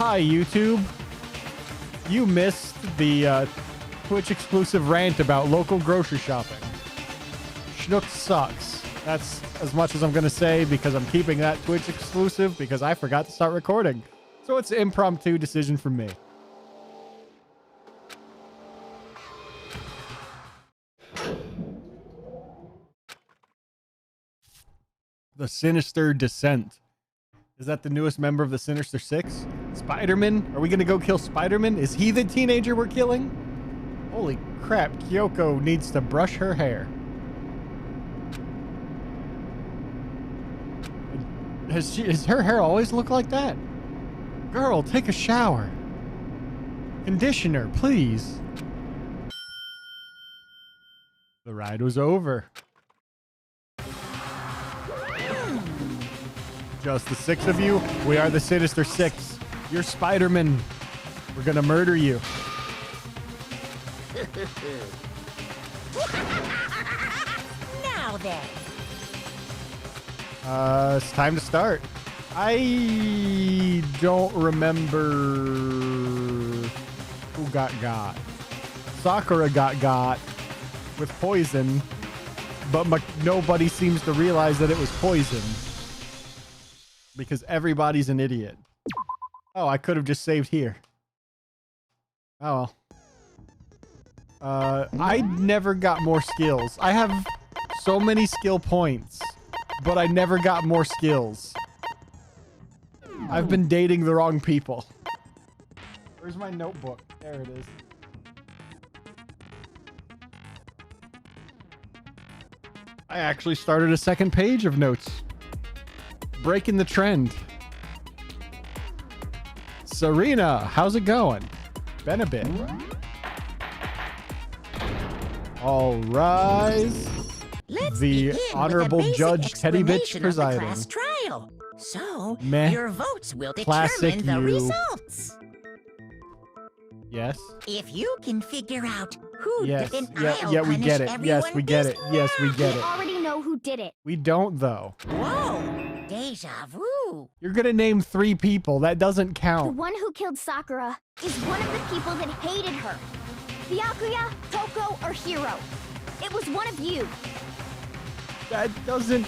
Hi, YouTube. You missed the Twitch exclusive rant about local grocery shopping. Schnook sucks. That's as much as I'm going to say because I'm keeping that Twitch exclusive because I forgot to start recording. So it's an impromptu decision from me. The Sinister Descent. Is that the newest member of the Sinister Six? Spider-Man? Are we going to go kill Spider-Man? Is he the teenager we're killing? Holy crap, Kyoko needs to brush her hair. Has her hair always looked like that? Girl, take a shower. Conditioner, please. The ride was over. Just the six of you. We are the Sinister Six. You're Spider-Man. We're gonna murder you. Now then. It's time to start. I don't remember who got. Sakura got with poison, but nobody seems to realize that it was poison because everybody's an idiot. Oh, I could have just saved here. Oh well. I never got more skills. I have so many skill points, but I never got more skills. I've been dating the wrong people. Where's my notebook? There it is. I actually started a second page of notes. Breaking the trend. Serena, how's it going? Been a bit. All rise. The Honorable Judge Teddy Bitch presiding. So, Meh. your votes will Classic determine the you. results. Yes. If you can figure out who Yes. did it, Yeah, we get it. Yes, we get it. Yes, we get We it. already know who did it. We don't, though. Whoa! Deja vu. You're gonna name 3 people. That doesn't The count. one who killed Sakura is one of the people that hated her. Byakuya, Toko, or Hiro. It was one of you. That doesn't...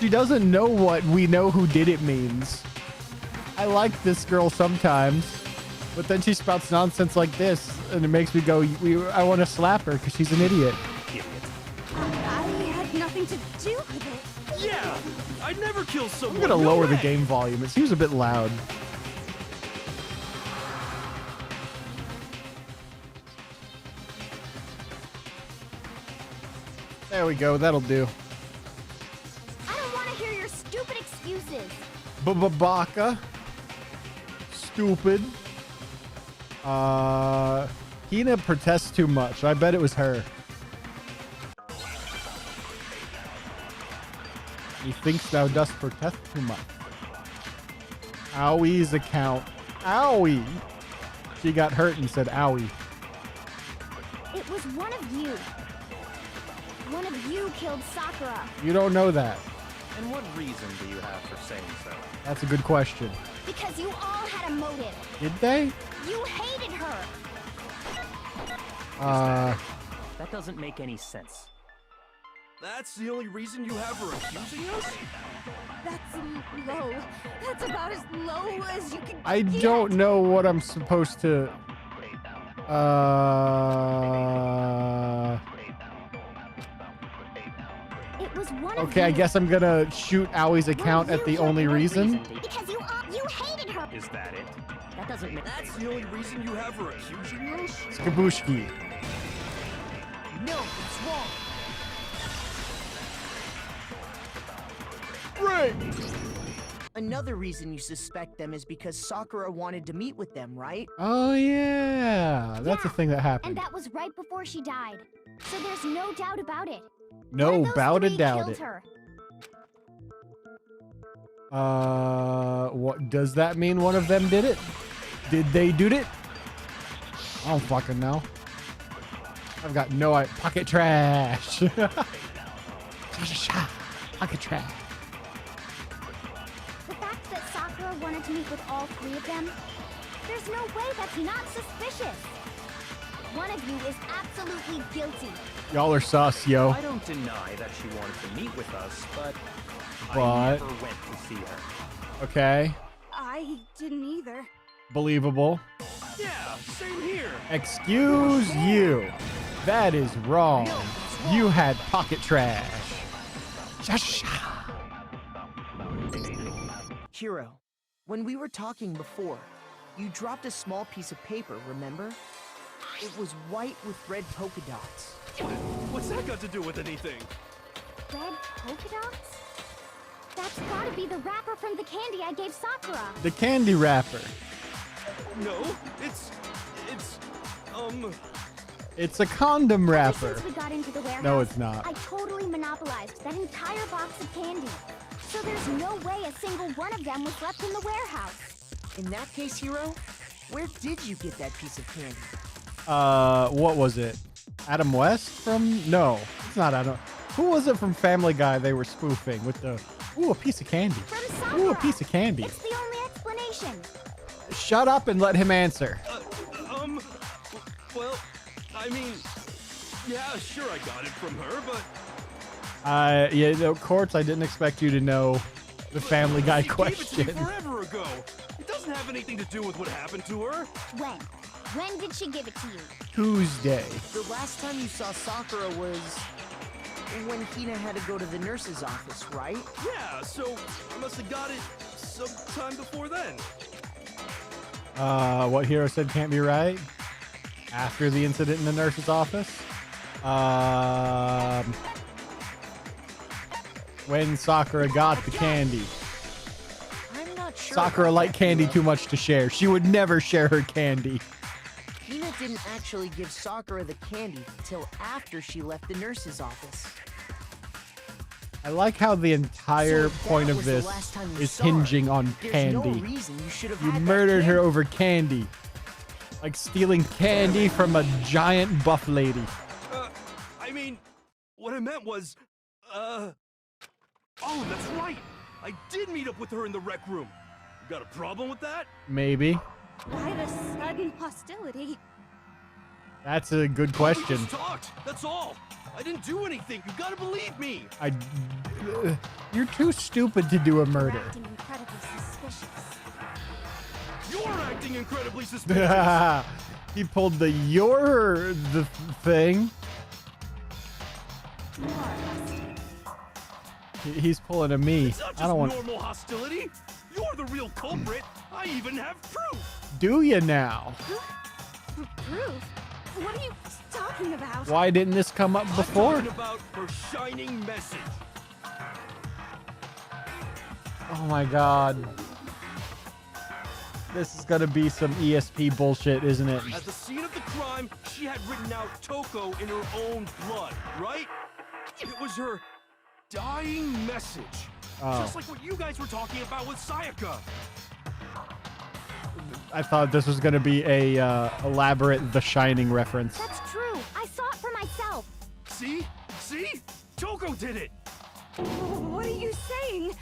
She doesn't know what we know who did it means. I like this girl sometimes, but then she spouts nonsense like this, and it makes me go, I want to slap her because she's an idiot. I had nothing to do with it. Yeah, I'd never kill someone. I'm gonna no lower the way. game volume. It seems a bit loud. There we go. That'll do. I don't want to hear your stupid excuses. Baka. Stupid. Hina protests too much. I bet it was her. He thinks thou dost protest too much. Owie's account. Owie. She got hurt and said owie. It was one of you. One of you killed Sakura. You don't know that. And what reason do you have for saying so? That's a good question. Because you all had a motive. Did they? You hated her. That doesn't make any sense. That's the only reason you have for accusing us? That's low. That's about as low as you can I get. don't know what I'm supposed to... It was one of Okay, I you. gusk I'm gonna shoot Owie's account at the only reason. Because you hated her. Is that it? That doesn't make That's the only reason you have for accusing us? Skabushki. No, it's wrong. Right. Another reason you suspect them is because Sakura wanted to meet with them, right? Oh yeah, that's a Yeah, thing that And happened. that was right before she died. So there's no doubt about it. One No, of those bow to 3 doubt killed it. her. What does that mean? One of them did it? Did they do it? I don't fucking know. I've got no idea. Pocket trash. Pocket trash. The fact that Sakura wanted wanted to meet with all three of them? There's no way that's not suspicious. One of you is absolutely guilty. Y'all are sus, yo. I don't deny that she wanted to meet with us, but I But- never went to see her. Okay. I didn't either. Believable. Yeah, same here. Excuse you. That is wrong. You had pocket trash. Hero, when we were talking before, you dropped a small piece of paper, remember? It was white with red polka dots. What's that got to do with anything? Red polka dots? That's gotta be the wrapper from the candy I gave Sakura. The candy wrapper. No, it's, It's a condom Ever wrapper. since we got into the warehouse, No, it's not. I totally monopolized that entire box of candy. So there's no way a single one of them was left in the warehouse. In that case, Hero, where did you get that piece of candy? What was it? Adam West from? No, it's not Adam. Who was it from Family Guy they were spoofing with the, ooh, a piece of candy. From Sakura. Ooh, a piece of candy. It's the only explanation. Shut up and let him answer. well, I mean, yeah, sure I got it from her, but... Yeah, no, Quartz, I didn't expect you to know the Family Guy she question. gave it to me forever ago. It doesn't have anything to do with what happened to her. When? When did she give it to you? Tuesday. The last time you saw Sakura was when Hina had to go to the nurse's office, right? Yeah, so I must have got it sometime before then. What Hero said can't be right. After the incident in the nurse's office. When Sakura got the candy. I'm not sure. Sakura about liked that, candy Hiro. too much to share. She would never share her candy. Hina didn't actually give Sakura the candy till after she left the nurse's office. I like how the entire So if that point of was the this last time you is saw her, hinging on There's candy. no reason you should have You had that murdered her candy. over candy. Like stealing candy from a giant buff lady. I mean, what I meant was, oh, that's right. I did meet up with her in the rec room. You got a problem with that? Maybe. Why the sudden hostility? That's a good We question. just talked. That's all. I didn't do anything. You gotta believe me. You're too stupid to do a You're murder. acting incredibly suspicious. You're acting incredibly suspicious. He pulled the thing. You are hostile. He's pulling a me. It's not just I don't want. normal hostility. You're the real culprit. I even have proof. Do you now? Proof? What are you talking about? Why didn't this come up before? I'm talking about her shining message. Oh my god. This is gonna be some ESP bullshit, isn't it? At the scene of the crime, she had written out Toko in her own blood, right? It was her dying message. Oh. Just like what you guys were talking about with Sayaka. I thought this was gonna be a elaborate The Shining reference. That's true. I saw it for myself. See? See? Toko did it! What are you saying?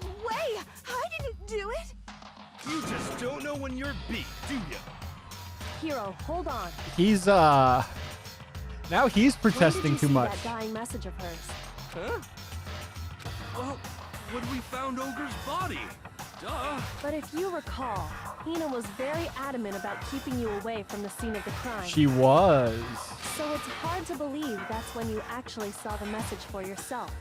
No way! I didn't do it! You just don't know when you're beat, do you? Hero, hold on. He's now he's When did protesting you too see much. that dying message of hers? Huh? Well, when we found Ogre's body. Duh. But if you recall, Hina was very adamant about keeping you away from the scene of the crime. She was. So it's hard to believe that's when you actually saw the message for yourself.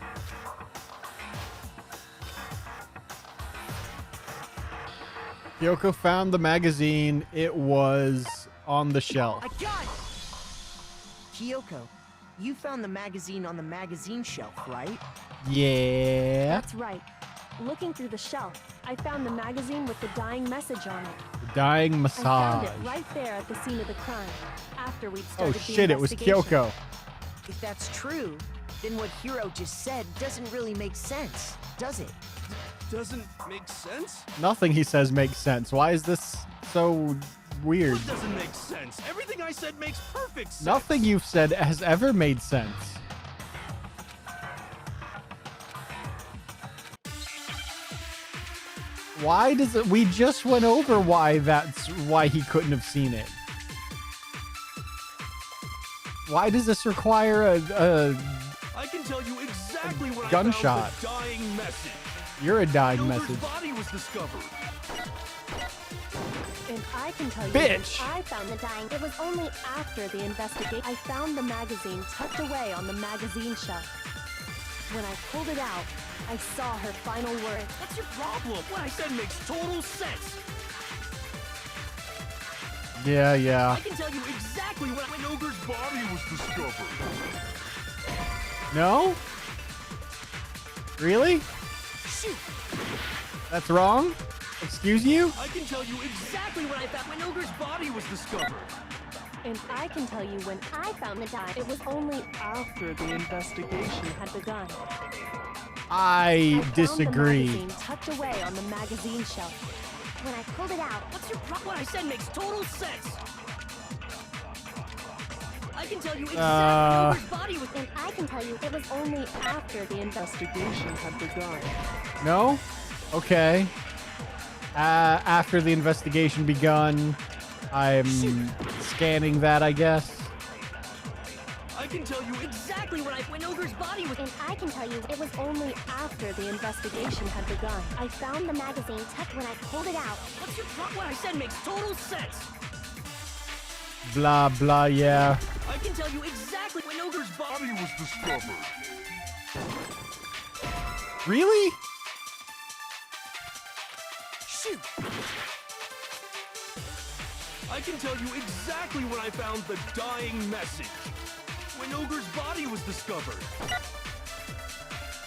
Kyoko found the magazine. It was on the shelf. I got it! Kyoko, you found the magazine on the magazine shelf, right? Yeah. That's right. Looking through the shelf, I found the magazine with the dying message on it. Dying I found massage. it right there at the scene of the crime, after we'd Oh started the shit, it was investigation. Kyoko. If that's true, then what Hiro just said doesn't really make sense, does it? Doesn't make sense? Nothing he says makes sense. Why is this so weird? What doesn't make sense? Everything I said makes perfect sense. Nothing you've said has ever made sense. Why does it? We just went over why he couldn't have seen it. Why does this require I can tell you exactly what gunshot? I found the dying message. You're a dying Ogre's message. body was discovered. And I can tell you, Bitch. when I found the dying, it was only after the investigation. I found the magazine tucked away on the magazine shelf. When I pulled it out, I saw her final words. What's your problem? What I said makes total sense. Yeah. I can tell you exactly when Ogre's body was discovered. No? Really? Shoot! That's wrong? Excuse you? I can tell you exactly what I found when Ogre's body was discovered. And I can tell you when I found the dying, it was only after the investigation had begun. I found disagree. The magazine tucked away on the magazine shelf. When I pulled it out, What's your problem? What I said makes total sense. I can tell you exactly when Ogre's body was. And I can tell you it was only after the investigation had begun. No? Okay. After the investigation begun, I'm scanning that, I guess. I can tell you exactly when Ogre's body was. and I can tell you It was only after the investigation had begun. I found the magazine tucked when I pulled it out. What's your problem? What I said makes total sense. Blah, blah, yeah. I can tell you exactly when Ogre's body was discovered. Really? Shoot! I can tell you exactly when I found the dying message. When Ogre's body was discovered.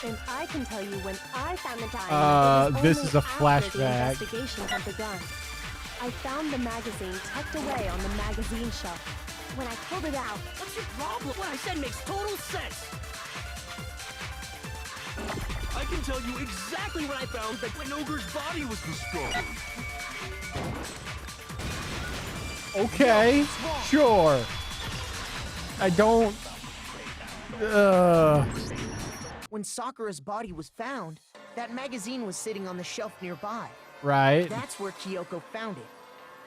And I can tell you when I found the dying. It was this only is a after flashback. The investigation had begun. I found the magazine tucked away on the magazine shelf. When I pulled it out, What's your problem? What I said makes total sense. I can tell you exactly when I found that when Ogre's body was discovered. Okay. Sure. I don't... When Sakura's body was found, that magazine was sitting on the shelf nearby. Right. That's where Kyoko found it.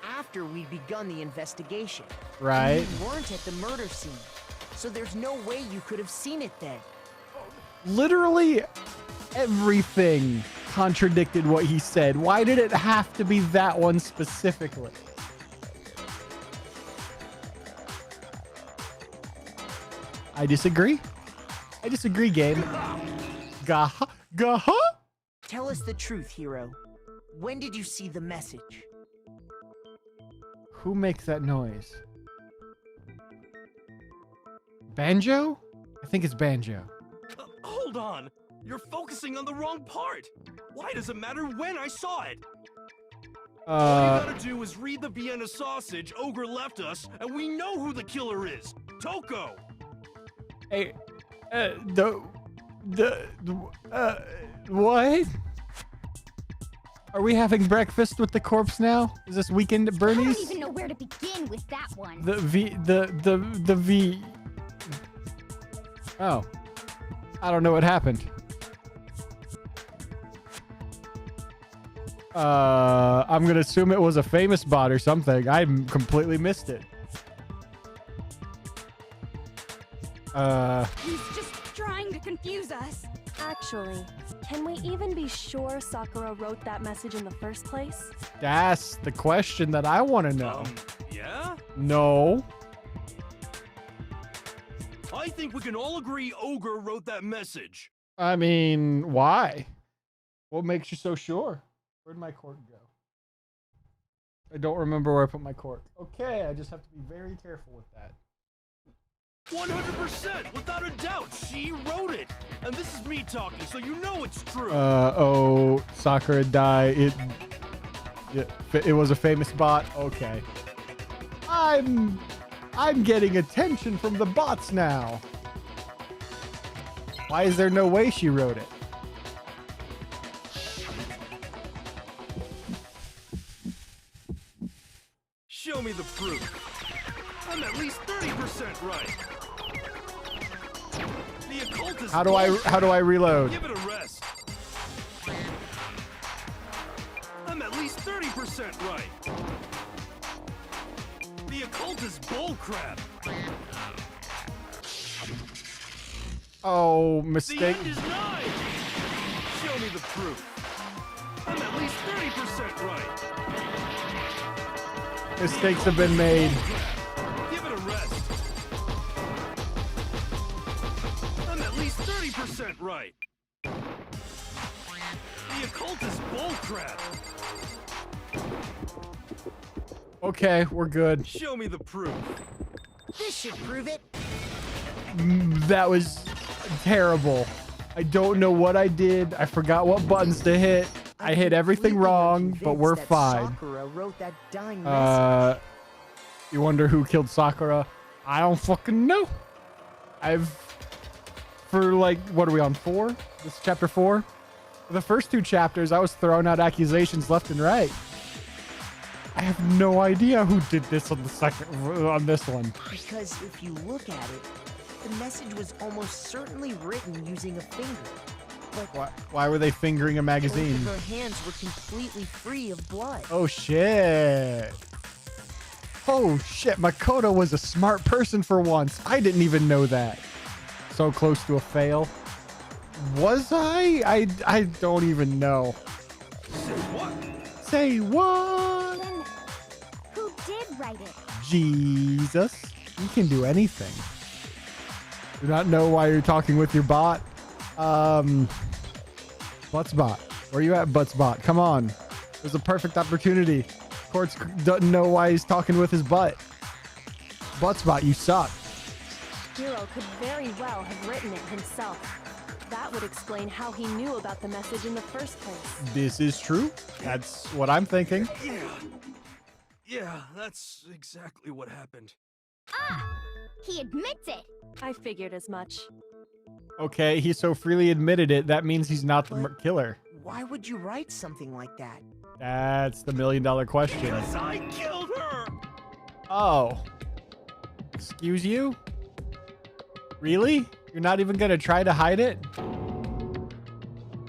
After we'd begun the investigation. Right. You weren't at the murder scene, so there's no way you could have seen it then. Literally everything contradicted what he said. Why did it have to be that one specifically? I disagree. I disagree, game. Gaha? Gaha? Tell us the truth, Hiro. When did you see the message? Who makes that noise? Banjo? I think it's Banjo. Hold on. You're focusing on the wrong part. Why does it matter when I saw it? All you gotta do is read the Vienna sausage Ogre left us, and we know who the killer is. Toko! Hey, what? Are we having breakfast with the corpse now? Is this weekend at I Bernie's? don't even know where to begin with that one. The V. Oh. I don't know what happened. I'm gonna assume it was a famous bot or something. I completely missed it. He's just trying to confuse us. Actually, can we even be sure Sakura wrote that message in the first place? That's the question that I want to know. Yeah? No. I think we can all agree Ogre wrote that message. I mean, why? What makes you so sure? Where'd my cork go? I don't remember where I put my cork. Okay, I just have to be very careful with that. 100%! Without a doubt, she wrote it! And this is me talking, so you know it's true! Oh, Sakura died. It was a famous bot? Okay. I'm getting attention from the bots now. Why is there no way she wrote it? Show me the proof. I'm at least 30% right. The occultist. How do I reload? Give it a rest. 30% right. The occult is bullcrap. Oh, The mistake. end is nigh. Show me the proof. I'm at least 30% right. Mistakes have been made. Give it a rest. I'm at least 30% right. The occult is bullcrap. Okay, we're good. Show me the proof. This should prove it. That was terrible. I don't know what I did. I forgot what buttons to hit. I hit everything completely wrong, but unconvinced we're that fine. Sakura wrote that dying message. You wonder who killed Sakura? I don't fucking know. For like, what are we on, 4? This is chapter 4? For the first 2 chapters, I was throwing out accusations left and right. I have no idea who did this on this one. Because if you look at it, the message was almost certainly written using a finger. But Why were they fingering a magazine? both of her hands were completely free of blood. Oh shit. Oh shit, Makoto was a smart person for once. I didn't even know that. So close to a fail. Was I? I don't even know. Say what? Say what? Then who did write it? Jesus. You can do anything. Do not know why you're talking with your bot. Buttsbot. Where you at, Buttsbot? Come on. There's a perfect opportunity. Quartz doesn't know why he's talking with his butt. Buttsbot, you suck. Hero could very well have written it himself. That would explain how he knew about the message in the first place. This is true. That's what I'm thinking. Yeah, that's exactly what happened. Ah! He admits it. I figured as much. Okay, he so freely admitted it. That means he's not the killer. Why would you write something like that? That's the $1 million question. Because I killed her! Oh. Excuse you? Really? You're not even gonna try to hide it?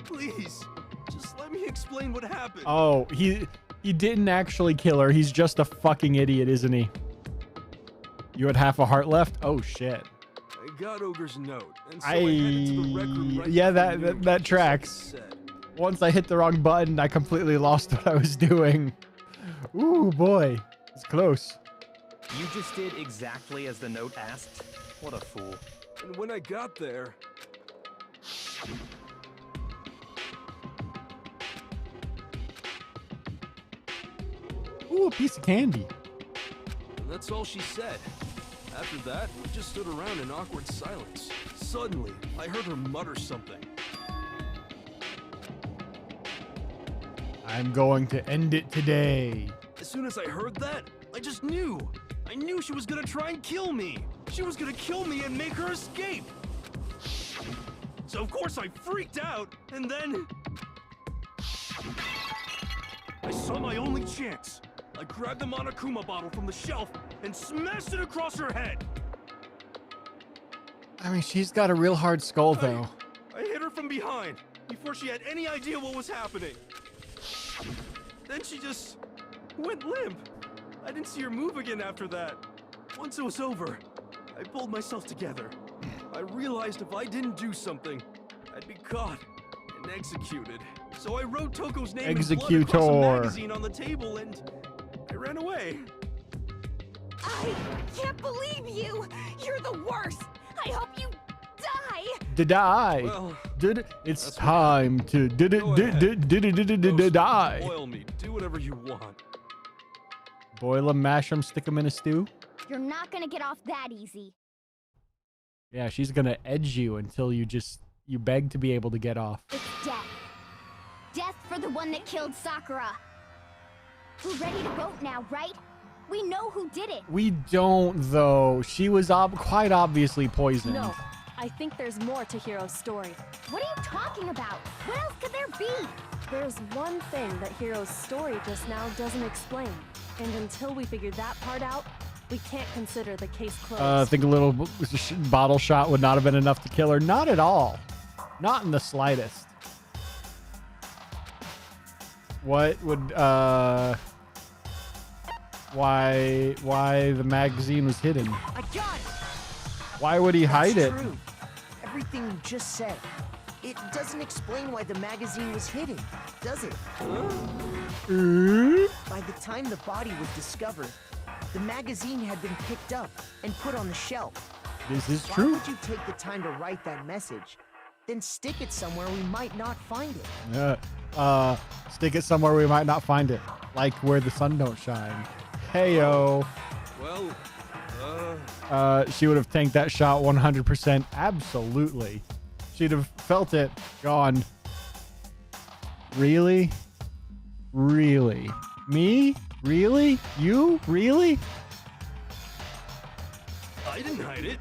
Please, just let me explain what happened. Oh, he didn't actually kill her. He's just a fucking idiot, isn't he? You had half a heart left? Oh shit. I got Ogre's note, and so I headed to the rec room right yeah, before noon, that just tracks. like it said. Once I hit the wrong button, I completely lost what I was doing. Ooh, boy. It's close. You just did exactly as the note asked? What a fool. And when I got there, Ooh, a piece of candy. and that's all she said. After that, we just stood around in awkward silence. Suddenly, I heard her mutter something. I'm going to end it today. As soon as I heard that, I just knew. I knew she was gonna try and kill me. She was gonna kill me and make her escape. So of course I freaked out, and then I saw my only chance. I grabbed the Monokuma bottle from the shelf and smashed it across her head. I mean, she's got a real hard skull, though. I hit her from behind before she had any idea what was happening. Then she just went limp. I didn't see her move again after that. Once it was over, I pulled myself together. I realized if I didn't do something, I'd be caught and executed. So I wrote Toko's name in blood across a Executor. magazine on the table and I ran away. I can't believe you. You're the worst. I hope you die. Did I? Well, It's that's what time to Go ahead. die. Boil me. Do whatever you want. Boil them, mash them, stick them in a stew. You're not gonna get off that easy. Yeah, she's gonna edge you until you beg to be able to get off. It's death. Death for the one that killed Sakura. We're ready to vote now, right? We know who did it. We don't, though. She was quite obviously poisoned. No, I think there's more to Hiro's story. What are you talking about? What else could there be? There's one thing that Hiro's story just now doesn't explain. And until we figure that part out, we can't consider the case closed. I think a little bottle shot would not have been enough to kill her. Not at all. Not in the slightest. What would why the magazine was hidden? I got it. Why would he hide it? True. Everything you just said. It doesn't explain why the magazine was hidden, does it? By the time the body was discovered, the magazine had been picked up and put on the shelf. This is Why true. would you take the time to write that message, then stick it somewhere we might not find it? Stick it somewhere we might not find it, like where the sun don't shine. Heyo. Well, She would have tanked that shot 100%. Absolutely. She'd have felt it. Gone. Really? Really? Me? Really? You? Really? I didn't hide it.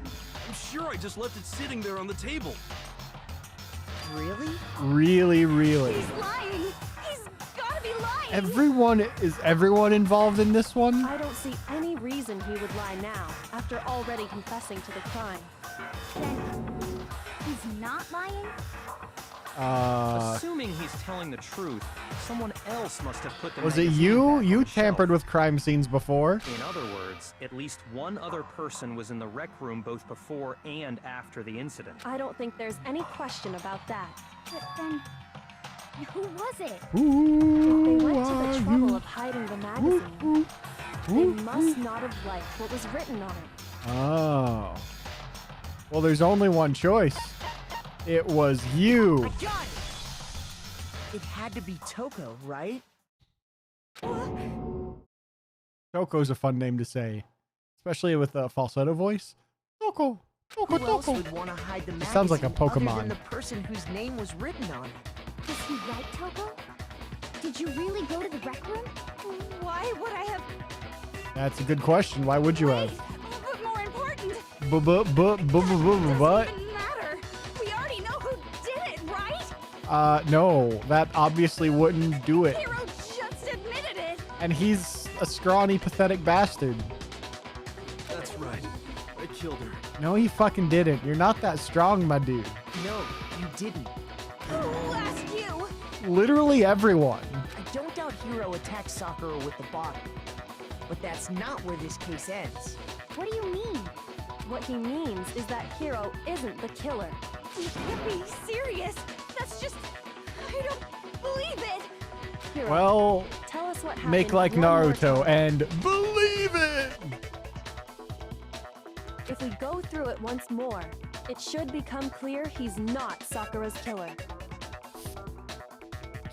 I'm sure I just left it sitting there on the table. Really? Really, really. He's lying. He's gotta be lying. Is everyone involved in this one? I don't see any reason he would lie now, after already confessing to the crime. Then he's not lying? Assuming he's telling the truth, someone else must have put the Was it magazine you? back on You the tampered shelf. with crime scenes before. In other words, at least one other person was in the rec room both before and after the incident. I don't think there's any question about that. But then, who was it? If they went to the trouble of hiding the magazine, they must not have liked what was written on it. Oh. Well, there's only one choice. It was you. I got it! It had to be Toko, right? Toko's a fun name to say, especially with a falsetto voice. Toko. Toko, Who else Toko. would want to hide the magazine Sounds like a other Pokemon. than the person whose name was written on it? Is he right, Toko? Did you really go to the rec room? Why would I have? That's a good question. Why would you Wait, have? but more important, But. doesn't even matter. We already know who did it, right? No, that obviously wouldn't do it. Hero just admitted it. And he's a scrawny, pathetic bastard. That's right. I killed her. No, he fucking didn't. You're not that strong, my dude. No, you didn't. Who asked you? Literally everyone. I don't doubt Hiro attacked Sakura with the bottle. But that's not where this case ends. What do you mean? What he means is that Hiro isn't the killer. You can't be serious. That's just... I don't believe it. Hiro, Well, tell us what happened. make like one more Naruto time. and believe it. If we go through it once more, it should become clear he's not Sakura's killer.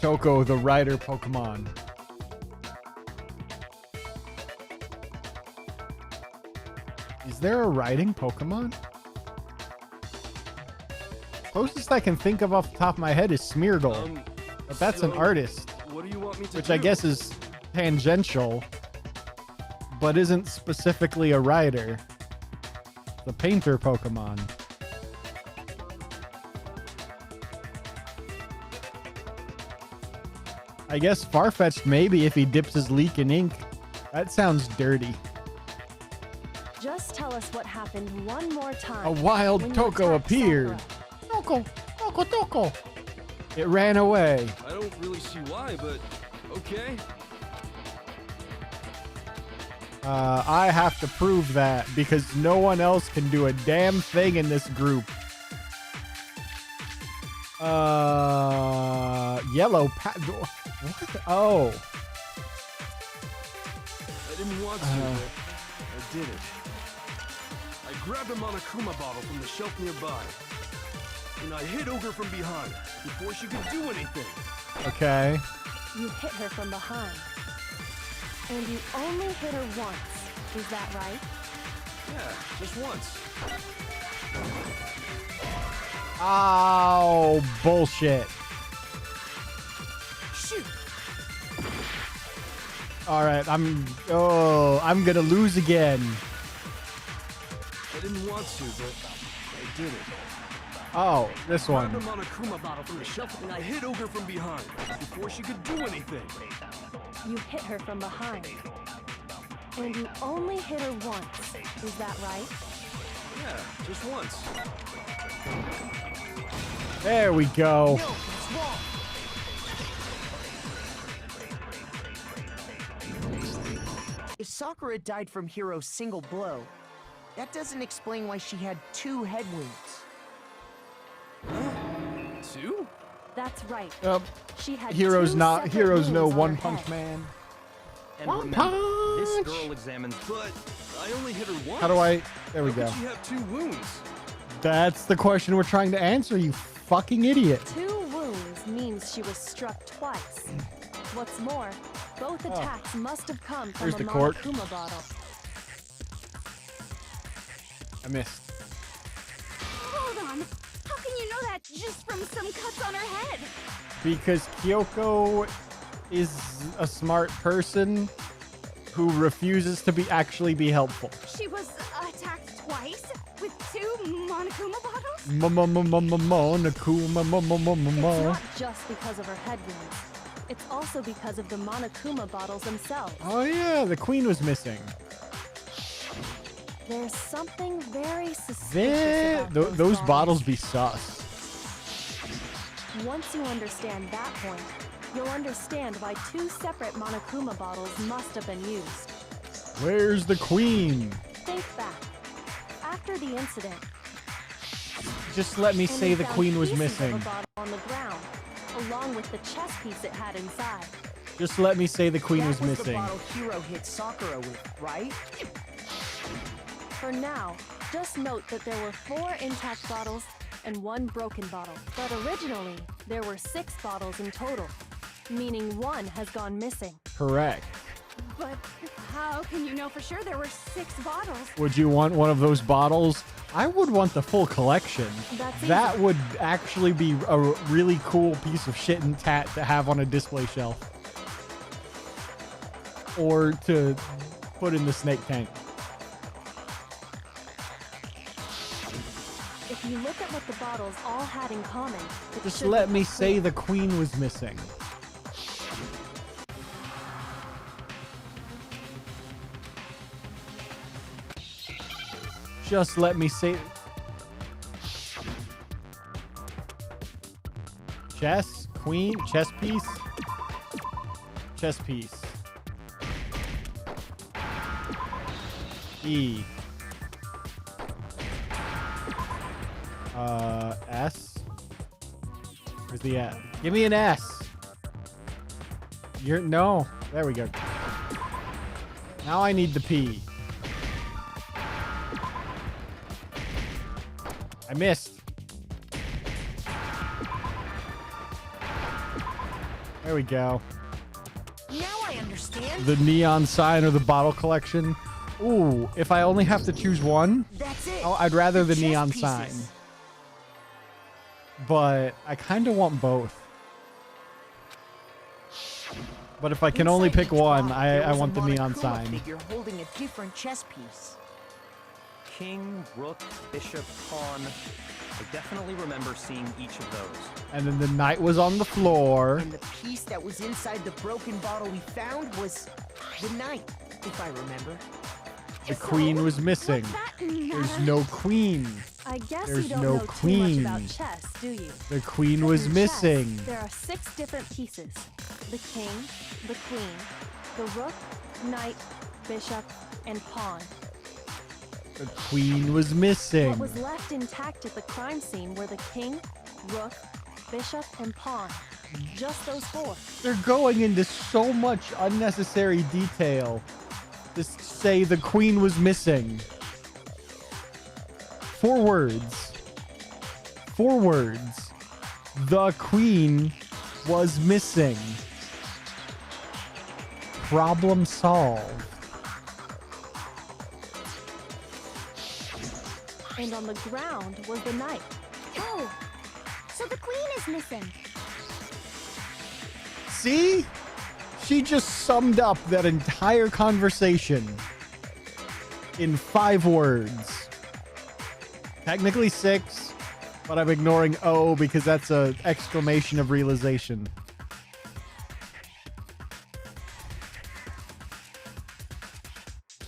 Toko, the rider Pokemon. Is there a riding Pokemon? Closest I can think of off the top of my head is Smeargle. But that's an so artist, What do you want me to which do? I guess is tangential, but isn't specifically a rider. The painter Pokemon. I guess Farfetch'd maybe if he dips his leak in ink. That sounds dirty. Just tell us what happened one more time. A wild when you Toko attacked appeared. Sakura. Toko. It ran away. I don't really see why, but okay. I have to prove that because no one else can do a damn thing in this group. Yellow what? Oh. I didn't want to, but I did it. I grabbed a Monokuma bottle from the shelf nearby, and I hit Ogre from behind before she could do anything. Okay. You hit her from behind. And you only hit her once. Is that right? Yeah, just once. Oh, bullshit. Shoot! All right, I'm gonna lose again. I didn't want to, but I did it. Oh, this Grabbed a one. Monokuma bottle from the shelf, and I hit Ogre from behind before she could do anything. You hit her from behind. And you only hit her once. Is that right? Yeah, just once. There we go. No, it's wrong. If Sakura died from Hiro's single blow, that doesn't explain why she had 2 head wounds. 2? That's right. She had Heroes 2 not separate heroes no wounds on One her Punch head. Man. And One remember, this punch! girl examines. But I only hit her once. How do I? There we How go. could she have 2 wounds? That's the question we're trying to answer, you fucking idiot. 2 wounds means she was struck twice. What's more, both attacks must have come from Here's a the cork. Monokuma bottle. I missed. Hold on. How can you know that just from some cuts on her head? Because Kyoko is a smart person who refuses to actually be helpful. She was attacked twice with 2 Monokuma bottles? It's not just because of her head wounds. It's also because of the Monokuma bottles themselves. Oh yeah, the queen was missing. There's something very suspicious There, about those bottles be sus. Once you understand that point, you'll understand why 2 separate Monokuma bottles must have been used. Where's the queen? Think back. After the incident, Just let me and say they the found queen was pieces missing. of a bottle on the ground, along with the chess piece it had inside. Just let me say the queen That was was the missing. bottle Hiro hit Sakura with, right? For now, just note that there were 4 intact bottles and 1 broken bottle. But originally, there were 6 bottles in total, meaning 1 has gone missing. Correct. But how can you know for sure there were 6 bottles? Would you want one of those bottles? I would want the full collection. That's That easy. would actually be a really cool piece of shit and tat to have on a display shelf. Or to put in the snake tank. If you look at what the bottles all had in common, it Just should let be me clear. say the queen was missing. Just let me say... Chess? Queen? Chess piece? Chess piece. E. S? Where's the S? Give me an S. No. There we go. Now I need the P. I missed. There we go. Now I understand. The neon sign or the bottle collection. Ooh, if I only have to choose one, That's it. I'd rather the Chess neon pieces. sign. But I kind of want both. But if I can only Inside pick each one, bottle, I there was a want the neon Monokuma sign. figure holding a different chess piece. King, rook, bishop, pawn. I definitely remember seeing each of those. And then the knight was on the floor. And the piece that was inside the broken bottle we found was the knight, if I remember. The queen was missing. There's no queen. I guess There's you don't no know queen. too much about chess, do you? The queen But was in missing. chess, there are 6 different pieces. The king, the queen, the rook, knight, bishop, and pawn. The queen was missing. What was left intact at the crime scene were the king, rook, bishop, and pawn. Just those 4. They're going into so much unnecessary detail. Just say the queen was missing. 4 words. 4 words. The queen was missing. Problem solved. And on the ground was the knight. Oh, so the queen is missing. See? She just summed up that entire conversation in 5 words. Technically 6, but I'm ignoring O because that's an exclamation of realization.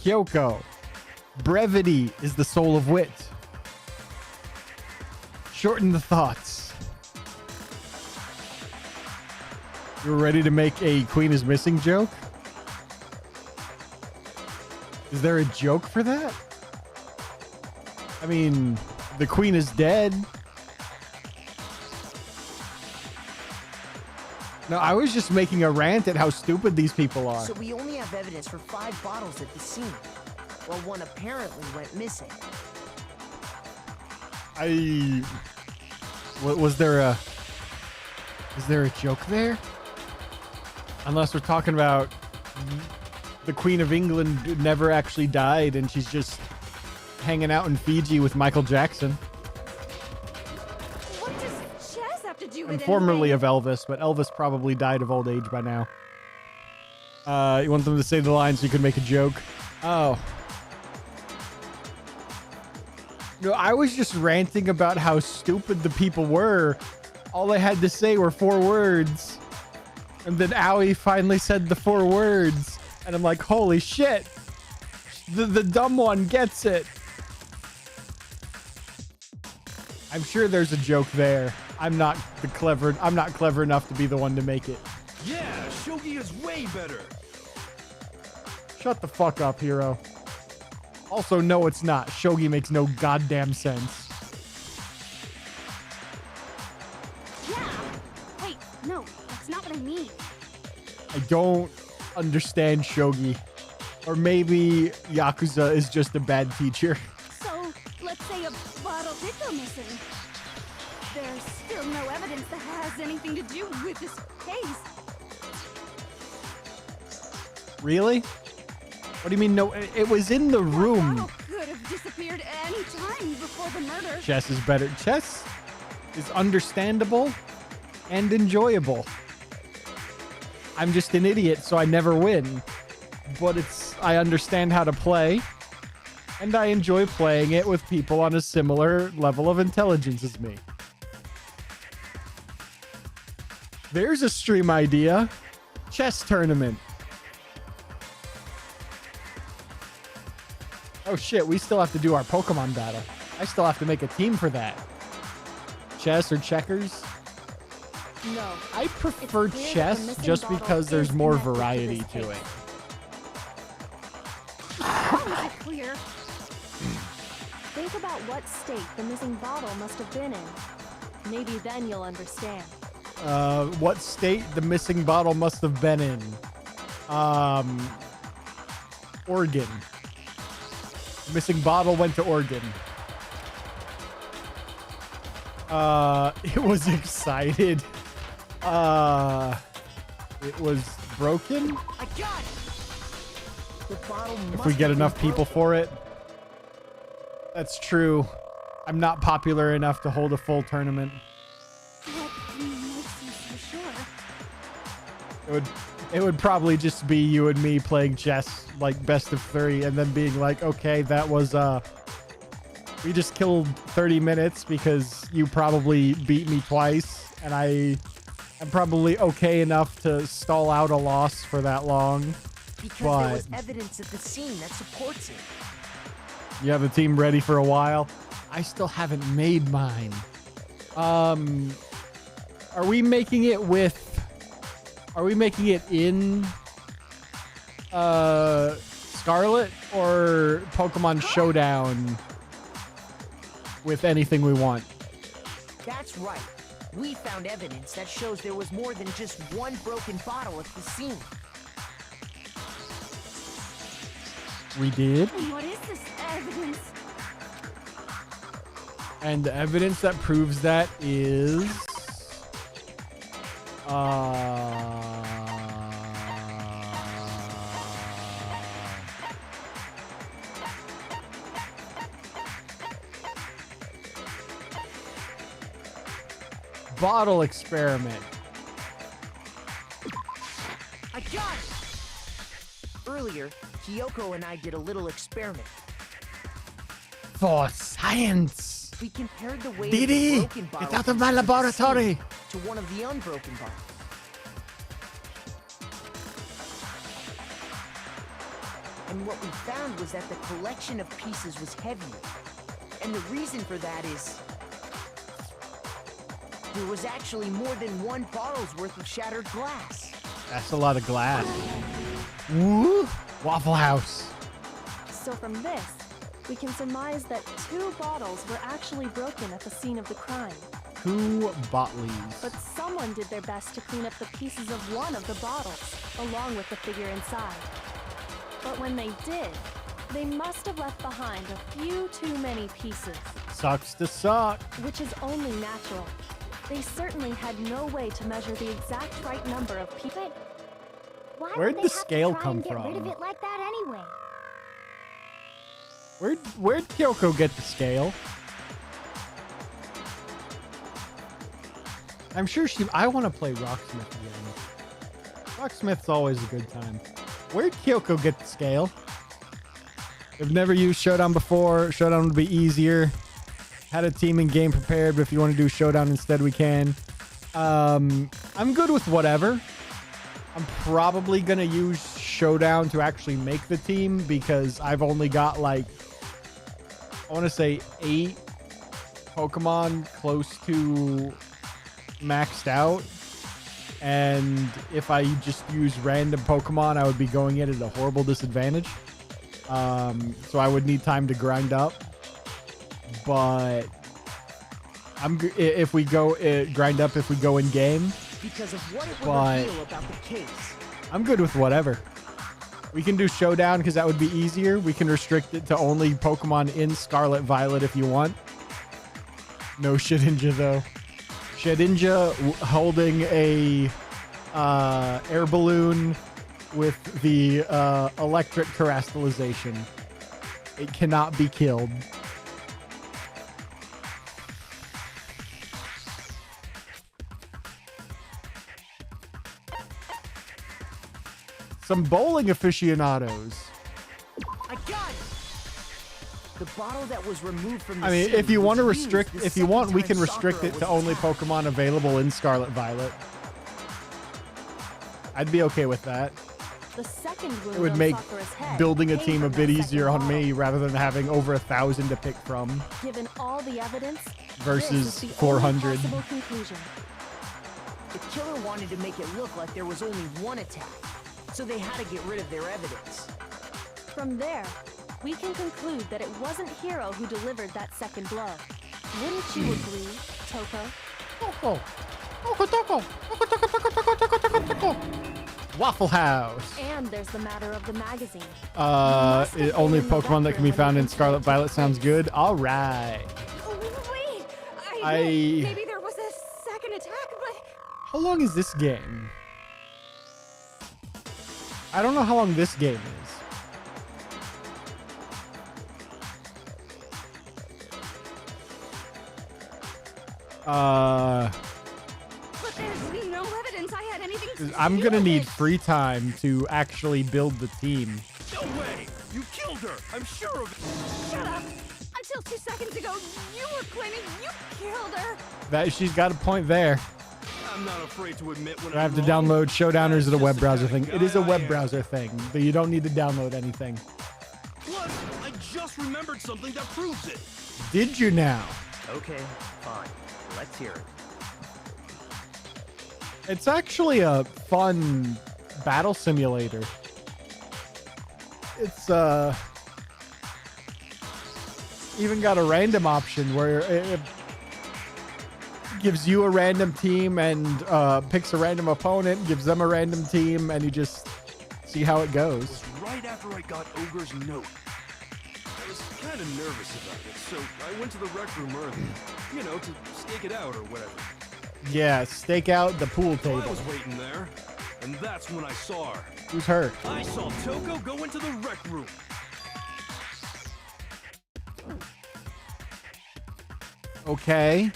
Kyoko. Brevity is the soul of wit. Shorten the thoughts. You're ready to make a queen is missing joke? Is there a joke for that? I mean, the queen is dead. No, I was just making a rant at how stupid these people are. So we only have evidence for 5 bottles at the scene, while one apparently went missing. Was there a joke there? Unless we're talking about the Queen of England never actually died and she's just hanging out in Fiji with Michael Jackson. What does chess have to do with And it? formerly of Elvis, but Elvis probably died of old age by now. You want them to say the line so you can make a joke? Oh. No, I was just ranting about how stupid the people were. All they had to say were 4 words. And then Owie finally said the 4 words. And I'm like, holy shit. The dumb one gets it. I'm sure there's a joke there. I'm not clever enough to be the one to make it. Yeah, Shogi is way better. Shut the fuck up, hero. Also, no, it's not. Shogi makes no goddamn sense. Yeah. Wait, no, that's not what I mean. I don't understand Shogi. Or maybe Yakuza is just a bad teacher. So, let's say a bottle did go missing. There's still no evidence that has anything to do with this case. Really? What do you mean no? It was in the room. Bottle could have disappeared any time before the murder. Chess is better. Chess is understandable and enjoyable. I'm just an idiot, so I never win. But I understand how to play, and I enjoy playing it with people on a similar level of intelligence as me. There's a stream idea. Chess tournament. Oh shit, we still have to do our Pokemon battle. I still have to make a team for that. Chess or checkers? No. I prefer It's clear that the chess missing just bottle because there's is more connected to variety this to case. it. How is it clear? Think about what state the missing bottle must have been in. Maybe then you'll understand. What state the missing bottle must have been in? Oregon. Missing bottle went to Oregon. It was excited. It was broken. I got it! The bottle If we get enough people for it. That's true. I'm not popular enough to hold a full tournament. What makes you so sure? It would probably just be you and me playing chess, like best of 3, and then being like, okay, that was we just killed 30 minutes because you probably beat me twice, and I'm probably okay enough to stall out a loss for that long. Because there was But evidence at the scene that supports it. you have a team ready for a while. I still haven't made mine. Are we making it with? Are we making it in Scarlet or Pokemon Showdown with anything we want? That's right. We found evidence that shows there was more than just one broken bottle at the scene. We did. And what is this evidence? And the evidence that proves that is bottle experiment. I got it! Earlier, Kyoko and I did a little experiment. For science. We compared the weight Didi, of the broken bottle get out of my pieces at the laboratory. scene to one of the unbroken bottles. And what we found was that the collection of pieces was heavier. And the reason for that is there was actually more than one bottle's worth of shattered glass. That's a lot of glass. Woo! Waffle House. So from this, we can surmise that 2 bottles were actually broken at the scene of the crime. 2 bottlies. But someone did their best to clean up the pieces of one of the bottles, along with the figure inside. But when they did, they must have left behind a few too many pieces. Sucks to suck. Which is only natural. They certainly had no way to measure the exact right number of pieces. Why Where'd would the they have scale to try come and get rid from? of it like that anyway? Where'd Kyoko get the scale? I'm sure I want to play Rocksmith again. Rocksmith's always a good time. Where'd Kyoko get the scale? I've never used Showdown before. Showdown would be easier. Had a team and game prepared, but if you want to do Showdown instead, we can. I'm good with whatever. I'm probably going to use Showdown to actually make the team because I've only got like, I want to say 8 Pokemon close to maxed out. And if I just use random Pokemon, I would be going in at a horrible disadvantage. So I would need time to grind up. But if we go grind up if we go in game. Because of what it would But reveal about the case. I'm good with whatever. We can do Showdown because that would be easier. We can restrict it to only Pokemon in Scarlet Violet if you want. No Shedinja though. Shedinja holding a air balloon with the electric terastallization. It cannot be killed. Some bowling aficionados. I got it. The bottle that was removed from the I mean, scene if you want to was used restrict, the if you want, we second can time restrict Sakura it to was only attacked. Pokemon available in Scarlet Violet. I'd be okay with that. The second wound It would on make Sakura's head building a came team a from bit that easier second on me bottle. rather than having over 1,000 to pick from Given all the evidence, versus this is the 400. only possible conclusion. The killer wanted to make it look like there was only one attack, so they had to get rid of their evidence. From there, we can conclude that it wasn't Hiro who delivered that second blow. Wouldn't you agree, Toko? Waffle House. And there's the matter of the magazine. Only Pokemon that can be found in Scarlet Violet sounds good. All right. Oh, wait! Maybe there was a second attack, but... How long is this game? I don't know how long this game is. But there's no evidence I had anything to I'm do gonna with need it. free time to actually build the team. No way! You killed her! I'm sure of it! Shut up! Until 2 seconds ago, you were claiming you killed her! That she's got a point there. I'm not afraid to admit when I have to I'm wrong. download Showdown, or is it a That's web just the browser kind thing? of It is a guy I web am. browser thing, but you don't need to download anything. Plus, I just remembered something that proves it. Did you now? Okay, fine. Let's hear it. It's actually a fun battle simulator. It's even got a random option where it gives you a random team and picks a random opponent, gives them a random team, and you just see how it It goes. was right after I got Ogre's note. I was kind of nervous about it, so I went to the rec room early. You know, to stake it out or whatever. Yeah, stake out the pool So I table. was waiting there, and that's when I saw her. Who's hurt? I saw Toko go into the rec room. Okay.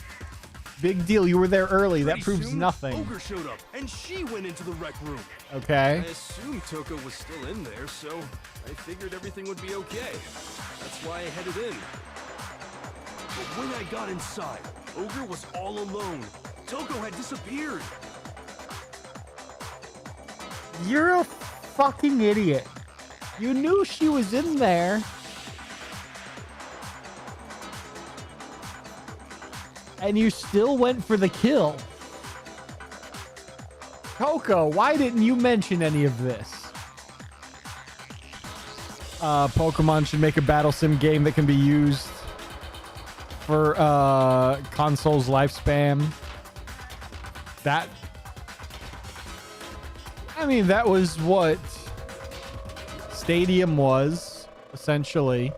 Big deal. You were there early. That Pretty proves soon, nothing. Ogre showed up, and she went into the rec room. Okay. I assumed Toko was still in there, so I figured everything would be okay. That's why I headed in. But when I got inside, Ogre was all alone. Toko had disappeared. You're a fucking idiot. You knew she was in there. And you still went for the kill. Coco, why didn't you mention any of this? Pokemon should make a battle sim game that can be used for console's lifespan. That, I mean, that was what Stadium was, essentially.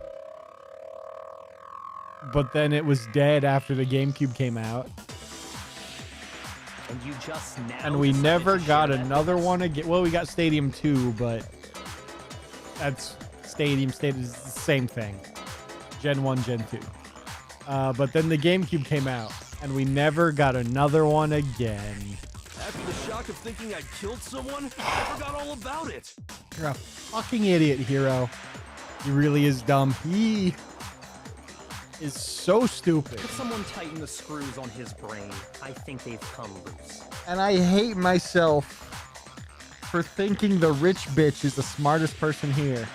But then it was dead after the GameCube came out. And you just now And we decided never to got share that another with us? one again. Well, we got Stadium 2, but that's Stadium is the same thing. Gen 1, Gen 2. But then the GameCube came out, and we never got another one again. After the shock of thinking I'd killed someone, I forgot all about it. You're a fucking idiot, Hero. He really is dumb. He is so stupid. Could someone tighten the screws on his brain? I think they've come loose. And I hate myself for thinking the rich bitch is the smartest person here.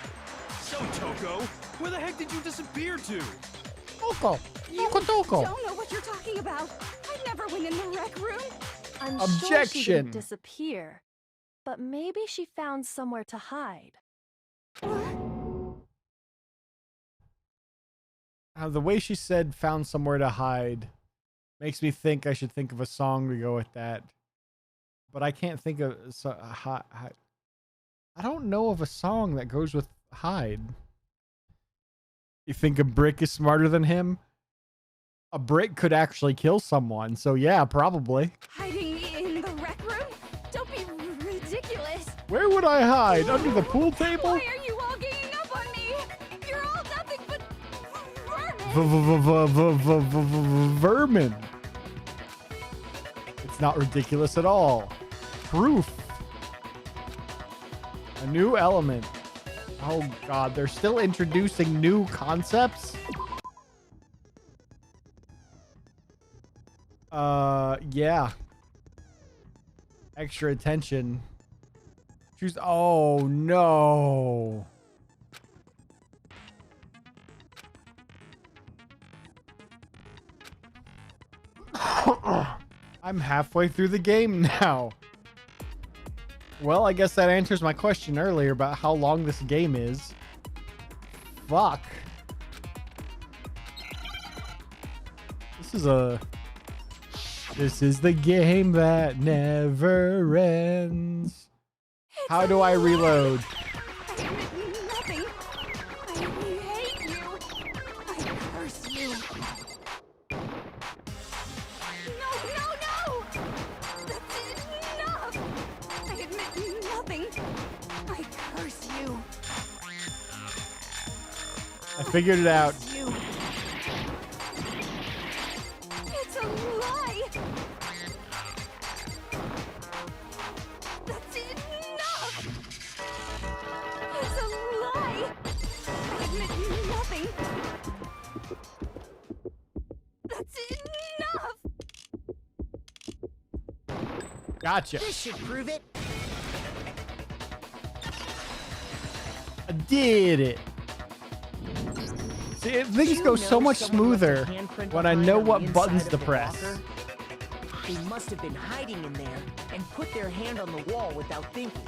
So, Toko, where the heck did you disappear to? Toko! You Toko! don't know what you're talking about. I never went in the rec room. I'm sure she Objection. didn't disappear, but maybe she found somewhere to hide. The way she said found somewhere to hide makes me think I should think of a song to go with that. But I can't think of... I don't know of a song that goes with hide. You think a brick is smarter than him? A brick could actually kill someone, so yeah, probably. Hiding in the rec room? Don't be ridiculous. Where would I hide? Under the pool table? Why are you all ganging up on me? You're all nothing but vermin. Vermin. It's not ridiculous at all. Proof. A new element. Oh god, they're still introducing new concepts? Yeah. Extra attention. Choose. Oh no. I'm halfway through the game now. Well, I guess that answers my question earlier about how long this game is. Fuck. This is the game that never ends. How do I reload? I admit nothing. I hate you. I curse you. No! That's enough. I admit nothing. I curse you. I figured it out. Curse you. It's a lie. That's enough. It's a lie. I admit nothing. That's enough. Gotcha. This should prove it. I did it. See, things go so much smoother when I know what buttons to press. They must have been hiding in there and put their hand on the wall without thinking.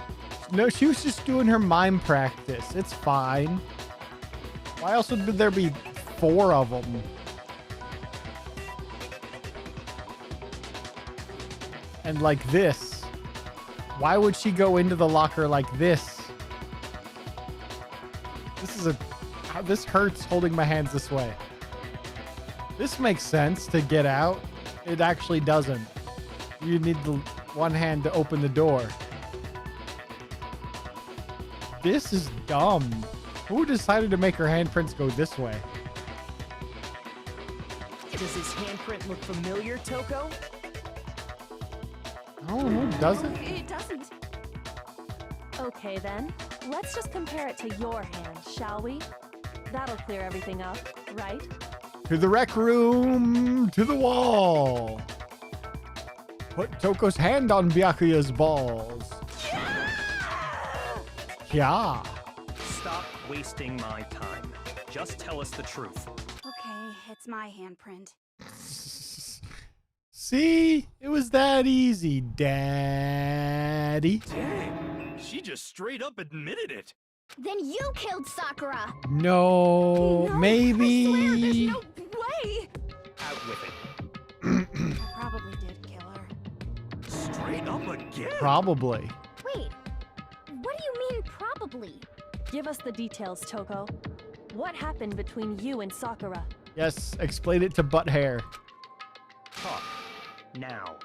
No, she was just doing her mime practice. It's fine. Why else would there be 4 of them? And like this. Why would she go into the locker like this? This hurts holding my hands this way. This makes sense to get out. It actually doesn't. You need the one hand to open the door. This is dumb. Who decided to make her handprints go this way? Does his handprint look familiar, Toko? Oh, does it? It doesn't. Okay then, let's just compare it to your hand, shall we? That'll clear everything up, right? To the rec room! To the wall! Put Toko's hand on Byakuya's balls. Yeah. Stop wasting my time. Just tell us the truth. Okay, it's my handprint. See? It was that easy, Daddy. Dang, she just straight up admitted it. Then you killed Sakura. No, No, maybe. I swear, there's no way. Out with it. I probably did kill her. Straight up again? Probably. Wait, what do you mean probably? Give us the details, Toko. What happened between you and Sakura? Yes, explain it to butt hair. Talk. Now.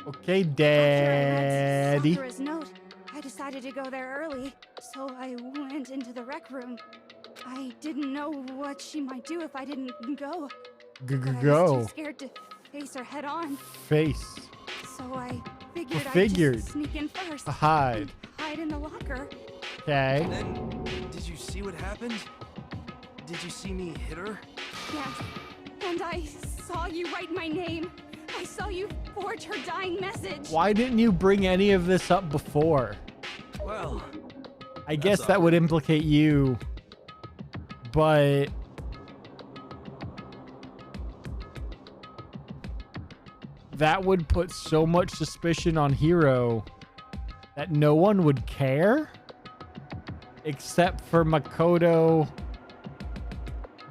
Okay, After I read Daddy. Sakura's note, I decided to go there early, so I went into the rec room. I didn't know what she might do if I didn't go. But I was Go. too scared to face her head on, Face. so I figured Figured. I'd just sneak in first. Hide. Hide in the locker. Okay. And then, did you see what happened? Did you see me hit her? Yes. And I saw you write my name. I saw you forge her dying message. Why didn't you bring any of this up before? Well, I guess that would implicate you. But that would put so much suspicion on Hiro that no one would care except for Makoto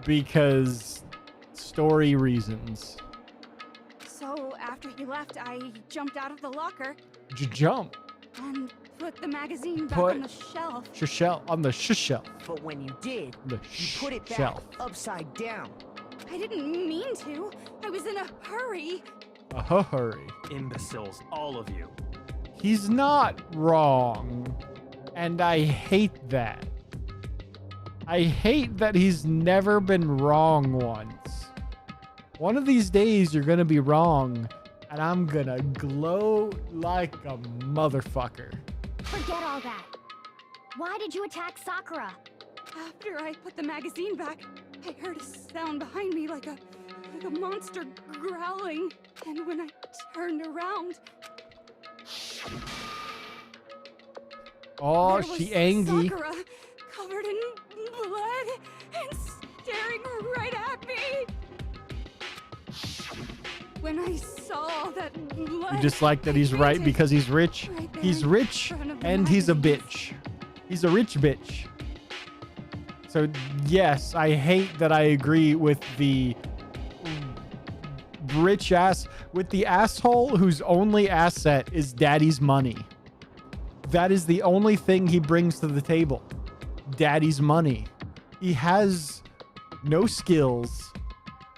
because story reasons. So after he left, I jumped out of the locker Jump. and put the magazine back Put- on the shelf. Shelf on the shelf. But when you did, The you put it back shelf. upside down. I didn't mean to. I was in a hurry. A hurry. Imbeciles, all of you. He's not wrong. And I hate that. I hate that he's never been wrong once. One of these days you're gonna be wrong, and I'm gonna gloat like a motherfucker. Forget all that. Why did you attack Sakura? After I put the magazine back, I heard a sound behind me like a monster growling. And when I turned around, Oh, there was she angry. Sakura, covered in blood and staring right at me. When I saw that blood, You just like that I he's right fainted because he's rich. right there He's in rich front of the and he's a magazines. bitch. He's a rich bitch. So yes, I hate that I agree with the rich ass, with the asshole whose only asset is daddy's money. That is the only thing he brings to the table. Daddy's money. He has no skills.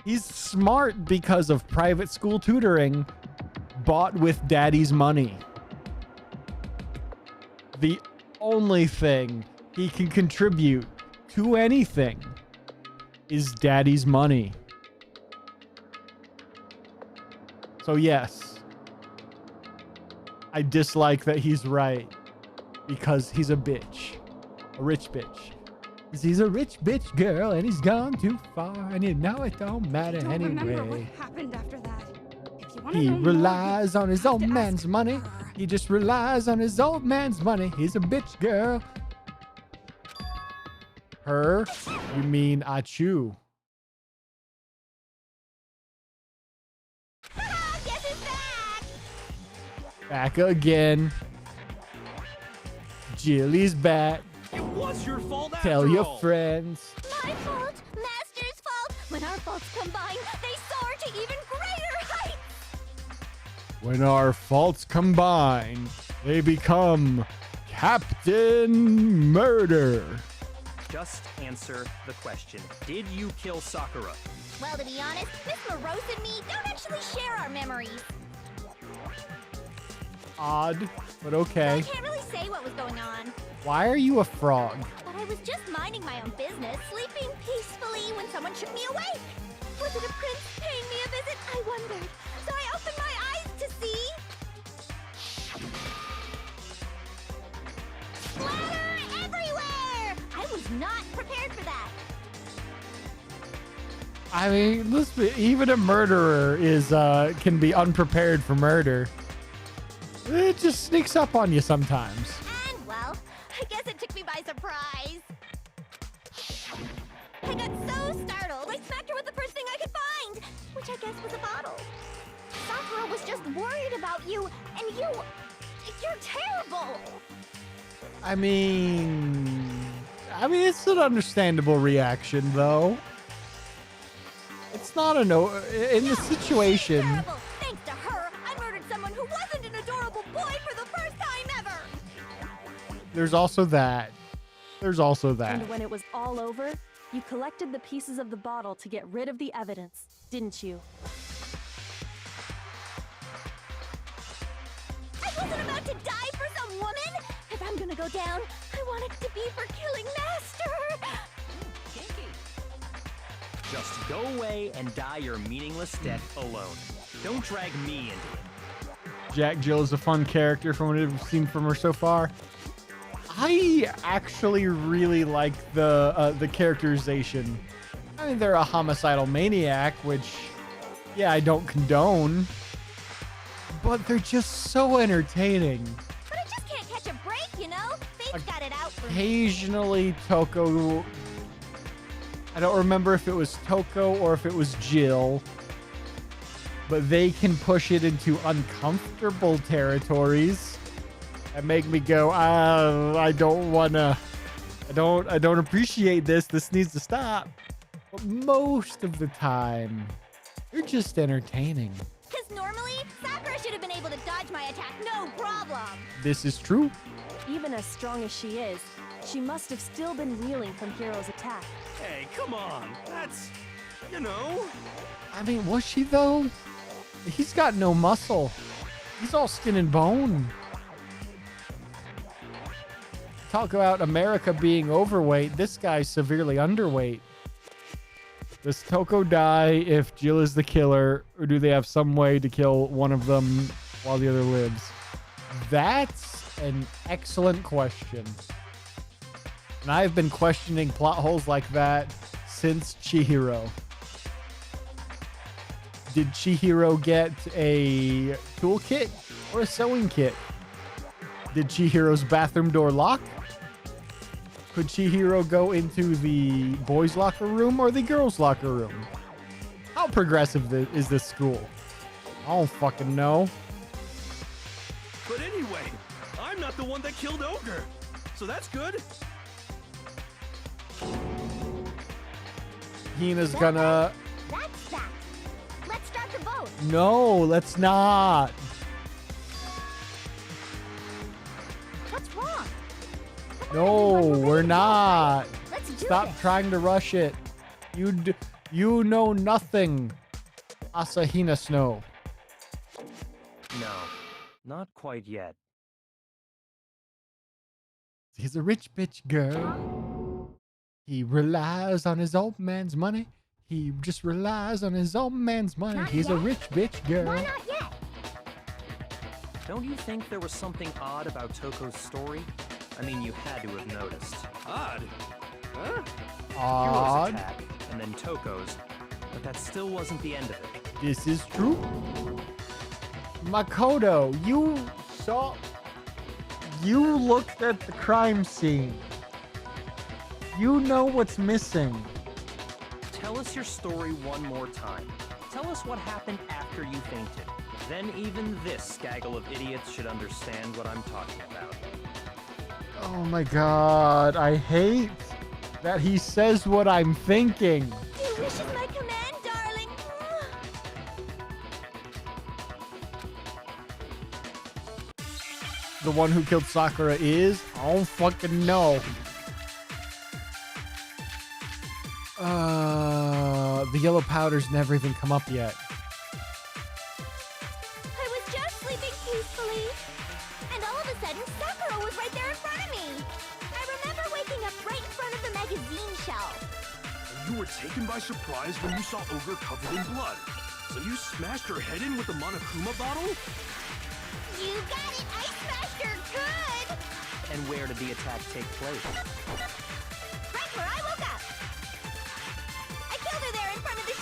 He's smart because of private school tutoring bought with daddy's money. The only thing he can contribute to anything is daddy's money. So yes, I dislike that he's right because he's a bitch, a rich bitch. 'Cause he's a rich bitch girl and he's gone too far and now it don't matter I don't remember what anyway. happened after that. If you want to He know more, relies on his you'll old have to man's ask money. her. He just relies on his old man's money. He's a bitch girl. Her? You mean Achu? Guess who's back? Back again. Jilly's back. It was your fault after Tell your all. friends. My fault, Master's fault. When our faults combine, they soar to even greater heights. When our faults combine, they become Captain Murder. Just answer the question. Did you kill Sakura? Well, to be honest, Miss Morose and me don't actually share our memories. Odd, but So I okay. can't really say what was going on. Why are you a frog? But I was just minding my own business, sleeping peacefully when someone shook me awake. Was it a prince paying me a visit? I wondered. So I opened my eyes to see... Splatter everywhere! I was not prepared for that. I mean, listen, even a murderer is can be unprepared for murder. It just sneaks up on you sometimes. And, well, I guess it took me by surprise. I got so startled, I smacked her with the first thing I could find, which I guess was a bottle. Sakura was just worried about you, and you're terrible. I mean, it's an understandable reaction, though. It's not a no. In the situation. Terrible. Thanks to her, I murdered someone who wasn't an adorable boy for the first time ever. There's also that. There's also that. And when it was all over, you collected the pieces of the bottle to get rid of the evidence, didn't you? I wasn't about to die for some woman. If I'm gonna go down, I want it to be for killing Master. Kinky. Just go away and die your meaningless death alone. Don't drag me into it. Jack Jill is a fun character from what I've seen from her so far. I actually really like the characterization. I mean, they're a homicidal maniac, which, yeah, I don't condone. But they're just so entertaining. But I just can't catch a break, you know? Fate's got it out for me. Occasionally, Toko... I don't remember if it was Toko or if it was Jill. But they can push it into uncomfortable territories and make me go, I don't wanna... I don't appreciate this. This needs to stop. But most of the time, they're just entertaining. Because normally, Sakura should have been able to dodge my attack, no problem. This is true. Even as strong as she is, she must have still been reeling from Hiro's attack. Hey, come on. That's, you know. I mean, was she though? He's got no muscle. He's all skin and bone. Talk about America being overweight. This guy's severely underweight. Does Toko die if Jill is the killer, or do they have some way to kill one of them while the other lives? That's an excellent question. And I've been questioning plot holes like that since Chihiro. Did Chihiro get a toolkit or a sewing kit? Did Chihiro's bathroom door lock? Could Chihiro go into the boys' locker room or the girls' locker room? How progressive is this school? I don't fucking know. But anyway, I'm not the one that killed Ogre. So that's good. Hina's gonna... That's that. Let's start the vote. No, let's not. What's wrong? No, we're not. Let's do Stop this. trying to rush it. You know nothing, Asahina Snow. No, not quite yet. He's a rich bitch girl. He relies on his old man's money. He just relies on his old man's money. Not He's a yet. rich bitch girl. Why not yet? Don't you think there was something odd about Toko's story? I mean, you had to have noticed. Odd. Huh? Hiro's Odd. attack, and then Toko's, but that still wasn't the end of it. This is true. Makoto, you looked at the crime scene. You know what's missing. Tell us your story one more time. Tell us what happened after you fainted. Then even this gaggle of idiots should understand what I'm talking about. Oh my god, I hate that he says what I'm thinking. Your wish is my command, darling. The one who killed Sakura is? I don't fucking know. The yellow powder's never even come up yet. I was just sleeping peacefully, and all of a sudden, Sakura was right there in front of me. I remember waking up right in front of the magazine shelf. You were taken by surprise when you saw Ogre covered in blood. So you smashed her head in with the Monokuma bottle? You got it! I smashed her good! And where did the attack take place? Right where I woke up! I killed her there in front of the shelf!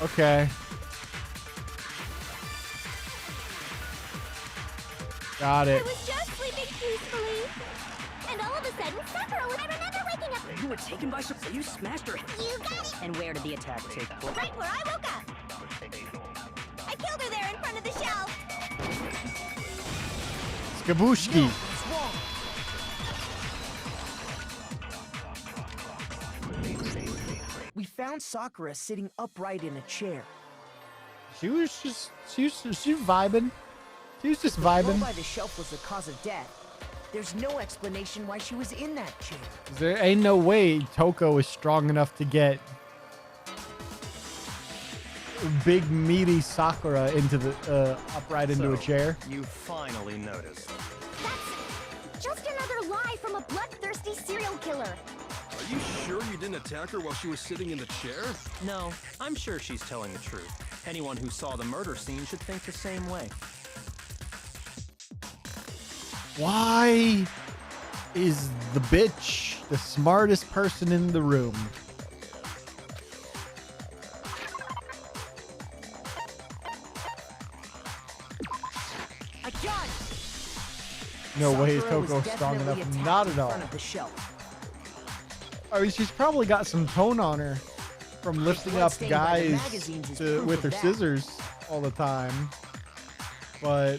Okay. Got I it. was just sleeping peacefully, and all of a sudden, Sakura was... I remember waking up... You were taken by surprise. You smashed her. You got it! And where did the attack take place? Right where I woke up! I killed her there in front of the shelf! It's Kabushki. What's wrong? We found Sakura sitting upright in a chair. She was vibing. She was just Blow vibing. by the shelf was the cause of death. There's no explanation why she was in that chair. There ain't no way Toko is strong enough to get big meaty Sakura into the upright into a So, chair. You finally noticed. That's just another lie from a bloodthirsty serial killer. Are you sure you didn't attack her while she was sitting in the chair? No, I'm sure she's telling the truth. Anyone who saw the murder scene should think the same way. Why is the bitch the smartest person in the room? I got it. No way is Sakura was Toko strong definitely enough. attacked Not in at all. front of the shelf. I mean, she's probably got some tone on her from lifting up bloodstain by the guys magazines is to, proof with of her that. scissors all the time. But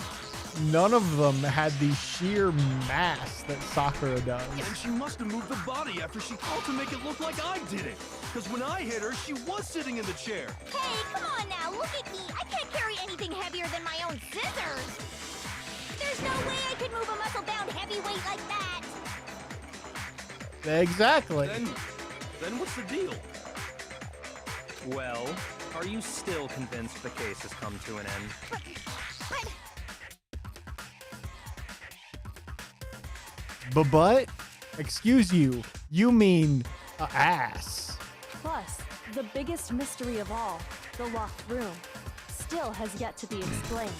none of them had the sheer mass that Sakura does. And she must have moved the body after she called to make it look like I did it. Because when I hit her, she was sitting in the chair. Hey, come on now, look at me. I can't carry anything heavier than my own scissors. There's no way I could move a muscle-bound heavyweight like that. Exactly. Then what's the deal? Well, are you still convinced the case has come to an end? But But, excuse you, you mean a ass. Plus, the biggest mystery of all, the locked room, still has yet to be explained.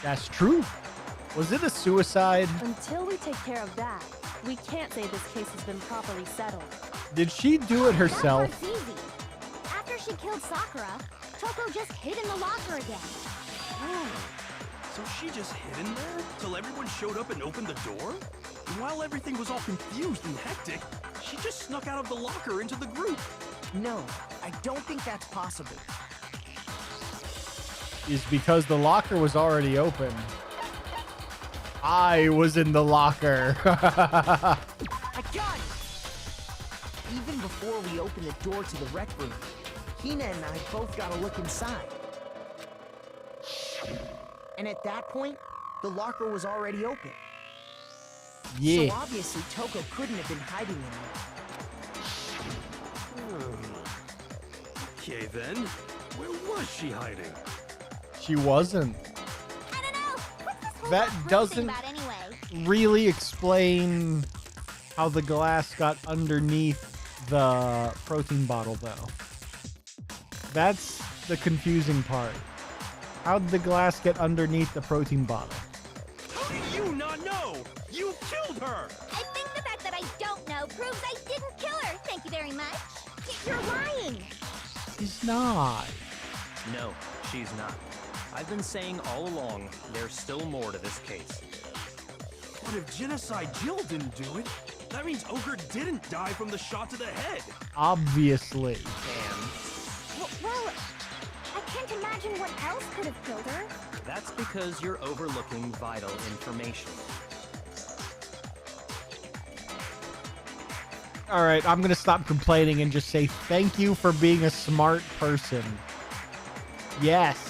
That's true. Was it a suicide? Until we take care of that, we can't say this case has been properly settled. Did she do it herself? that part's easy. After she killed Sakura, Toko just hid in the locker again. So she just hid in there till everyone showed up and opened the door? And while everything was all confused and hectic, she just snuck out of the locker into the group. No, I don't think that's possible. Is because the locker was already open. I was in the locker. I got it! Even before we open the door to the rec room, Hina and I both got a look inside. And at that point, the locker was already open. Yeah. So obviously Toko couldn't have been hiding in there. Okay then, where was she hiding? She wasn't. I don't know. What's this whole That locked room doesn't- thing about anyway? Really explain how the glass got underneath the protein bottle, though. That's the confusing part. How'd the glass get underneath the protein bottle? How do you not know? You killed her! I think the fact that I don't know proves I didn't kill her. Thank you very much. You're lying. He's not. No, she's not. I've been saying all along, there's still more to this case. But if Genocide Jill didn't do it, that means Ogre didn't die from the shot to the head. Obviously. And Well, I can't imagine what else could have killed her. that's because you're overlooking vital information. All right, I'm going to stop complaining and just say thank you for being a smart person. Yes.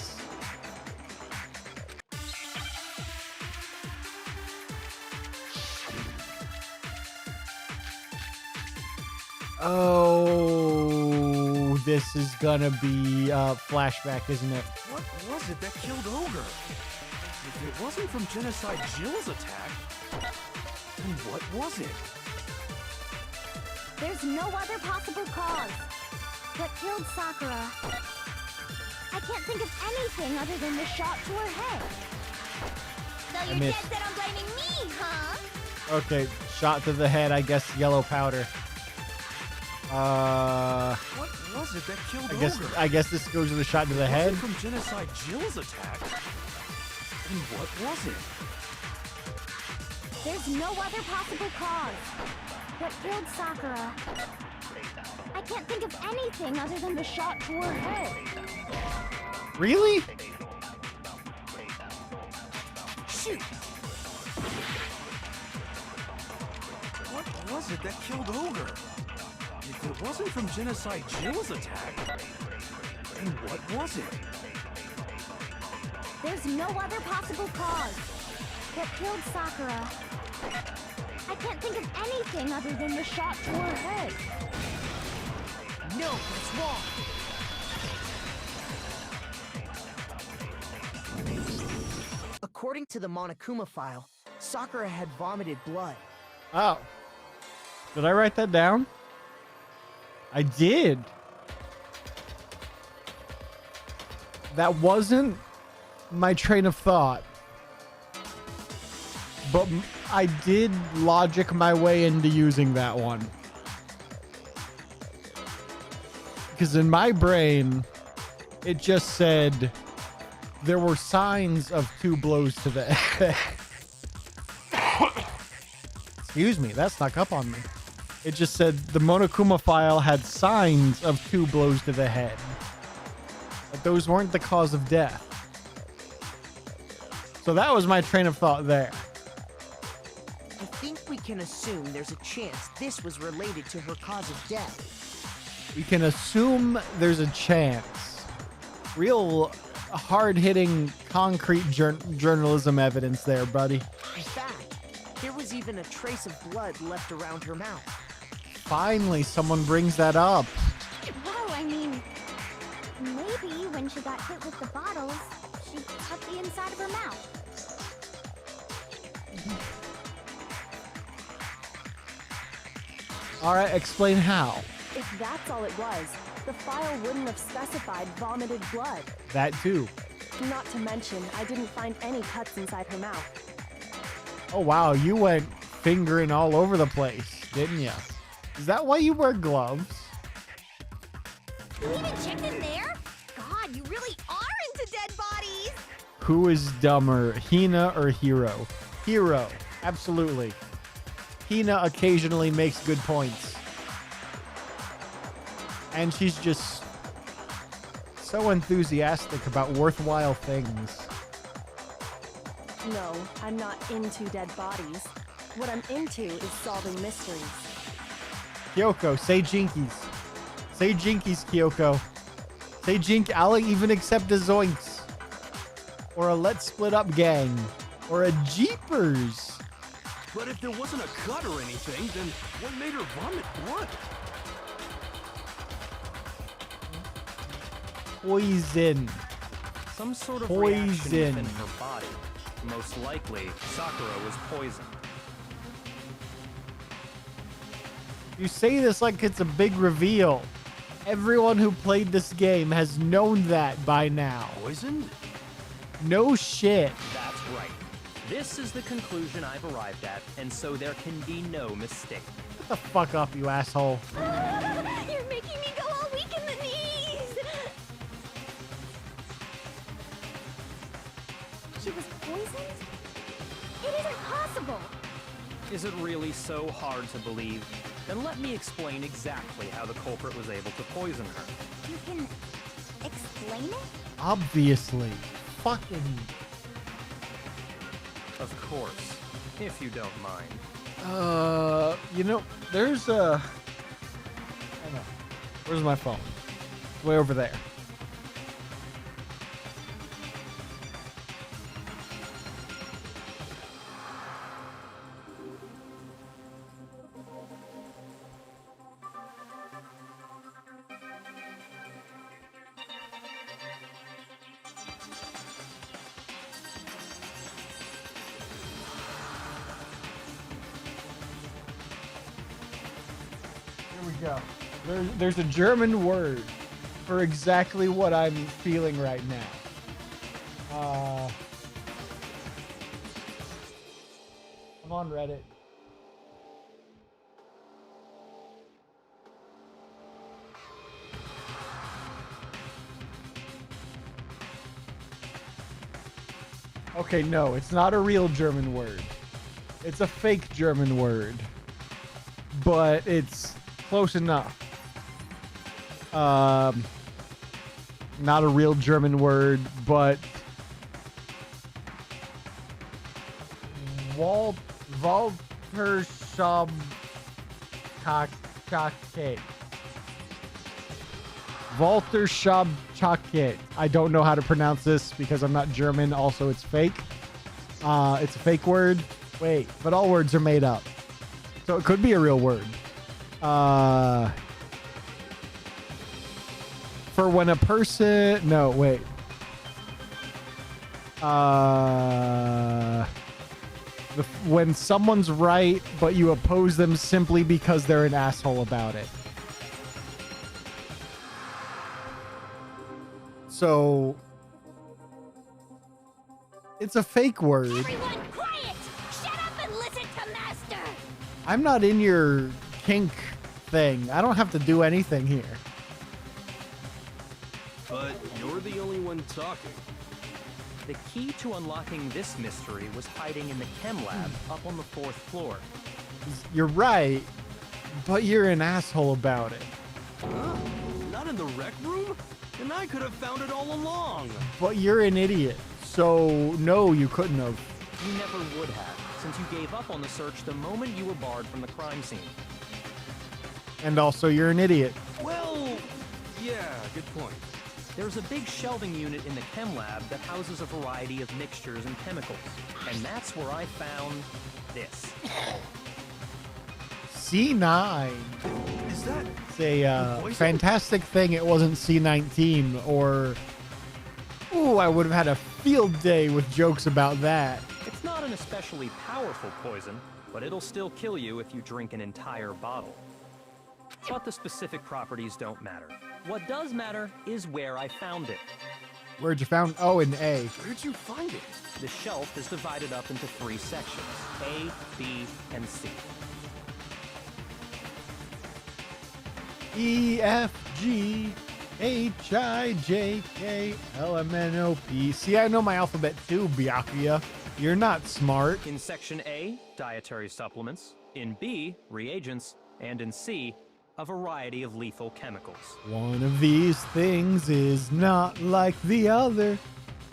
Oh, this is gonna be a flashback, isn't it? What was it that killed Ogre? If it wasn't from Genocide Jill's attack, then what was it? There's no other possible cause. What killed Sakura? I can't think of anything other than the shot to her head. So you're dead missed. set on blaming me, huh? Okay, shot to the head, I guess yellow powder. What was it that killed Ogre? I guess this goes to the shot to the head. Was it from Genocide Jill's attack? And what was it? There's no other possible cause. What killed Sakura? I can't think of anything other than the shot to her head. Really? Shoot! was it that killed Ogre? If it wasn't from Genocide Jing's attack, then what was it? There's no other possible cause. What killed Sakura? I can't think of anything other than the shot to her head. No, that's wrong. According to the Monokuma file, Sakura had vomited blood. Oh. Did I write that down? I did. That wasn't my train of thought. But I did logic my way into using that one. Because in my brain, it just said there were signs of 2 blows to the head. Excuse me, that snuck up on me. It just said the Monokuma file had signs of 2 blows to the head. But those weren't the cause of death. So that was my train of thought there. I think we can assume there's a chance this was related to her cause of death. We can assume there's a chance. Real hard-hitting, concrete journalism evidence there, buddy. In fact, there was even a trace of blood left around her mouth. Finally, someone brings that up. Well, I mean, maybe when she got hit with the bottles, she cut the inside of her mouth. All right, explain how. If that's all it was, the file wouldn't have specified vomited blood. That too. Not to mention, I didn't find any cuts inside her mouth. Oh, wow, you went fingering all over the place, didn't you? Is that why you wear gloves? You even checked in there? God, you really are into dead bodies! Who is dumber, Hina or Hiro? Hiro, absolutely. Hina occasionally makes good points. And she's just so enthusiastic about worthwhile things. No, I'm not into dead bodies. What I'm into is solving mysteries. Kyoko, say jinkies. Say jinkies, Kyoko. Say jink. I'll even accept a zoinks. Or a let's split up gang. Or a jeepers. But if there wasn't a cut or anything, then what made her vomit blood? Poison. Some sort of Poison. reaction within her body. Most likely, Sakura was poisoned. You say this like it's a big reveal. Everyone who played this game has known that by now. Poisoned? No shit. That's right. This is the conclusion I've arrived at, and so there can be no mistake. Shut the fuck up, you asshole. You're making me go all weak in the knees! She was poisoned? It isn't possible! Is it really so hard to believe? Then let me explain exactly how the culprit was able to poison her. You can explain it? Obviously. Fucking. Of course, if you don't mind. You know, there's a. Hang on. Where's my phone? It's way over there. Here we go. There's a German word for exactly what I'm feeling right now. I'm on Reddit. Okay, no, it's not a real German word. It's a fake German word. But it's close enough. Not a real German word, but Walterschaft Schabchake. Walter Schabchake. I don't know how to pronounce this because I'm not German. Also, it's fake. It's a fake word. Wait, but all words are made up. So it could be a real word. For when a person... No, wait. When someone's right, but you oppose them simply because they're an asshole about it. So... It's a fake word. Everyone quiet! Shut up and listen to Master! I'm not in your kink thing. I don't have to do anything here. But you're the only one talking. The key to unlocking this mystery was hiding in the chem lab up on the 4th floor. You're right, but you're an asshole about it. Huh? Not in the rec room? And I could have found it all along. But you're an idiot. So, no, you couldn't have. You never would have, since you gave up on the search the moment you were barred from the crime scene. And also, you're an idiot. Well, yeah, good point. There's a big shelving unit in the chem lab that houses a variety of mixtures and chemicals. And that's where I found this. C9. Is that... It's a poison? fantastic thing it wasn't C19, or... Ooh, I would have had a field day with jokes about that. It's not an especially powerful poison, but it'll still kill you if you drink an entire bottle. But the specific properties don't matter. What does matter is where I found it. Where'd you found? Oh, in A. Where'd you find it? The shelf is divided up into 3 sections, A, B, and C. E, F, G, H, I, J, K, L, M, N, O, P. See, I know my alphabet too, Byakuya. You're not smart. In section A, dietary supplements. In B, reagents. And in C, a variety of lethal chemicals. One of these things is not like the other.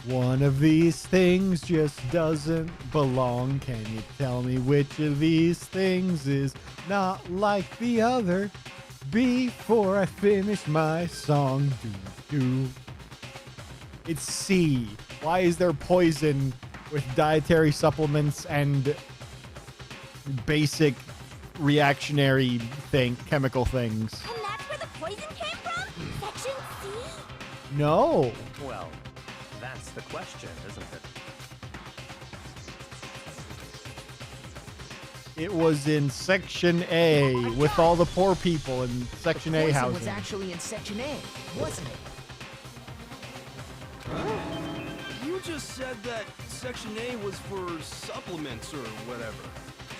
One of these things just doesn't belong. Can you tell me which of these things is not like the other? Before I finish my song, do. It's C. Why is there poison with dietary supplements and basic reactionary chemical things? And that's where the poison came from? Section C? No. Well, that's the question, isn't it? It was in Section A with all the poor people in Section A Poison housing. was actually in Section A, wasn't it? You just said that Section A was for supplements or whatever.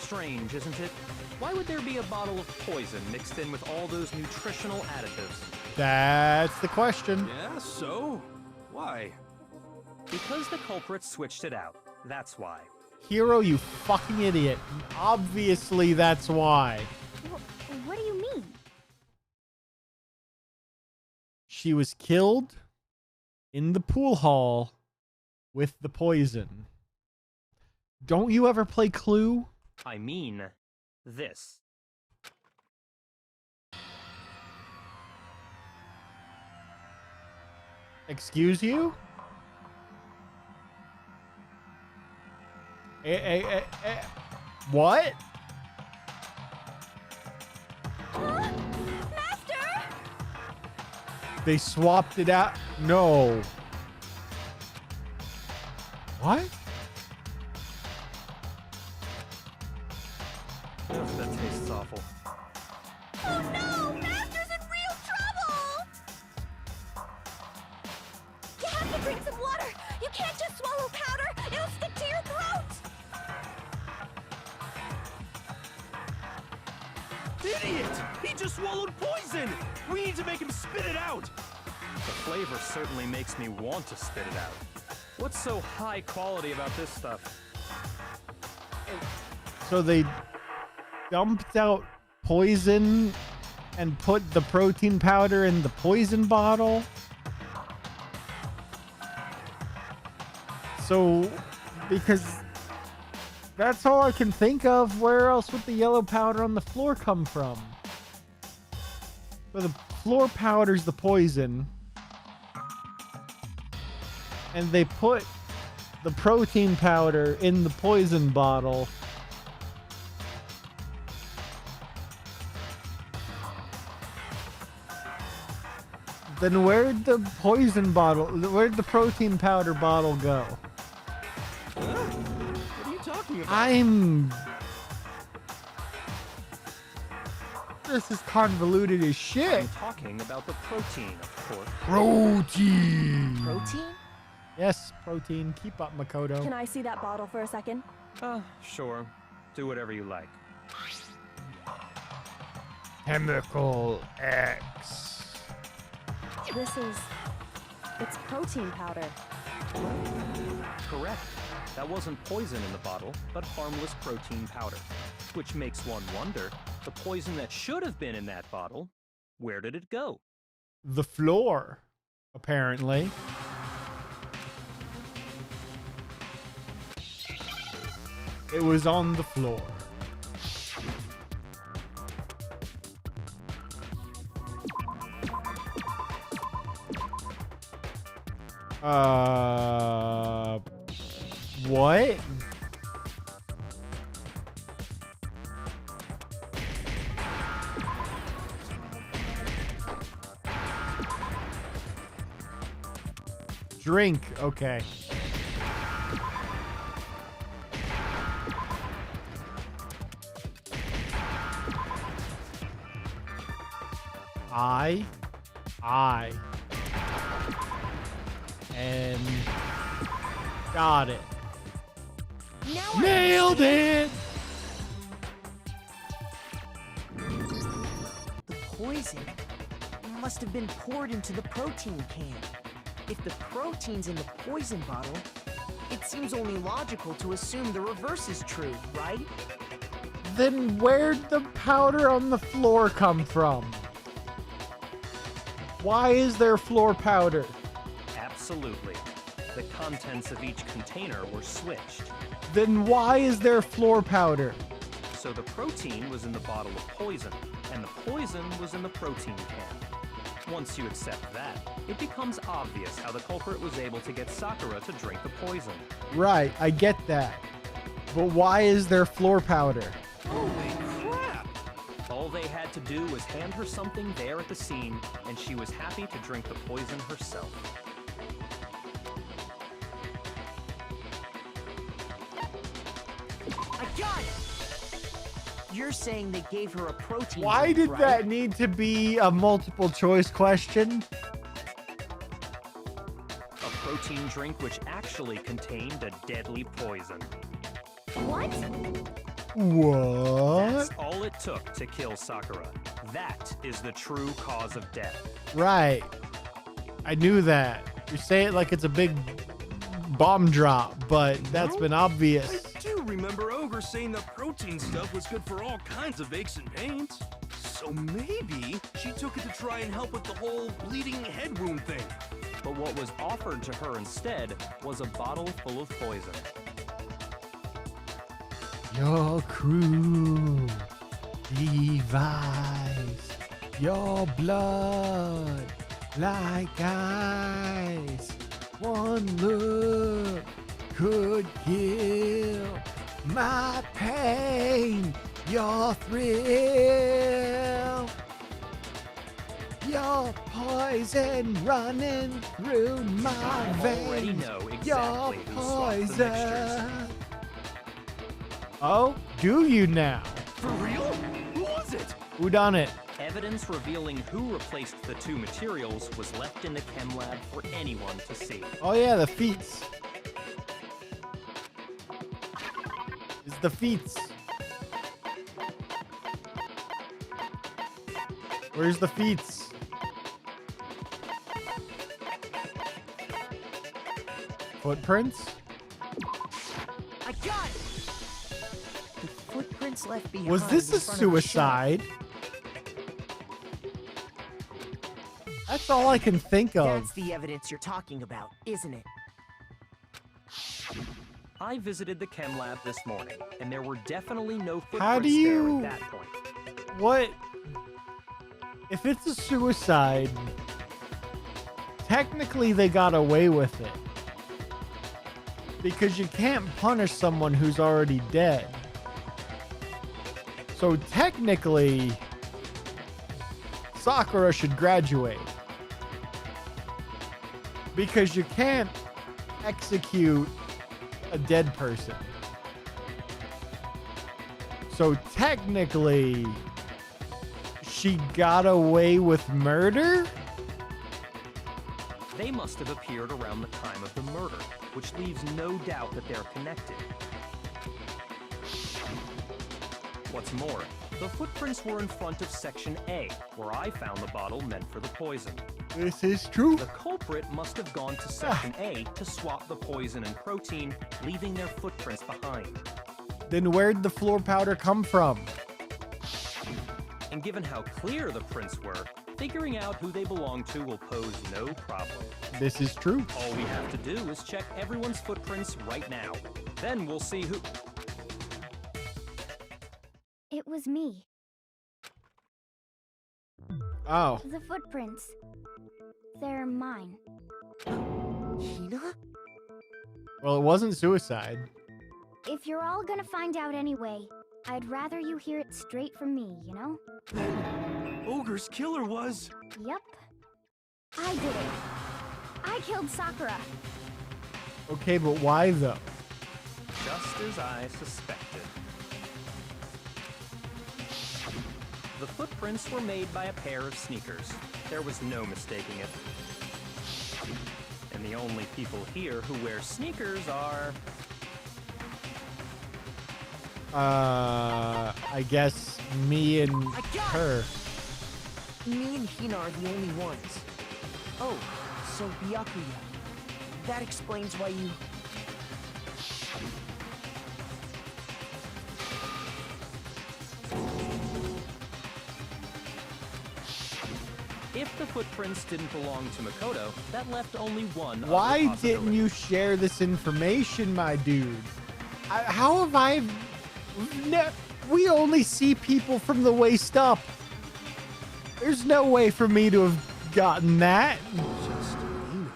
Strange, isn't it? Why would there be a bottle of poison mixed in with all those nutritional additives? That's the question. Yeah, so? Why? Because the culprits switched it out. That's why. Hero, you fucking idiot. Obviously, that's why. What do you mean? She was killed in the pool hall with the poison. Don't you ever play Clue? I mean, this. Excuse you? What? Master! They swapped it out? No. What? Ugh, that tastes awful. Oh no! Master's in real trouble! You have to drink some water! You can't just swallow powder! It'll stick to your throat! Idiot! He just swallowed poison! We need to make him spit it out! The flavor certainly makes me want to spit it out. What's so high quality about this stuff? So they dumped out poison and put the protein powder in the poison bottle? So, because that's all I can think of. Where else would the yellow powder on the floor come from? But the floor powder's the poison. And they put the protein powder in the poison bottle. Then where'd the protein powder bottle go? What are you talking about? This is convoluted as shit. I'm talking about the protein, of course. Protein. Protein? Yes, protein. Keep up, Makoto. Can I see that bottle for a second? Sure. Do whatever you like. Chemical X. It's protein powder. Correct. That wasn't poison in the bottle, but harmless protein powder. Which makes one wonder, the poison that should have been in that bottle, where did it go? The floor, apparently. It was on the floor. What? Drink, okay. I and got it. Now Nailed it! The poison must have been poured into the protein can. If the protein's in the poison bottle, it seems only logical to assume the reverse is true, right? Then where'd the powder on the floor come from? Why is there floor powder? Absolutely. The contents of each container were switched. Then why is there floor powder? So the protein was in the bottle of poison, and the poison was in the protein can. Once you accept that, it becomes obvious how the culprit was able to get Sakura to drink the poison. Right, I get that. But why is there floor powder? Holy crap! All they had to do was hand her something there at the scene, and she was happy to drink the poison herself. I got it! You're saying they gave her a protein Why drink, did right? that need to be a multiple choice question? A protein drink which actually contained a deadly poison. What? What? That's all it took to kill Sakura. That is the true cause of death. Right. I knew that. You say it like it's a big bomb drop, but that's been obvious. I do remember Ogre saying the protein stuff was good for all kinds of aches and pains. So maybe she took it to try and help with the whole bleeding head wound thing. But what was offered to her instead was a bottle full of poison. Your crew, Levi's, your blood like ice. One look could kill my pain, your thrill. Your poison running through my I already veins. know Your exactly who swapped the mixtures. poison. Oh, do you now? For real? Who was it? Who done it? Evidence revealing who replaced the two materials was left in the chem lab for anyone to see. Oh yeah, the feats. It's the feats. Where's the feats? Footprints? I got it! The footprints left behind. Was this a in front of the shelf. suicide? That's all I can think of. That's the evidence you're talking about, isn't it? I visited the chem lab this morning, and there were definitely no footprints How do there you- at that point. What? if it's a suicide, technically they got away with it. Because you can't punish someone who's already dead. So technically, Sakura should graduate. Because you can't execute a dead person. So technically, she got away with murder? They must have appeared around the time of the murder, which leaves no doubt that they're connected. What's more, the footprints were in front of Section A, where I found the bottle meant for the poison. This is true. The culprit must have gone to Section A to swap the poison and protein, leaving their footprints behind. Then where'd the floor powder come from? And given how clear the prints were, figuring out who they belong to will pose no problem. This is true. All we have to do is check everyone's footprints right now. Then we'll see who... It was me. Oh. The footprints. They're mine. Hina? Well, it wasn't suicide. If you're all gonna find out anyway, I'd rather you hear it straight from me, you know? Ogre's killer was... Yep. I did it. I killed Sakura. Okay, but why though? Just as I suspected. The footprints were made by a pair of sneakers. There was no mistaking it. And the only people here who wear sneakers are... I guess me and her. Me and Hina are the only ones. Oh, so Byakuya. That explains why you... If the footprints didn't belong to Makoto, that left only one other Why possibility. didn't you share this information, my dude? How have I... we only see people from the waist up. There's no way for me to have gotten that. Just Hina.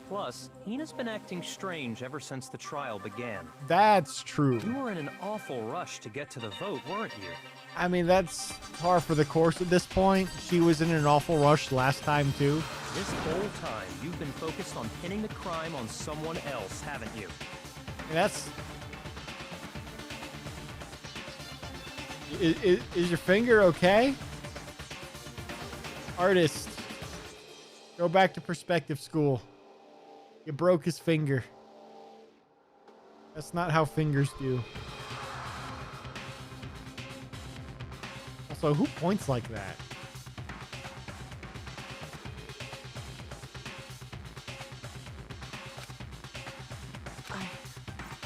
Plus, Hina's been acting strange ever since the trial began. That's true. You were in an awful rush to get to the vote, weren't you? I mean, that's par for the course at this point. She was in an awful rush last time, too. This whole time, you've been focused on pinning the crime on someone else, haven't you? And that's... Is your finger okay? Artist, go back to perspective school. You broke his finger. That's not how fingers do. Also, who points like that?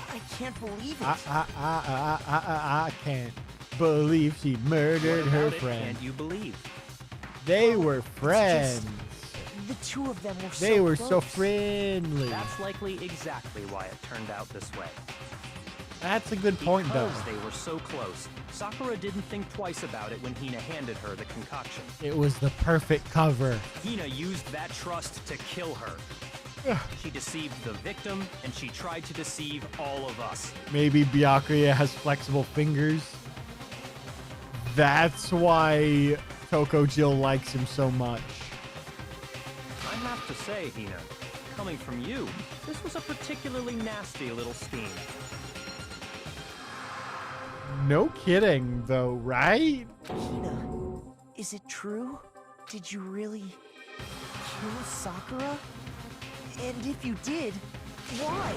I can't believe it. I can't believe she murdered What her about it friend. can't you believe? They were friends. The two of them were They so were close. so friendly. That's likely exactly why it turned out this way. That's a good point, though. Because they were so close, Sakura didn't think twice about it when Hina handed her the concoction. It was the perfect cover. Hina used that trust to kill her. She deceived the victim, and she tried to deceive all of us. Maybe Byakuya has flexible fingers. That's why Toko Jill likes him so much. I have to say, Hina, coming from you, this was a particularly nasty little scheme. No kidding, though, right? Hina, is it true? Did you really kill Sakura? And if you did, why?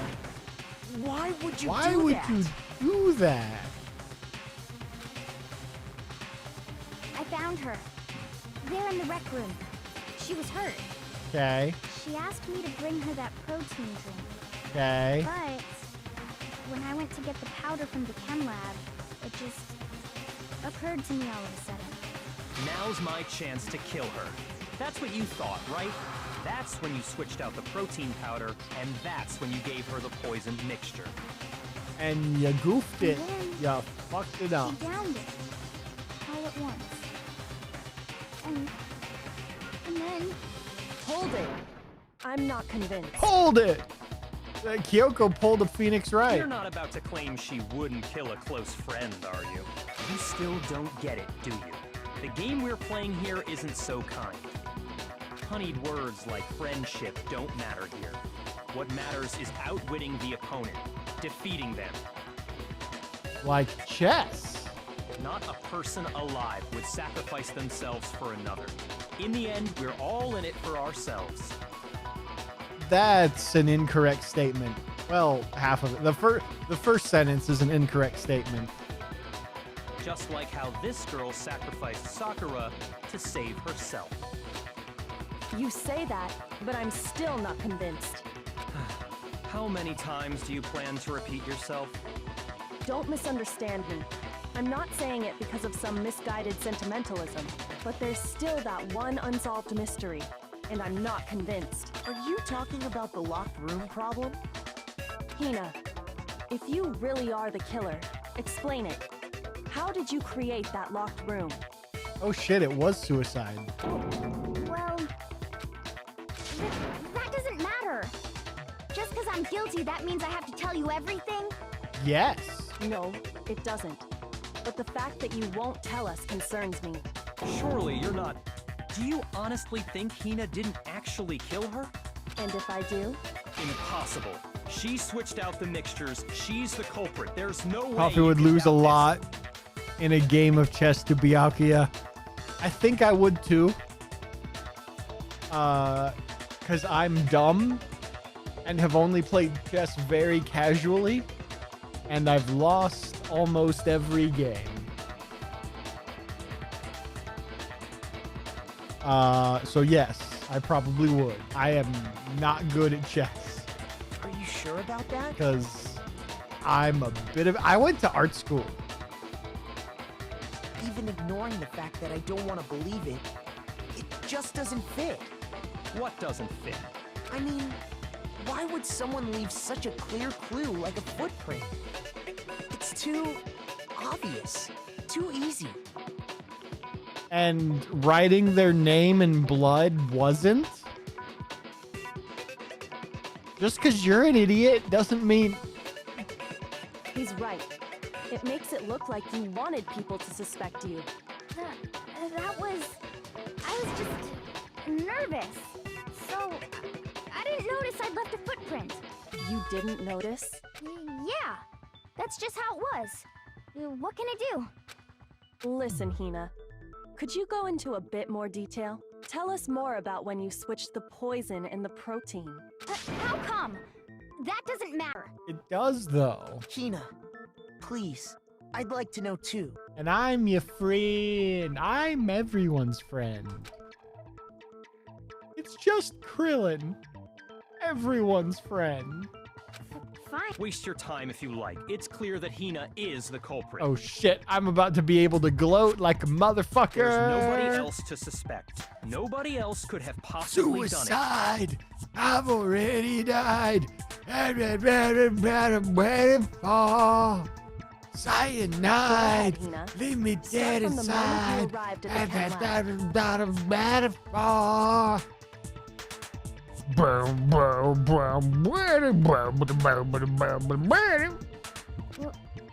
Why would you Why do would that? you do that? I found her. There in the rec room. She was hurt. Okay, She asked me to bring her that protein drink. okay. But when I went to get the powder from the chem lab, it just occurred to me all of a sudden. Now's my chance to kill her. That's what you thought, right? That's when you switched out the protein powder, and that's when you gave her the poisoned mixture. And you goofed it. You fucked it up. She downed it. All at once. And then... Hold it. I'm not convinced. Hold it! Kyoko pulled a Phoenix right. You're not about to claim she wouldn't kill a close friend, are you? You still don't get it, do you? The game we're playing here isn't so kind. Honeyed words like friendship don't matter here. What matters is outwitting the opponent, defeating them. Like chess. Not a person alive would sacrifice themselves for another. In the end, we're all in it for ourselves. That's an incorrect statement. Well, half of it. The first sentence is an incorrect statement. Just like how this girl sacrificed Sakura to save herself. You say that, but I'm still not convinced. How many times do you plan to repeat yourself? Don't misunderstand me. I'm not saying it because of some misguided sentimentalism, but there's still that one unsolved mystery, and I'm not convinced. Are you talking about the locked room problem? Hina, if you really are the killer, explain it. How did you create that locked room? Oh shit, it was suicide. Well... that doesn't matter. Just because I'm guilty, that means I have to tell you everything? Yes. No, it doesn't. But the fact that you won't tell us concerns me. Surely you're not... Do you honestly think Hina didn't actually kill her? And if I do? Impossible. She switched out the mixtures. She's the culprit. There's no way Coffee you would can lose a doubt this. lot in a game of chess to Byakuya. I think I would too. Because I'm dumb and have only played chess very casually. And I've lost almost every game. So yes, I probably would. I am not good at chess Are you sure about that? because I'm a bit of... I went to art school. Even ignoring the fact that I don't want to believe it, it just doesn't fit. What doesn't fit? I mean, why would someone leave such a clear clue like a footprint? It's too obvious, too easy. And writing their name in blood wasn't? Just because you're an idiot doesn't mean... He's right. It makes it look like you wanted people to suspect you. That was... I was just... nervous. So... I didn't notice I'd left a footprint. You didn't notice? Yeah. That's just how it was. What can I do? Listen, Hina. Could you go into a bit more detail? Tell us more about when you switched the poison and the protein. How come? That doesn't matter. It does, though. Hina, please, I'd like to know too. And I'm your friend. I'm everyone's friend. It's just Krillin. Everyone's friend. Fine. Waste your time if you like. It's clear that Hina is the culprit. Oh shit, I'm about to be able to gloat like a motherfucker. There's nobody else to suspect. Nobody else could have possibly done Suicide! I've already died. Waiting for cyanide. Hina. Leave me Start dead from the moment inside. you arrived at the chem lab.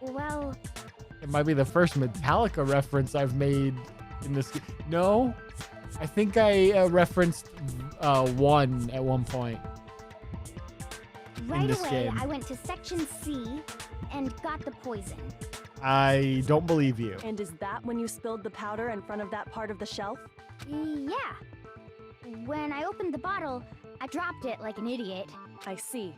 Well, It might be the first Metallica reference I've made in this. No, I think I referenced one at one point. right this away, game. I went to Section C and got the poison. I don't believe you. And is that when you spilled the powder in front of that part of the shelf? Yeah. When I opened the bottle, I dropped it like an idiot. I see.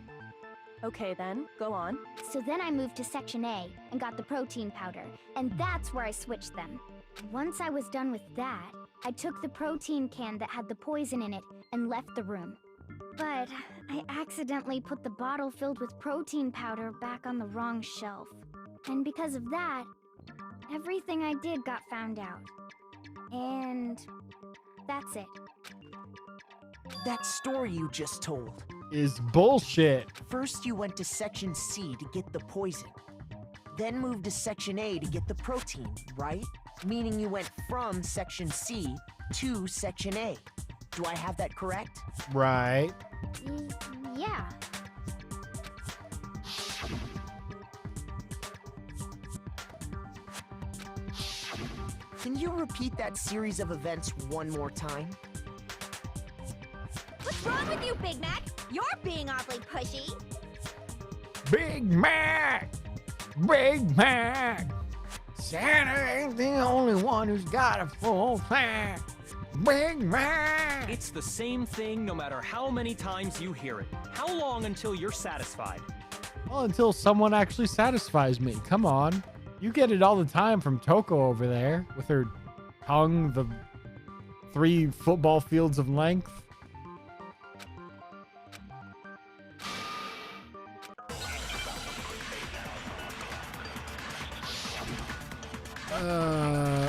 Okay then, go on. So then I moved to Section A and got the protein powder, and that's where I switched them. Once I was done with that, I took the protein can that had the poison in it and left the room. But I accidentally put the bottle filled with protein powder back on the wrong shelf. And because of that, everything I did got found out. And that's it. That story you just told. Is bullshit. First you went to Section C to get the poison. Then moved to Section A to get the protein, right? Meaning you went from Section C to Section A. Do I have that correct? Right. Yeah. Can you repeat that series of events one more time? What's wrong with you, Big Mac? You're being awfully pushy. Big Mac! Big Mac! Santa ain't the only one who's got a full tank. Big Mac! It's the same thing no matter how many times you hear it. How long until you're satisfied? Well, until someone actually satisfies me. Come on. You get it all the time from Toko over there with her tongue the 3 football fields of length.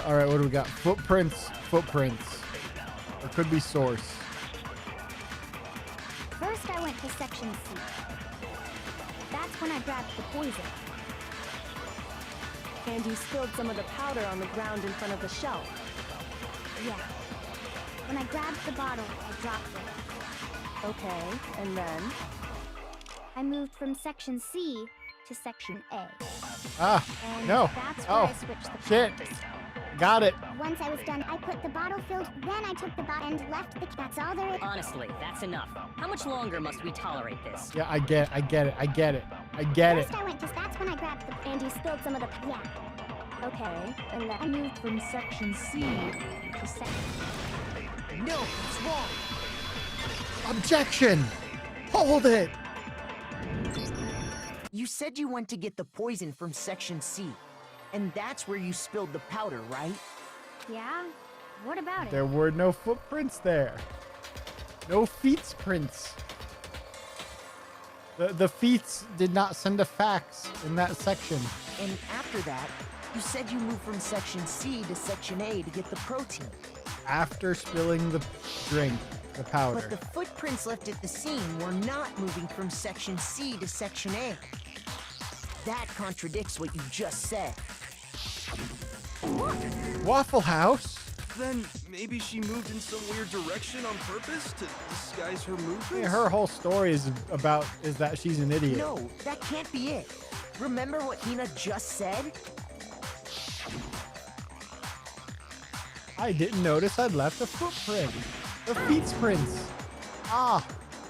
All right, what do we got? Footprints. Or could be source. First, I went to Section C. That's when I grabbed the poison. And you spilled some of the powder on the ground in front of the shelf. Yeah. When I grabbed the bottle, I dropped it. Okay, and then? I moved from Section C to Section A. And No. that's where I switched the Shit. powders. Got it. Once I was done, I put the bottle filled, then I took the bottle and left the... That's all there is. Honestly, that's enough. How much longer must we tolerate this? Yeah, I get it. First, I went to... That's when I grabbed the... And you spilled some of the... Yeah. Okay, and then... I moved from Section C to Section... No, it's wrong. Objection. Hold it. You said you went to get the poison from Section C. And that's where you spilled the powder, right? Yeah? What about it? There were no footprints there. No feet prints. The feet did not send a fax in that section. And after that, you said you moved from Section C to Section A to get the protein. After spilling the drink, the powder. But the footprints left at the scene were not moving from Section C to Section A. That contradicts what you just said. Waffle House? Then maybe she moved in some weird direction on purpose to disguise her movements? I mean, her whole story is that she's an idiot. No, that can't be it. Remember what Hina just said? I didn't notice I'd left a footprint. The feet prints. Ah,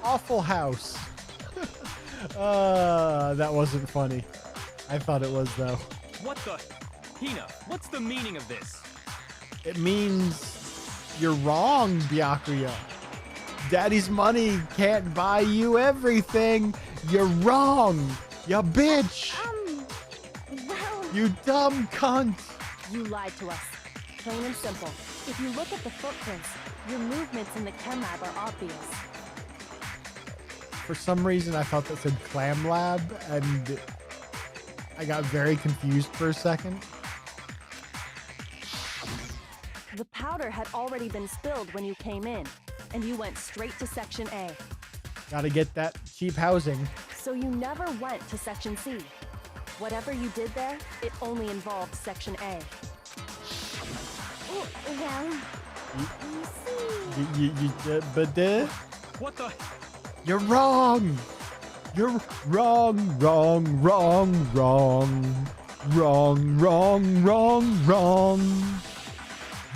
Awful House. That wasn't funny. I thought it was, though. What the? Hina, what's the meaning of this? It means you're wrong, Byakuya. Daddy's money can't buy you everything. You're wrong. You bitch. Well... You dumb cunt. You lied to us. Plain and simple. If you look at the footprints, your movements in the chem lab are obvious. For some reason, I thought that said Clam Lab, and I got very confused for a second. The powder had already been spilled when you came in, and you went straight to Section A. Gotta get that cheap housing. So you never went to Section C. Whatever you did there, it only involved Section A. Well... What the? You're wrong. You're wrong.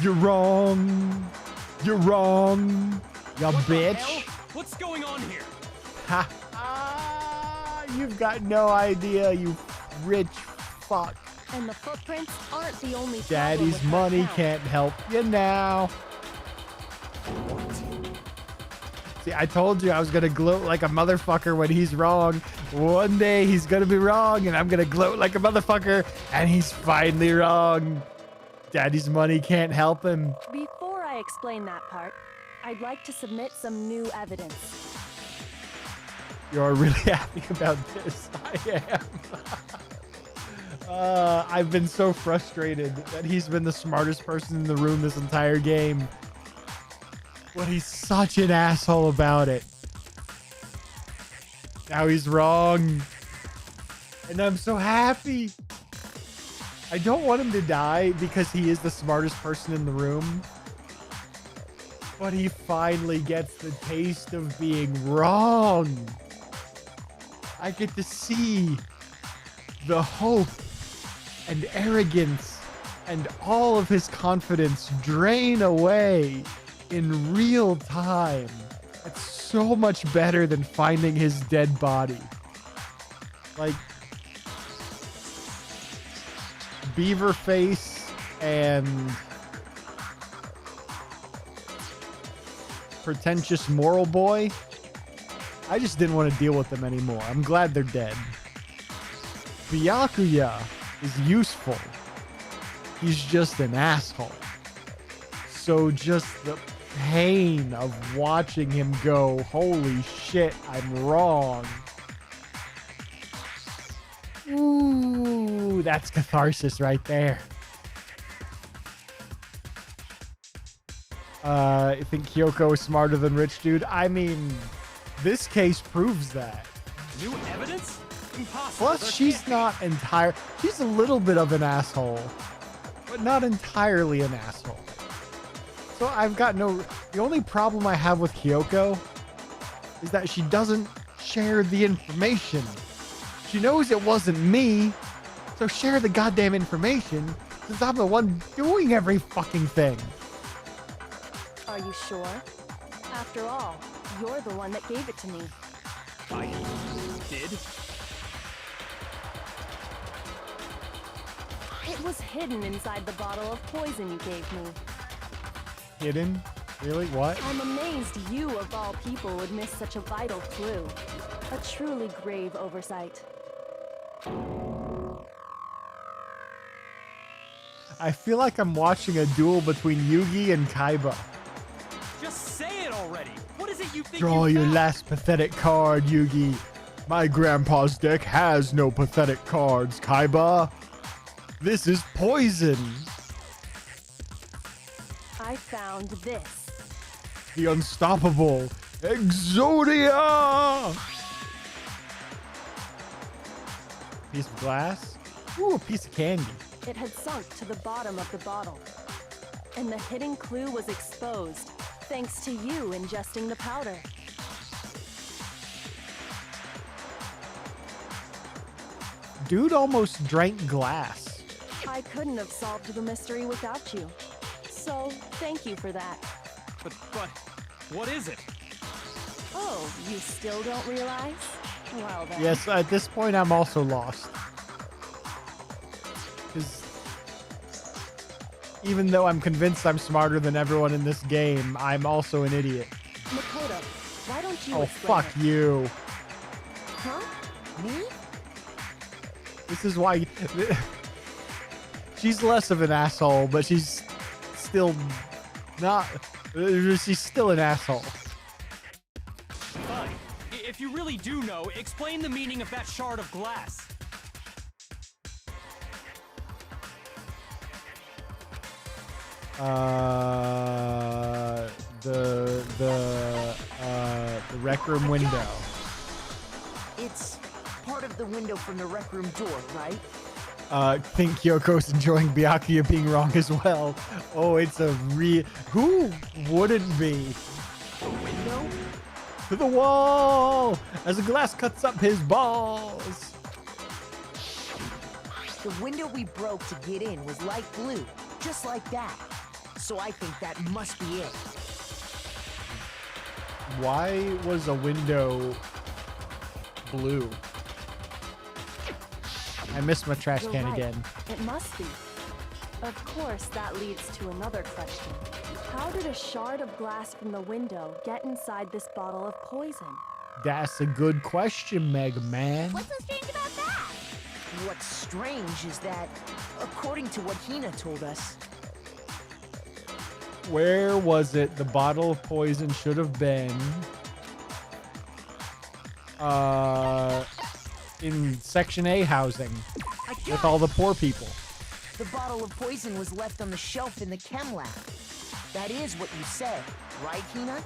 You're wrong. You're wrong. You What the bitch. hell? What's going on here? Ha. You've got no idea, you rich fuck. And the footprints aren't the only problem Daddy's with that money count. can't help you now. See, I told you I was gonna gloat like a motherfucker when he's wrong. One day he's gonna be wrong, and I'm gonna gloat like a motherfucker, and he's finally wrong. Daddy's money can't help him. Before I explain that part, I'd like to submit some new evidence. You're really happy about this. I am. I've been so frustrated that he's been the smartest person in the room this entire game. But he's such an asshole about it. Now he's wrong. And I'm so happy. I don't want him to die because he is the smartest person in the room. But he finally gets the taste of being wrong. I get to see the hope and arrogance and all of his confidence drain away in real time. It's so much better than finding his dead body. Like, Beaverface and Pretentious Moral Boy, I just didn't want to deal with them anymore. I'm glad they're dead. Byakuya is useful. He's just an asshole. So just the pain of watching him go, holy shit, I'm wrong. Ooh, that's catharsis right there. I think Kyoko is smarter than Rich Dude. I mean, this case proves that. New evidence? Impossible. Plus, she's not entire. She's a little bit of an asshole, but not entirely an asshole. So I've got no. The only problem I have with Kyoko is that she doesn't share the information. She knows it wasn't me, so share the goddamn information, since I'm the one doing every fucking thing. Are you sure? After all, you're the one that gave it to me. I did? It was hidden inside the bottle of poison you gave me. Hidden? Really? What? I'm amazed you, of all people, would miss such a vital clue. A truly grave oversight. I feel like I'm watching a duel between Yugi and Kaiba. Just say it already. What is it you think Draw you your found? last pathetic card, Yugi. My grandpa's deck has no pathetic cards, Kaiba. This is poison. I found this. The unstoppable Exodia. Piece of glass? Ooh, a piece of candy. It had sunk to the bottom of the bottle. And the hidden clue was exposed, thanks to you ingesting the powder. Dude almost drank glass. I couldn't have solved the mystery without you. So, thank you for that. But, what is it? Oh, you still don't realize? Well then. Yes, at this point, I'm also lost. Because even though I'm convinced I'm smarter than everyone in this game, I'm also an idiot. Makoto, why don't you Oh, explain fuck it? you. Huh? Me? This is why... She's less of an asshole, but she's still not... She's still an asshole. Fine. If you really do know, explain the meaning of that shard of glass. The rec room window. It's part of the window from the rec room door, right? Think Kyoko's enjoying Byakuya being wrong as well. Oh, it's a who wouldn't be? The window? To the wall! As the glass cuts up his balls. The window we broke to get in was light blue, just like that. So I think that must be it. Why was a window blue? I missed my trash You're can right. again. It must be. Of course, that leads to another question. How did a shard of glass from the window get inside this bottle of poison? That's a good question, Mega Man. What's so strange about that? What's strange is that, according to what Hina told us, Where was it the bottle of poison should have been? In Section A housing with all the poor people. the bottle of poison was left on the shelf in the chem lab. That is what you said, right, Hina?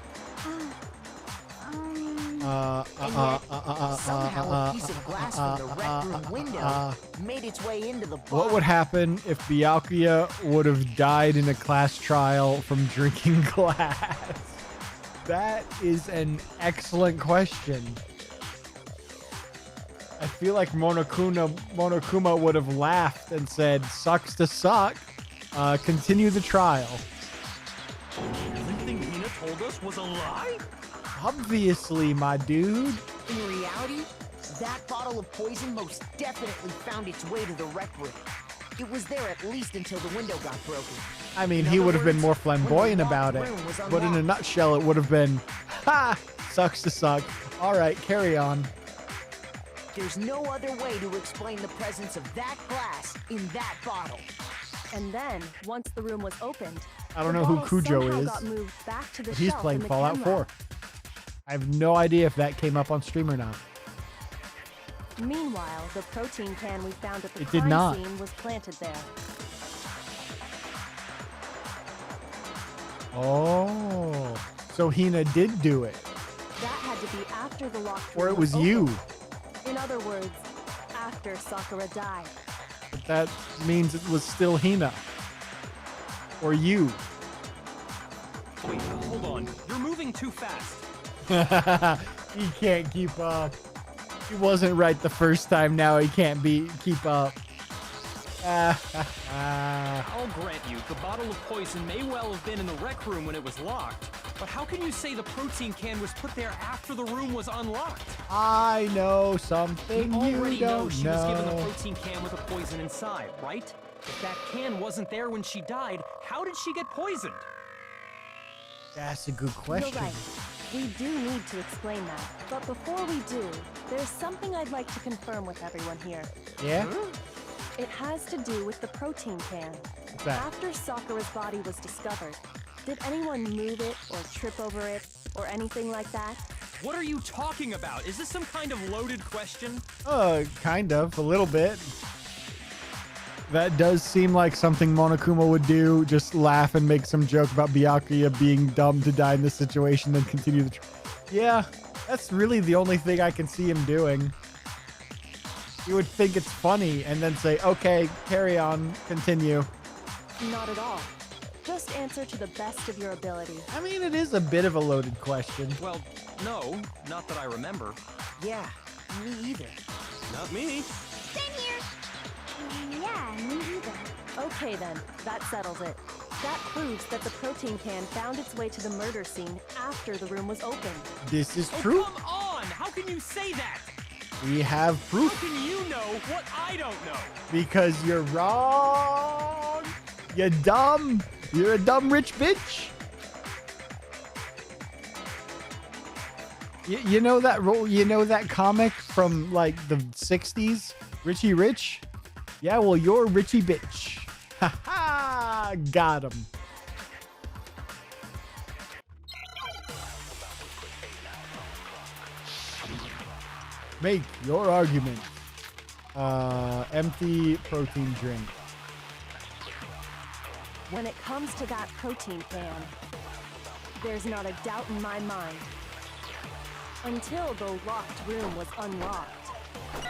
Somehow a piece of glass from the rec room window made its way into the bar. What would happen if Byakuya would have died in a class trial from drinking glass? That is an excellent question. I feel like Monokuma would have laughed and said, sucks to suck. Continue the trial. Everything Hina told us was a lie? Obviously, my dude. In reality, that bottle of poison most definitely found its way to the rec room. It was there at least until the window got broken. I mean, In he other would have been words, more when the flamboyant locked about it. room was But in a unlocked. nutshell, it would have been, ha, sucks to suck. All right, carry on. There's no other way to explain the presence of that glass in that bottle. And then, once the room was opened, I don't the know who bottle Kujo somehow is, got moved back to the but he's shelf playing in the Fallout chem 4. lab. I have no idea if that came up on stream or not. Meanwhile, the protein can we found at the It did crime not. scene was planted there. Oh, so Hina did do it. That had to be after the locked Or room it was opened. you. In other words, after Sakura died. But that means it was still Hina. Or you. Wait, hold on. You're moving too fast. He can't keep up. He wasn't right the first time. Now he can't keep up. I'll grant you, the bottle of poison may well have been in the rec room when it was locked. But how can you say the protein can was put there after the room was unlocked? I know something You already you know don't she was given the know. protein can with the poison inside, right? If that can wasn't there when she died, how did she get poisoned? That's a good question. You're right. We do need to explain that. But before we do, there's something I'd like to confirm with everyone here. Yeah? It has to do with the protein can. What's that? After Sakura's body was discovered, did anyone move it or trip over it or anything like that? What are you talking about? Is this some kind of loaded question? Kind of, a little bit. That does seem like something Monokuma would do. Just laugh and make some joke about Byakuya being dumb to die in this situation, then continue the yeah, that's really the only thing I can see him doing. You would think it's funny and then say, okay, carry on, continue. Not at all. Just answer to the best of your ability. I mean, it is a bit of a loaded question. Well, no, not that I remember. Yeah, me either. Not me. Same here. Yeah, me either. Okay then, that settles it. That proves that the protein can found its way to the murder scene after the room was opened. This is Oh, true. come on! How can you say that? We have How proof can you know what I don't know? because you're wrong. You're dumb. You're a dumb rich bitch. You know that comic from like the 60s? Richie Rich? Yeah, well, you're Richie bitch. Ha ha! Got him. Make your argument. Empty protein drink. When it comes to that protein can, there's not a doubt in my mind. Until the locked room was unlocked,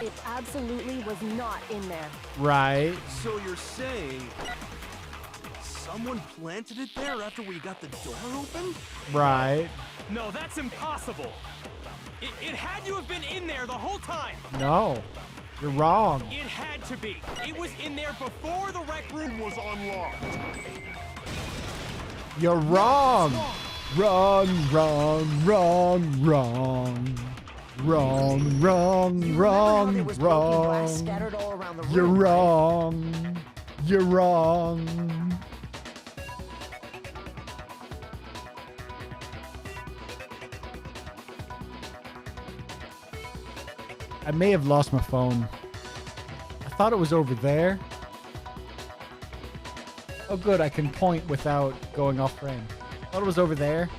it absolutely was not in there. Right. So you're saying someone planted it there after we got the door open? Right. No, that's impossible. It had to have been in there the whole time. No. You're wrong. It had to be. It was in there before the rec room was unlocked. You're wrong. Wrong, wrong, wrong, wrong. Wrong, wrong, Remember how there wrong, was broken glass wrong. scattered all around the room? You're right? wrong. You're wrong. I may have lost my phone. I thought it was over there. Oh good, I can point without going off frame. I thought it was over there.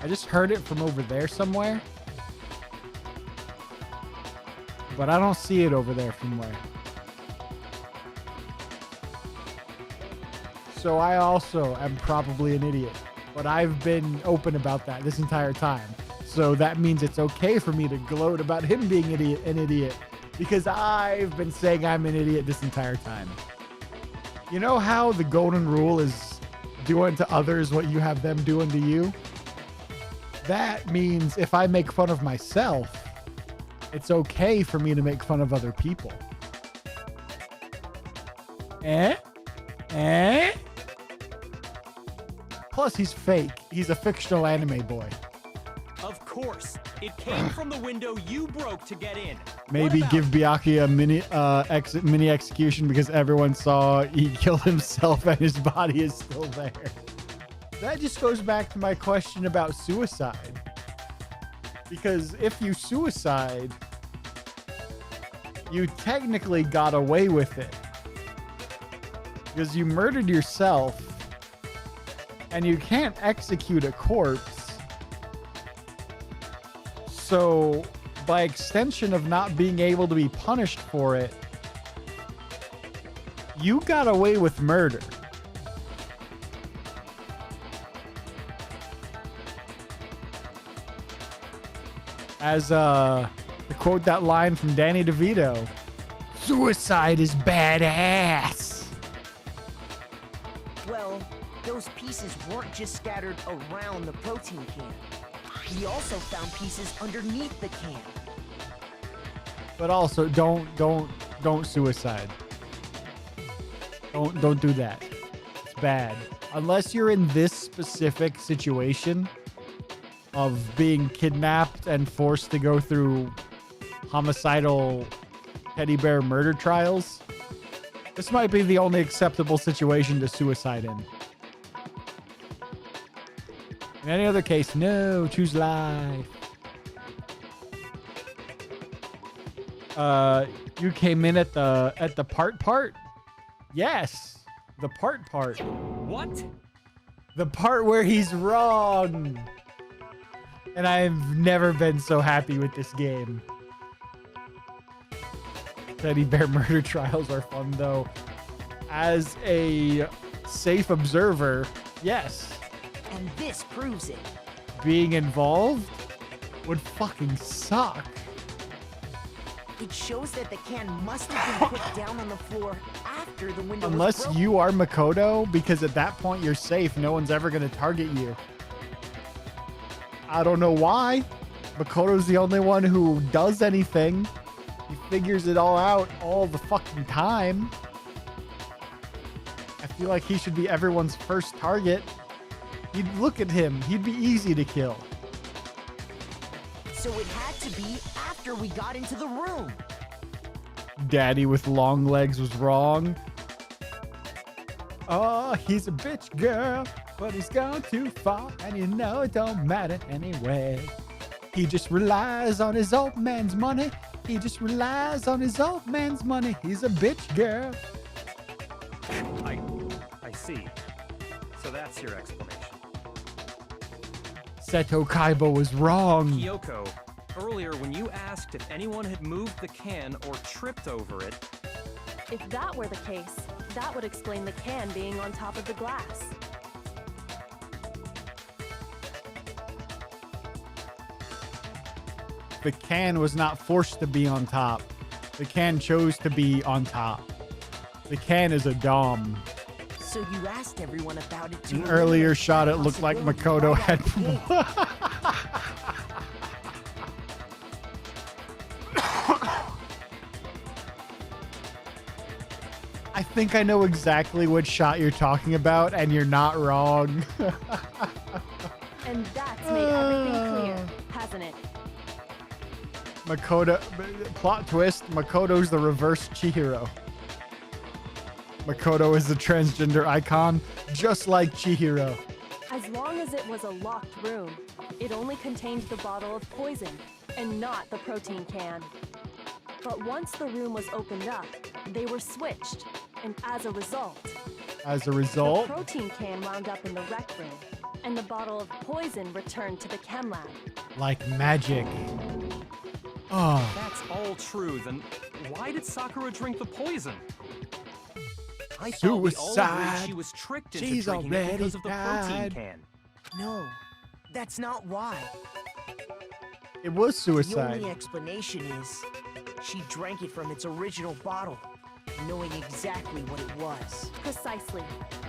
I just heard it from over there somewhere. But I don't see it over there from where. So I also am probably an idiot. But I've been open about that this entire time. So that means it's okay for me to gloat about him being an idiot because I've been saying I'm an idiot this entire time. You know how the golden rule is do unto others what you have them do unto you? That means if I make fun of myself, it's okay for me to make fun of other people. Plus, he's fake. He's a fictional anime boy. Of course. It came from the window you broke to get in. Maybe give Byakuya a mini execution because everyone saw he killed himself and his body is still there. That just goes back to my question about suicide. Because if you suicide, you technically got away with it. Because you murdered yourself and you can't execute a corpse. So, by extension of not being able to be punished for it, you got away with murder. As to quote that line from Danny DeVito, suicide is badass. Well, those pieces weren't just scattered around the protein can. We also found pieces underneath the can. But also, don't suicide. Don't do that. It's bad. Unless you're in this specific situation of being kidnapped and forced to go through homicidal teddy bear murder trials, this might be the only acceptable situation to suicide in. In any other case, no, choose life. You came in at the part? Yes, the part. What? The part where he's wrong. And I've never been so happy with this game. Teddy bear murder trials are fun though. As a safe observer, yes. And this proves it. Being involved would fucking suck. It shows that the can must have been put down on the floor after the window was Unless broken. you are Makoto, because at that point you're safe. No one's ever going to target you. I don't know why. Makoto's the only one who does anything. He figures it all out all the fucking time. I feel like he should be everyone's first target. You'd look at him. He'd be easy to kill. So it had to be after we got into the room. Daddy with long legs was wrong. Oh, he's a bitch girl, but he's gone too far, and you know it don't matter anyway. He just relies on his old man's money. He just relies on his old man's money. He's a bitch girl. I see. So that's your explanation. Seto Kaiba was wrong. Kyoko, earlier when you asked if anyone had moved the can or tripped over it... If that were the case, that would explain the can being on top of the glass. The can was not forced to be on top. The can chose to be on top. The can is a dom. So you asked everyone about it An to earlier shot, it looked like Makoto had... I think I know exactly what shot you're talking about, and you're not wrong. And that's made everything clear, hasn't it? Makoto... Plot twist, Makoto's the reverse Chihiro. Makoto is the transgender icon, just like Chihiro. As long as it was a locked room, it only contained the bottle of poison, and not the protein can. But once the room was opened up, they were switched, and as a result... The protein can wound up in the rec room, and the bottle of poison returned to the chem lab. Like magic. Oh. That's all true, then why did Sakura drink the poison? I thought we all agreed she was tricked into She's drinking it already because of the protein died. can. No, that's not why. It was The suicide. only explanation is she drank it from its original bottle, knowing exactly what it was. Precisely.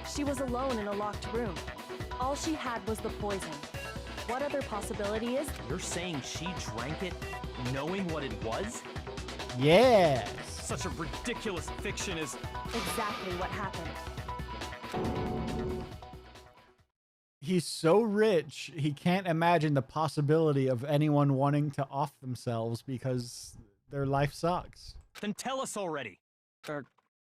She was alone in a locked room. All she had was the poison. What other possibility is? You're saying she drank it knowing what it was? Yes. Such a ridiculous fiction is... Exactly what happened. He's so rich, he can't imagine the possibility of anyone wanting to off themselves because their life sucks. Then tell us already.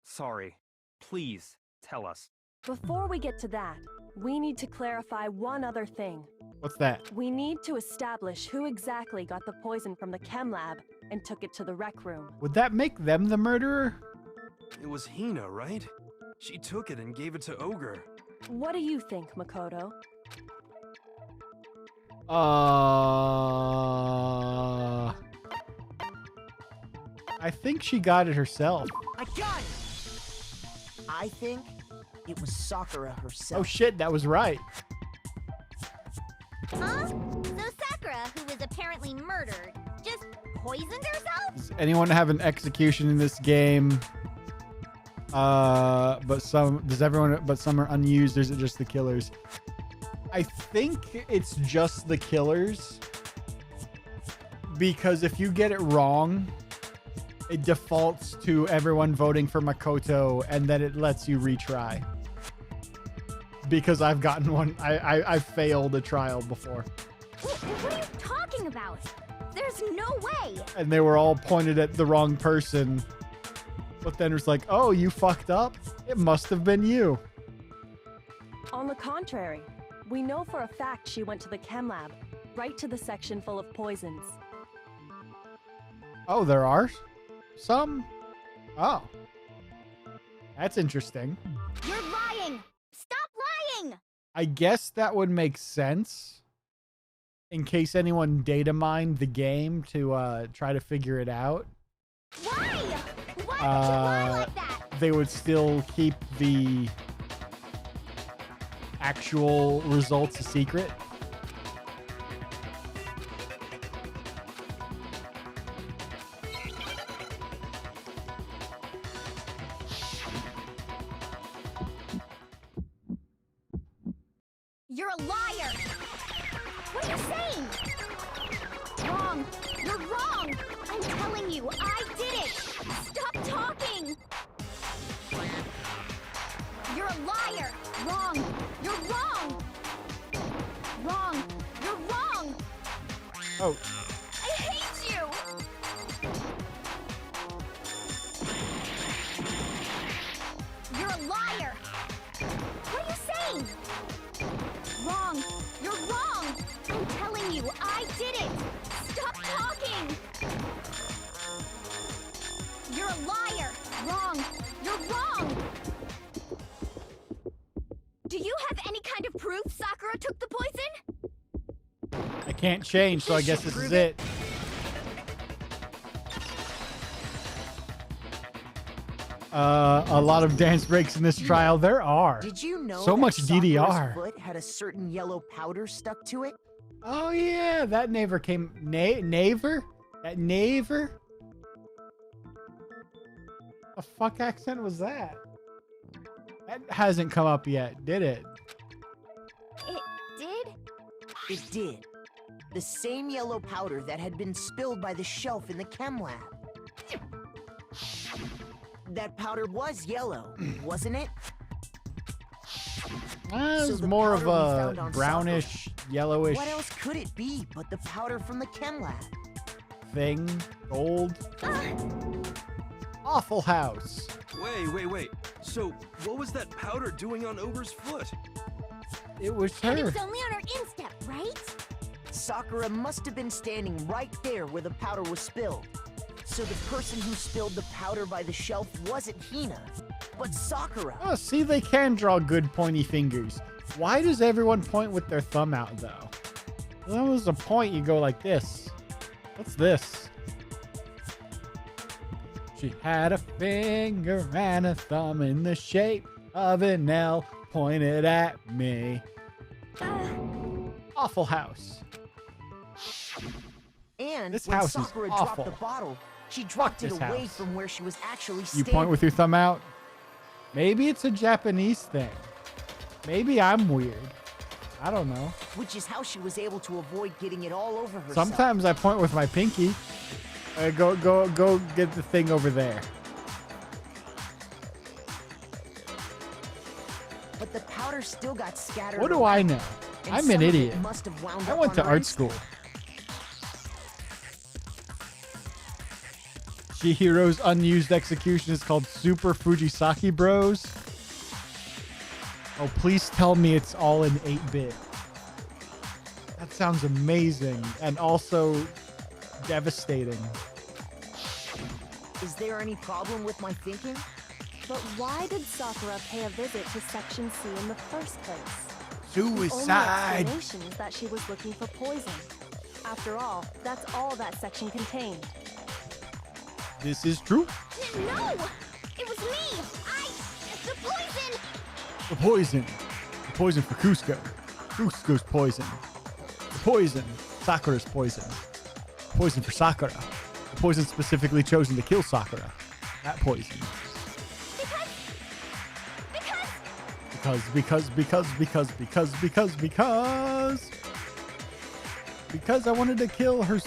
Sorry. Please, tell us. Before we get to that, we need to clarify one other thing. What's that? We need to establish who exactly got the poison from the chem lab and took it to the rec room. Would that make them the murderer? It was Hina, right? She took it and gave it to Ogre. What do you think, Makoto? I think she got it herself. I got it! I think it was Sakura herself. Oh shit, that was right. Huh? So Sakura, who was apparently murdered, just poisoned herself? Does anyone have an execution in this game? But some are unused, or is it just the killers? I think it's just the killers. Because if you get it wrong, it defaults to everyone voting for Makoto, and then it lets you retry. Because I've gotten one, I failed a trial before. What are you talking about? There's no way. And they were all pointed at the wrong person. But then it's like, oh, you fucked up? It must have been you. On the contrary, we know for a fact she went to the chem lab, right to the section full of poisons. Oh, there are some? Oh. That's interesting. You're lying. Stop lying. I guess that would make sense. In case anyone data mined the game to try to figure it out. Why? Why would you lie like that? They would still keep the actual results a secret. You're a liar. What are you saying? Wrong. You're wrong. I'm telling you, I did it. Stop talking. You're a liar. Wrong. You're wrong. Wrong. You're wrong. Oh. I hate you. You're a liar. What are you saying? Wrong. You're wrong. I'm telling you, I did it. Stop talking. You're a liar. Wrong. You're wrong. Do you have any kind of proof Sakura took the poison? I can't change, so I guess this is it. A lot of dance breaks in this trial. There are. Did you know so that much Sakura's DDR? foot had a certain yellow powder stuck to it? Oh yeah, that never came. Naver? That Naver? The fuck accent was that? That hasn't come up yet, did it? It did? It did. The same yellow powder that had been spilled by the shelf in the chem lab. That powder was yellow, wasn't it? It was the more of powder we found a on brownish, yellowish What else could it be but the powder from the chem lab? thing. Gold. Awful House. Wait. So, what was that powder doing on Ogre's foot? It was And it her. was only on her instep, right? Sakura must have been standing right there where the powder was spilled. So the person who spilled the powder by the shelf wasn't Hina, but Sakura. Oh, see, they can draw good pointy fingers. Why does everyone point with their thumb out, though? If that was a point, you go like this. What's this? She had a finger and a thumb in the shape of an L pointed at me. Awful House. And This when house is Sakura awful. dropped the bottle, she dropped it this away house. from where she was actually You standing. point with your thumb out. Maybe it's a Japanese thing. Maybe I'm weird. I don't know. Which is how she was able to avoid getting it all over herself. Sometimes I point with my pinky. Go get the thing over there. But the powder still got scattered. What do I know? and I'm some an of it idiot. Must have wound I up went on to her art instep. school. Chihiro's unused execution is called Super Fujisaki Bros. Oh, please tell me it's all in 8-bit. That sounds amazing and also devastating. Is there any problem with my thinking? But why did Sakura pay a visit to Section C in the first place? The only Suicide. explanation is that she was looking for poison. After all, that's all that section contained. This is true. No! It was me! The poison! The poison. The poison for Cusco. Cusco's poison. The poison. Sakura's poison. Poison for Sakura. The poison specifically chosen to kill Sakura. That poison. Because I wanted to kill her.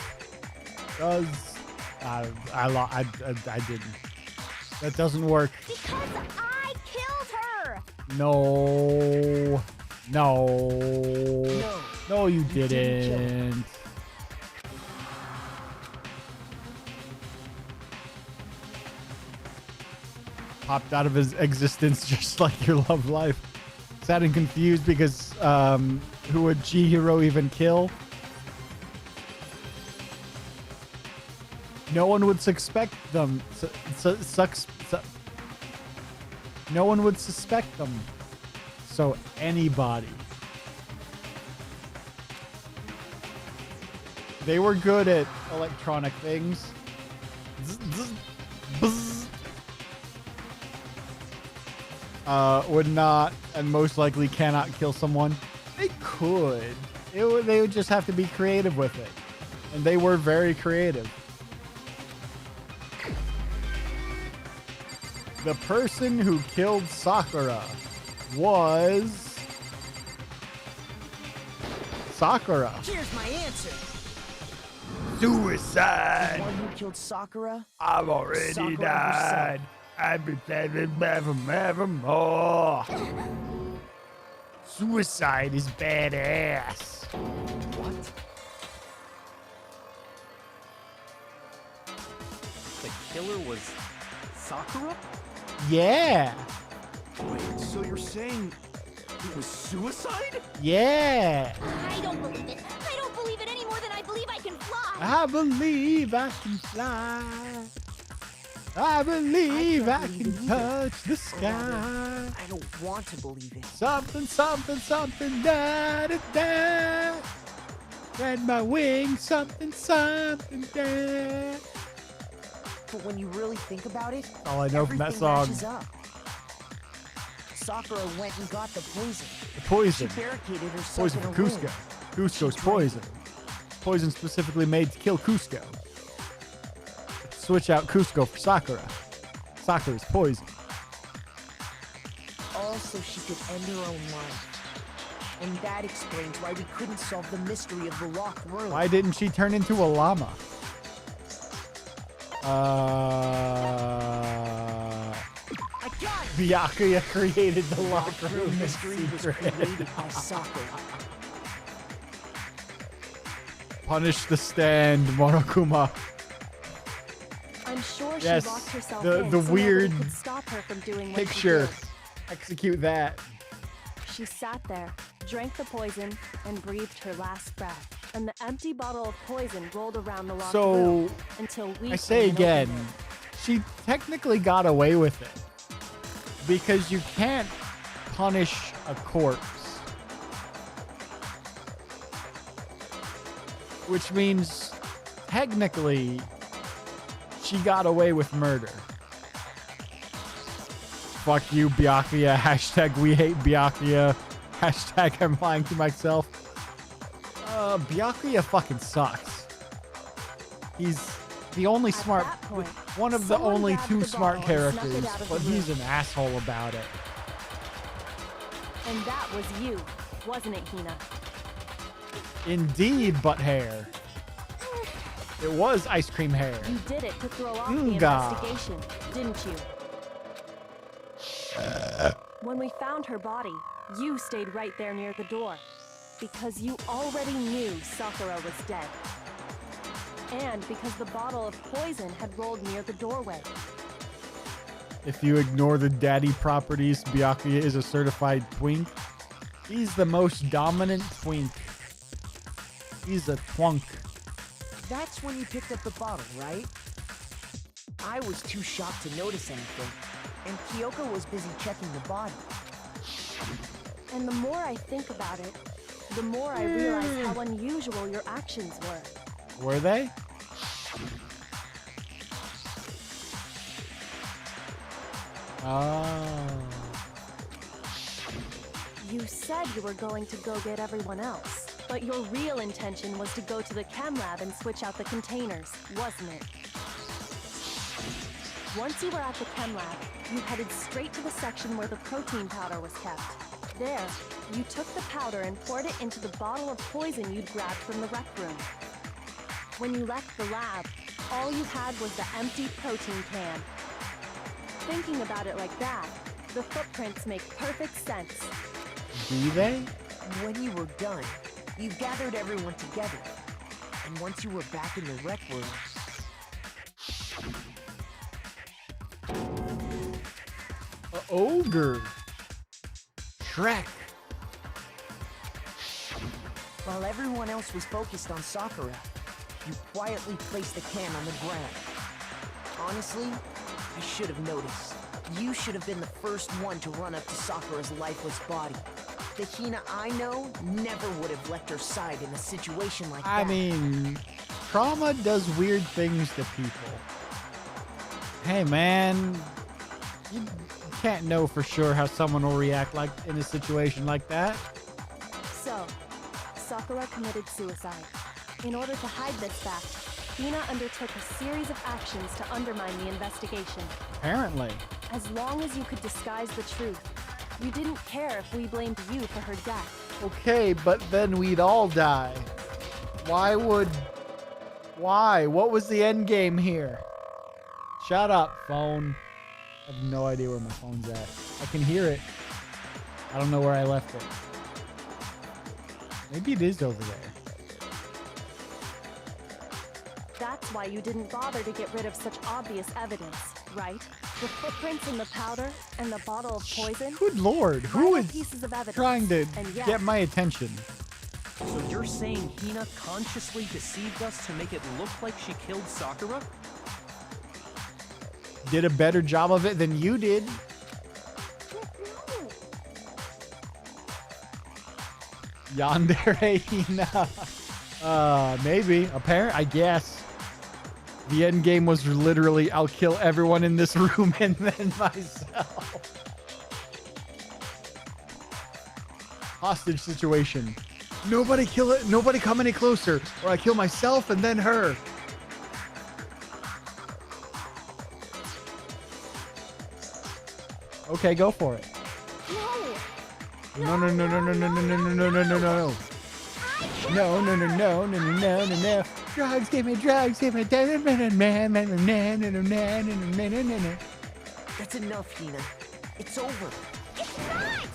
I didn't. That doesn't work. Because I killed her! No. No. No, you didn't kill her. didn't. Popped out of his existence just like your love life. Sad and confused because who would Chihiro even kill? No one would suspect them. No one would suspect them. So anybody. They were good at electronic things. Zzz, zzz, bzz. Would not and most likely cannot kill someone. They could. They would just have to be creative with it. And they were very creative. The person who killed Sakura was Sakura. Here's my answer. Suicide. The one who killed Sakura? I've already Sakura died. herself. I've been dead forevermore. Suicide is badass. What? The killer was Sakura? Yeah. Wait, so you're saying it was suicide? Yeah. I don't believe it. I don't believe it any more than I believe I can fly. I believe I can fly. I believe I believe can it either. touch the Or sky. rather, I don't want to believe it. Something, da da da. Spread my wings, something, da. But when you really think about it, All I know from that everything song. matches up. Sakura went and got the poison. The poison. She barricaded herself Poison in for a room. Cusco. Cusco's She drank poison. Poison specifically made to kill Cusco. Switch out Cusco for Sakura. Sakura's poison. All so she could end her own life. And that explains why we couldn't solve the mystery of the locked room. Why didn't she turn into a llama? I got it! Byakuya created the locker room mystery was secret. created by Sakura. Punish the stand, Monokuma. I'm sure Yes, she locked herself the in so weird nobody could stop her from doing what Picture. she Execute that. did. She sat there, drank the poison, and breathed her last breath. And the empty bottle of poison rolled around the locked So, room until we I say came and again, opened it. she technically got away with it. Because you can't punish a corpse. Which means, technically, she got away with murder. Fuck you, Byakuya. Hashtag we hate Byakuya. Hashtag I'm lying to myself. Byakuya fucking sucks. He's the only smart, that point, one of the someone only grabbed two the smart bottle and snuck it characters, out of but the he's room. an asshole about it. And that was you, wasn't it, Hina? Indeed, butt hair. It was ice cream hair. You did it to throw off the Nga. investigation, didn't you? When we found her body, you stayed right there near the door. Because you already knew Sakura was dead. And because the bottle of poison had rolled near the doorway. If you ignore the daddy properties, Byakuya is a certified twink. He's the most dominant twink. He's a twunk. That's when you picked up the bottle, right? I was too shocked to notice anything, and Kyoko was busy checking the body. And the more I think about it, the more I realize how unusual your actions were. Were they? Oh. You said you were going to go get everyone else, but your real intention was to go to the chem lab and switch out the containers, wasn't it? Once you were at the chem lab, you headed straight to the section where the protein powder was kept. There, you took the powder and poured it into the bottle of poison you'd grabbed from the rec room. When you left the lab, all you had was the empty protein can. Thinking about it like that, the footprints make perfect sense. Do they? When you were done, you gathered everyone together. And once you were back in the rec room, Ogre. Shrek. while everyone else was focused on Sakura, you quietly placed the can on the ground. Honestly, I should have noticed. You should have been the first one to run up to Sakura's lifeless body. The Hina I know never would have left her side in a situation like that. I mean, trauma does weird things to people. Hey, man, you can't know for sure how someone will react like in a situation like that. So, Sakura committed suicide. In order to hide this fact, Hina undertook a series of actions to undermine the investigation. Apparently. As long as you could disguise the truth, you didn't care if we blamed you for her death. Okay, but then we'd all die. Why? What was the end game here? Shut up, phone. I have no idea where my phone's at. I can hear it. I don't know where I left it. Maybe it is over there. That's why you didn't bother to get rid of such obvious evidence, right? The footprints in the powder and the bottle of poison. Good lord, who Vital is pieces of evidence. trying to And yes, get my attention? So you're saying Hina consciously deceived us to make it look like she killed Sakura? Did a better job of it than you did. Yandere Hina. Maybe. I guess. The end game was literally, I'll kill everyone in this room and then myself. Hostage situation. Nobody kill it. Nobody come any closer, or I kill myself and then her. Okay, go for it. No, no, no, no, no, no, no, no, no, no, no, no, no. No, no, no, no, no, no, no, no, no. Drugs, give me drugs, give me That's enough, Hina. It's over. It's not!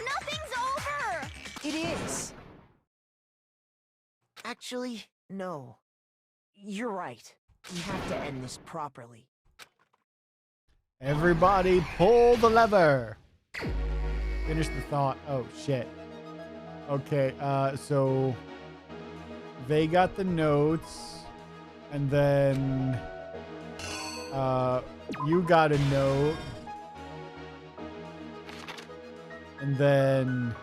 Nothing's over! It is. Actually, no. You're right. We have to end this properly. Everybody pull the lever. Finish the thought. Oh, shit. Okay, so they got the notes, and then you got a note, and then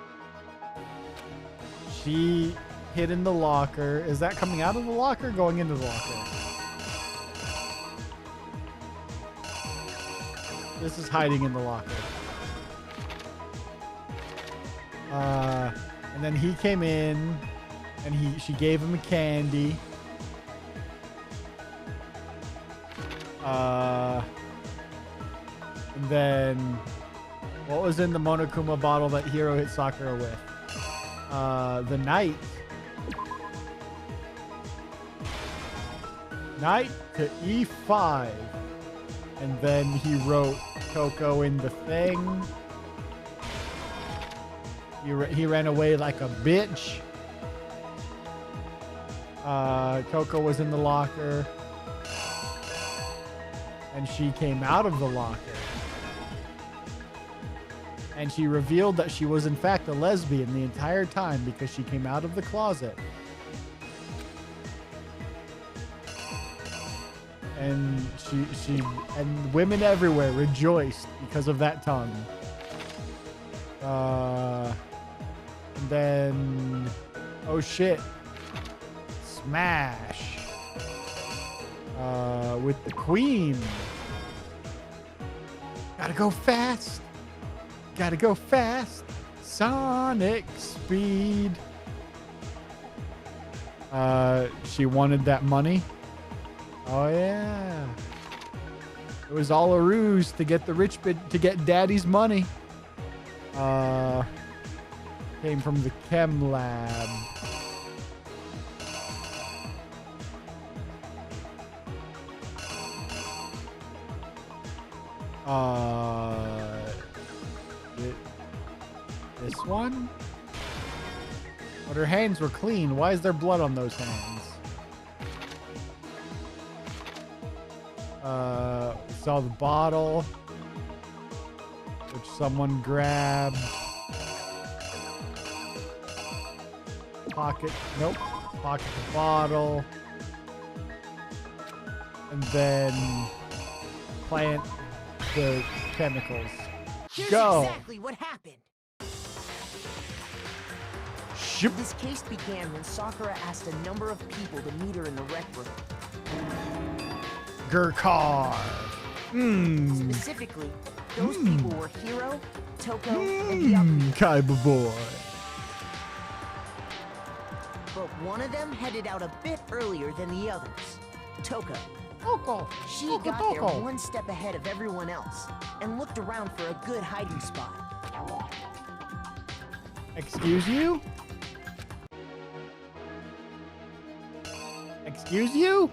she hid in the locker. Is that coming out of the locker or going into the locker? This is hiding in the locker. And then he came in, and she gave him a candy. And then, what was in the Monokuma bottle that Hiro hit Sakura with? The knight. Knight to E5. And then he wrote Toko in the thing. He ran away like a bitch. Toko was in the locker. And she came out of the locker. And she revealed that she was in fact a lesbian the entire time because she came out of the closet. And and women everywhere rejoiced because of that tongue. And then, oh shit, smash with the queen. Gotta go fast. Gotta go fast. Sonic speed. She wanted that money. Oh yeah. It was all a ruse to get the rich bit, to get daddy's money. Came from the chem lab. This one? But her hands were clean. Why is there blood on those hands? Saw the bottle, which someone grabbed. Pocket, nope. Pocket the bottle. And then plant the chemicals. Here's Go. exactly what happened. Shoop. This case began when Sakura asked a number of people to meet her in the rec room. Gurkar. Specifically, those people were Hiro, Toko, and Hyaku. Kaiba boy. But one of them headed out a bit earlier than the others. Toko. She got there one step ahead of everyone else and looked around for a good hiding spot. Excuse you? Excuse you?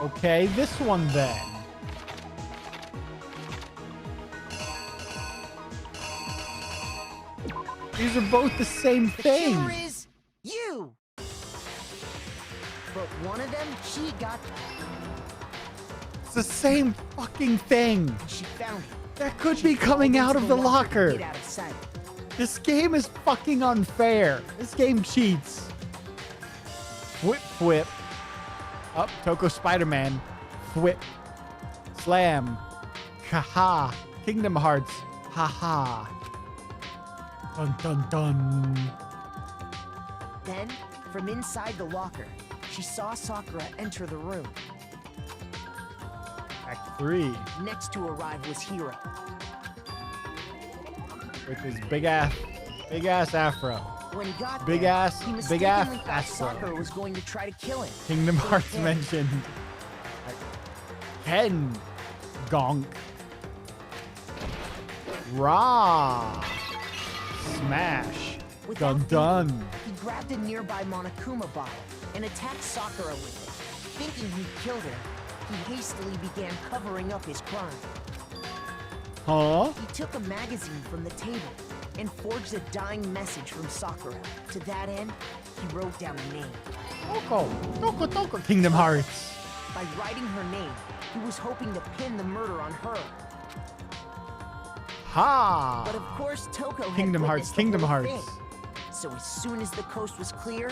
Okay, this one then. These are both the same thing. The killer is you. But one of them, she got. It's the same fucking thing. She found him. That could be coming out of the locker. Get out of sight. This game is fucking unfair. This game cheats. Whip, whip. Up, Toko Spider-Man. Whip. Slam. Haha. Kingdom Hearts. Haha. Dun dun dun. Then, from inside the locker, she saw Sakura enter the room. Act 3. Next to arrive was Hiro. With his big ass afro. When he got Big there, ass he mistakenly thought afro. Sakura was going to try to kill him. Kingdom Hearts Ken. mentioned. Ken. Gonk. Ra. Smash. Without Dun thinking, dun. He grabbed a nearby Monokuma bottle and attacked Sakura with it. Thinking he'd killed her, he hastily began covering up his crime. Huh? He took a magazine from the table and forged a dying message from Sakura. To that end, he wrote down a name. Toko. Kingdom Hearts. By writing her name, he was hoping to pin the murder on her. Ha! But of course, Toko had Kingdom Hearts, witnessed the Kingdom whole Hearts. thing. So as soon as the coast was clear,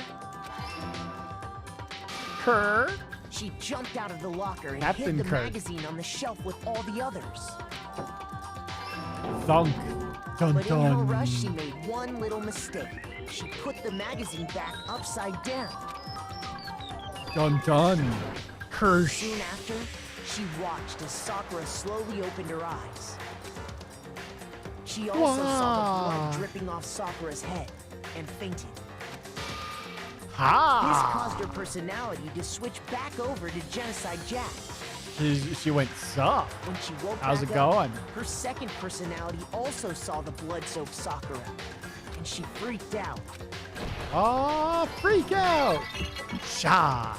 Kerr. she jumped out of the locker and Captain hid the Kirk. magazine on the shelf with all the others. Thunk. Dun But in her dun. rush, she made one little mistake. She put the magazine back upside down. Dun dun. Kirsch. Soon after, She watched as Sakura slowly opened her eyes. She also saw the blood dripping off Sakura's head and fainted. This caused her personality to switch back over to Genocide Jack. She went, sup? When she woke How's back it going? up, her second personality also saw the blood-soaked Sakura, and she freaked out. Oh, freak out! Sha!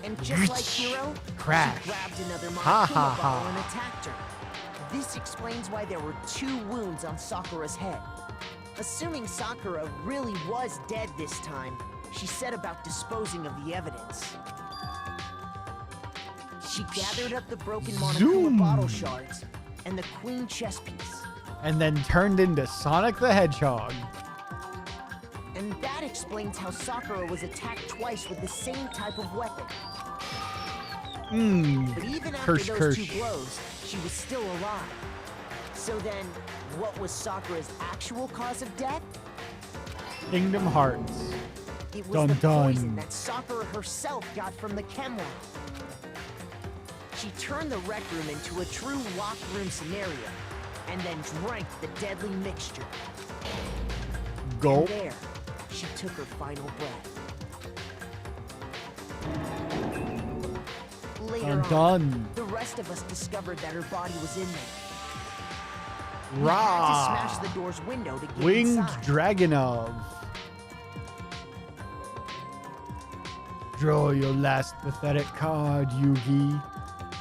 And just like Hiro, Crash. she grabbed another Ha, Monokuma ha, bottle ha. and attacked her. This explains why there were 2 wounds on Sakura's head. Assuming Sakura really was dead this time, she set about disposing of the evidence. She gathered up the broken Monokuma Zoom. bottle shards and the queen chess piece. And then turned into Sonic the Hedgehog. And that explains how Sakura was attacked twice with the same type of weapon. But even after those 2 blows, she was still alive. So then, what was Sakura's actual cause of death? Kingdom Hearts. It was Dun, the dun. poison that Sakura herself got from the chem lab. She turned the rec room into a true locked room scenario, and then drank the deadly mixture. Gulp. And there, she took her final breath. Later on, the rest of us discovered that her body was in there. We had to smash the door's window to get Winged inside. Dragonov. Draw your last pathetic card, Yugi.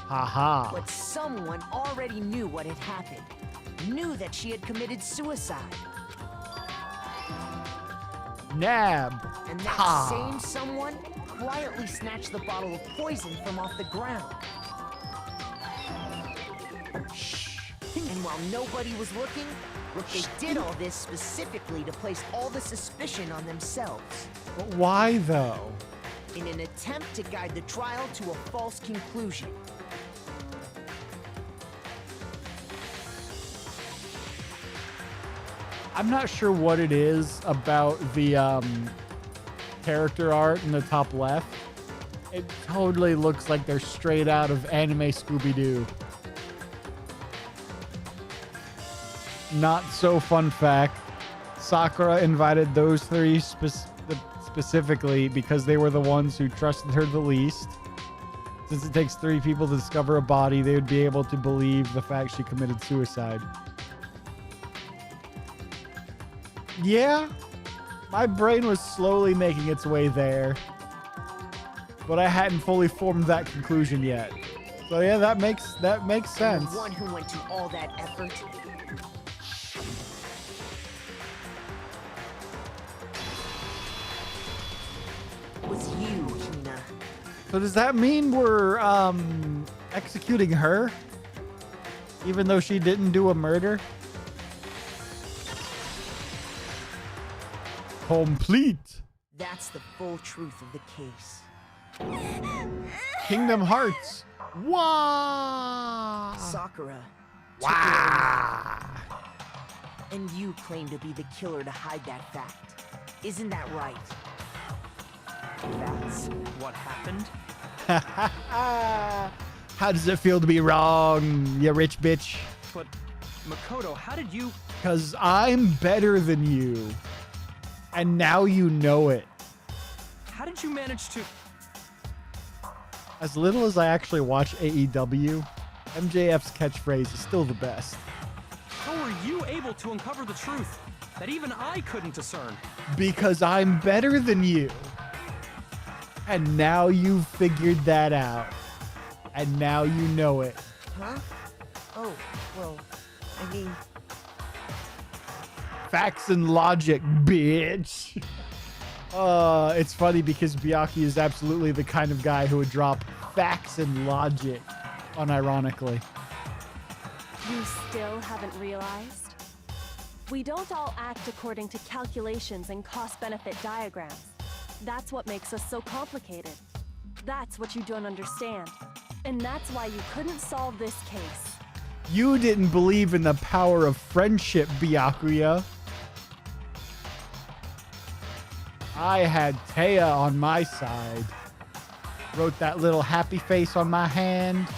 Haha. But someone already knew what had happened. Knew that she had committed suicide. Nab. And that Ha. same someone quietly snatched the bottle of poison from off the ground. And while nobody was looking, they did all this specifically to place all the suspicion on themselves. But why though? In an attempt to guide the trial to a false conclusion. I'm not sure what it is about the character art in the top left. It totally looks like they're straight out of anime Scooby-Doo. Not so fun fact. Sakura invited those 3 specifically because they were the ones who trusted her the least. Since it takes 3 people to discover a body, they would be able to believe the fact she committed suicide. Yeah, my brain was slowly making its way there, but I hadn't fully formed that conclusion yet. So yeah, that makes sense. The one who went to all that effort. Was you, Hina. So does that mean we're executing her, even though she didn't do a murder? Complete. That's the full truth of the case. Kingdom Hearts. Wow. Sakura. Wow. And you claim to be the killer to hide that fact. Isn't that right? That's what happened? How does it feel to be wrong, you rich bitch? But, Makoto, how did you... Because I'm better than you. And now you know it. How did you manage to... As little as I actually watch AEW, MJF's catchphrase is still the best. How were you able to uncover the truth that even I couldn't discern? Because I'm better than you. And now you've figured that out. And now you know it. Huh? Oh, well, I mean... Facts and logic, bitch. It's funny because Byakuya is absolutely the kind of guy who would drop facts and logic, unironically. You still haven't realized? We don't all act according to calculations and cost-benefit diagrams. That's what makes us so complicated. That's what you don't understand. And that's why you couldn't solve this case. You didn't believe in the power of friendship, Byakuya. I had Taya on my side. Wrote that little happy face on my hand.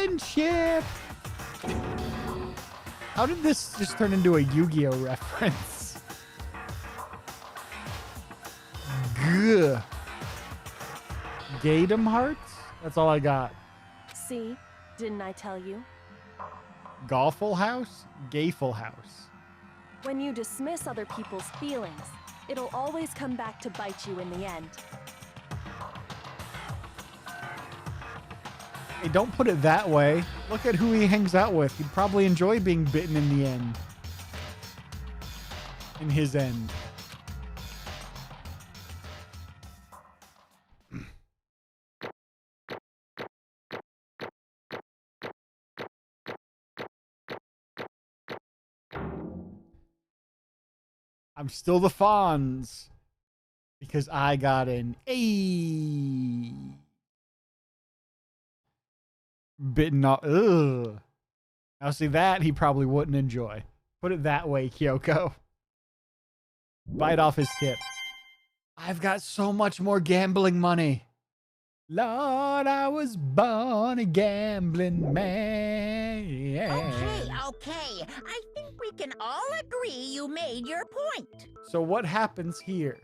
friendship. How did this just turn into a Yu-Gi-Oh reference? Gah. Gatum hearts? That's all I got. See? Didn't I tell you? Golful house? Gayful house. When you dismiss other people's feelings, it'll always come back to bite you in the end. Hey, don't put it that way. Look at who he hangs out with. He'd probably enjoy being bitten in the end. In his end. I'm still the Fonz. Because I got an A. Bitten off. Ugh. Now see that he probably wouldn't enjoy. Put it that way, Kyoko. Bite off his tip. I've got so much more gambling money. Lord, I was born a gambling man. Okay. I think we can all agree you made your point. So what happens here?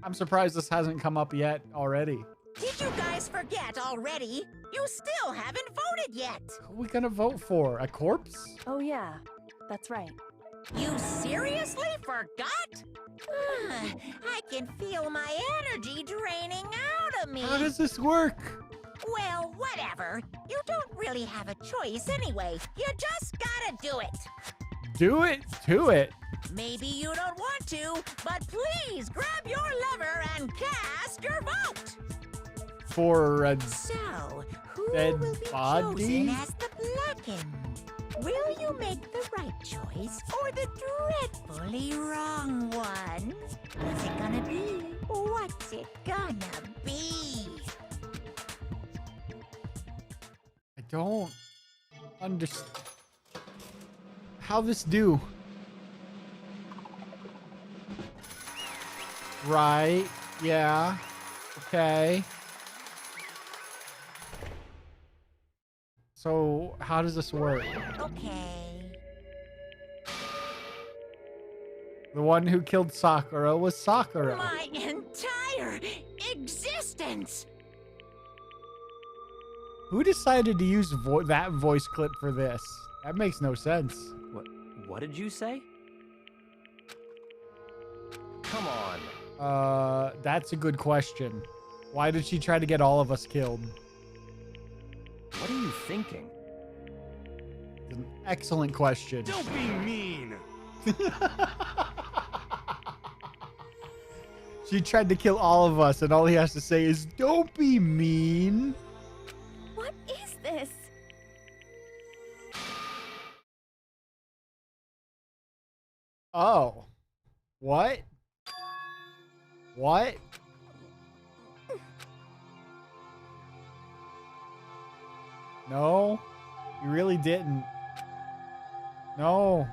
I'm surprised this hasn't come up yet already. Did you guys forget already? You still haven't voted yet. Who are we gonna vote for? A corpse? Oh yeah, that's right. You seriously forgot? I can feel my energy draining out of me. How does this work? Well, whatever. You don't really have a choice anyway. You just gotta do it. Do it to it. Maybe you don't want to, but please grab your lever and cast your vote. For a So, who dead will be body? chosen as the blackened? Will you make the right choice or the dreadfully wrong one? What's it gonna be? What's it gonna be? I don't understand how this do. Right. Yeah. Okay. So how does this work? Okay. The one who killed Sakura was Sakura. My entire existence! Who decided to use that voice clip for this? That makes no sense. What did you say? Come on. That's a good question. Why did she try to get all of us killed? What are you thinking? It's an excellent question. Don't be mean. She tried to kill all of us, and all he has to say is, "Don't be mean." What is this? Oh. What? What? No. You really didn't. No.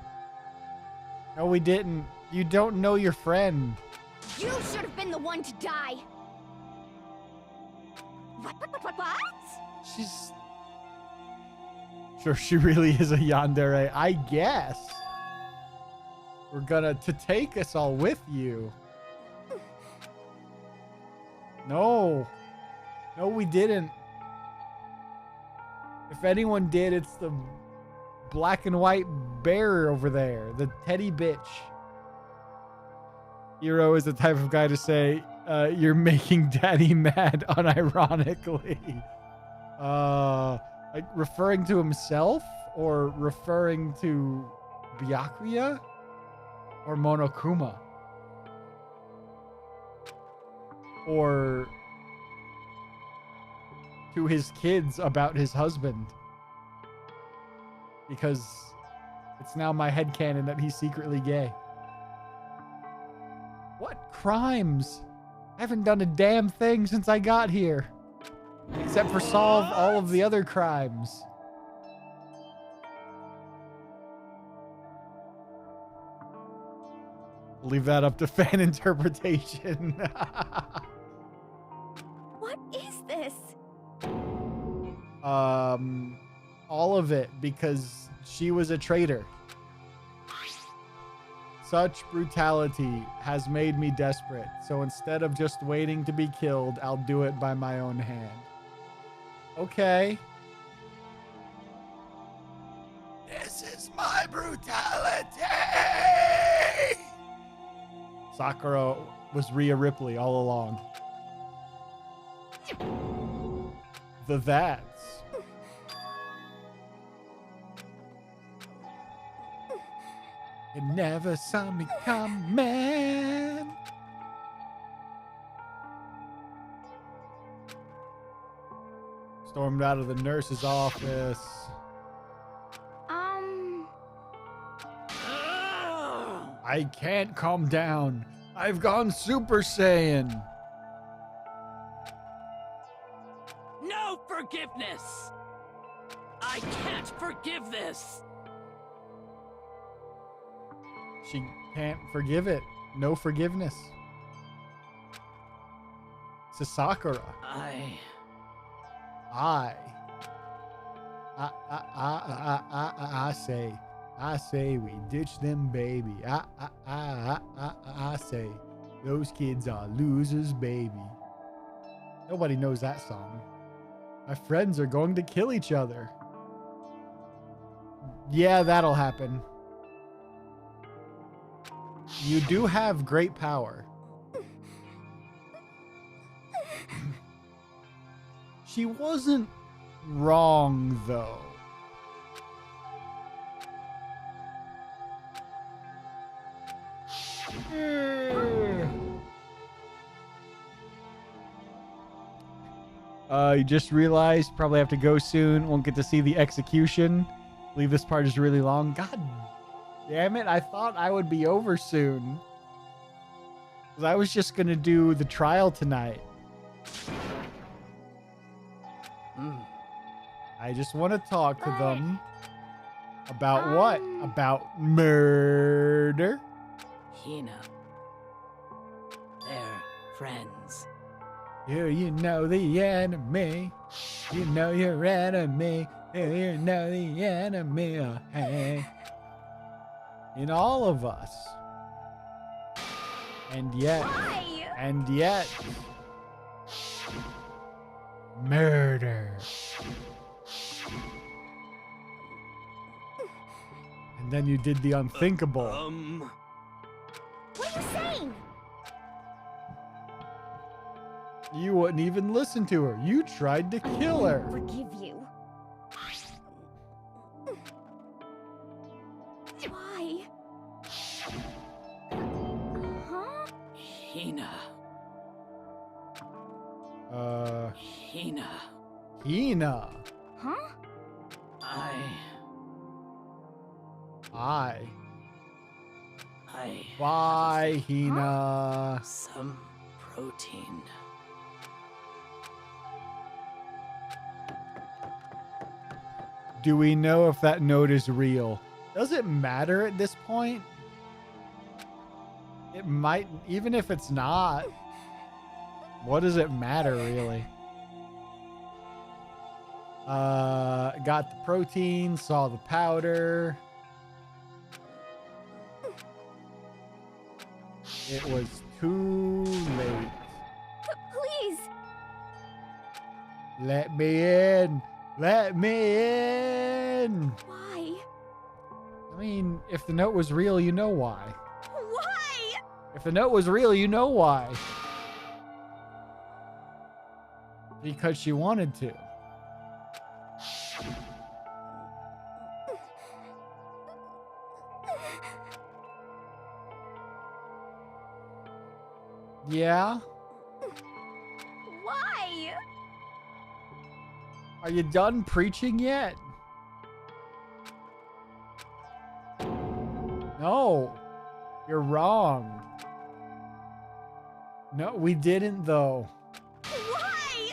No, we didn't. You don't know your friend. You should have been the one to die. What? She's... Sure, she really is a yandere, I guess. We're gonna to take us all with you. No. No, we didn't. If anyone did, it's the black and white bear over there. The teddy bitch. Hiro is the type of guy to say, you're making daddy mad unironically. Like referring to himself or referring to Byakuya or Monokuma or to his kids about his husband, because it's now my headcanon that he's secretly gay. What crimes? I haven't done a damn thing since I got here. Except for solve all of the other crimes. Leave that up to fan interpretation. What is this? All of it, because she was a traitor. Such brutality has made me desperate. So instead of just waiting to be killed, I'll do it by my own hand. Okay. This is my brutality. Sakura was Rhea Ripley all along. The that's. You never saw me coming. Stormed out of the nurse's office. I can't calm down. I've gone Super Saiyan. No forgiveness! I can't forgive this! She can't forgive it. No forgiveness. It's a Sakura. I say we ditch them, baby. I say those kids are losers, baby. Nobody knows that song. My friends are going to kill each other. Yeah, that'll happen. You do have great power. She wasn't wrong, though. You just realized, probably have to go soon. Won't get to see the execution. Believe this part is really long. God damn it, I thought I would be over soon. Because I was just going to do the trial tonight. I just want to talk to them. About what? About murder? Hina. They're friends. You know the enemy. You know your enemy. You know the enemy. Oh, hey. In all of us. And yet. Why? And yet. Murder. And then you did the unthinkable. What are you saying? You wouldn't even listen to her. You tried to kill her. Forgive you. Why? Huh? Hina. Hina. Huh? Why, Hina? Some protein. Do we know if that note is real? Does it matter at this point? It might, even if it's not. What does it matter, really? Got the protein, saw the powder. It was too late. Please. Let me in. Let me in. Why? I mean, if the note was real, you know why. Why? If the note was real, you know why. Because she wanted to. Yeah? Why? Are you done preaching yet? No. You're wrong. No, we didn't, though. Why?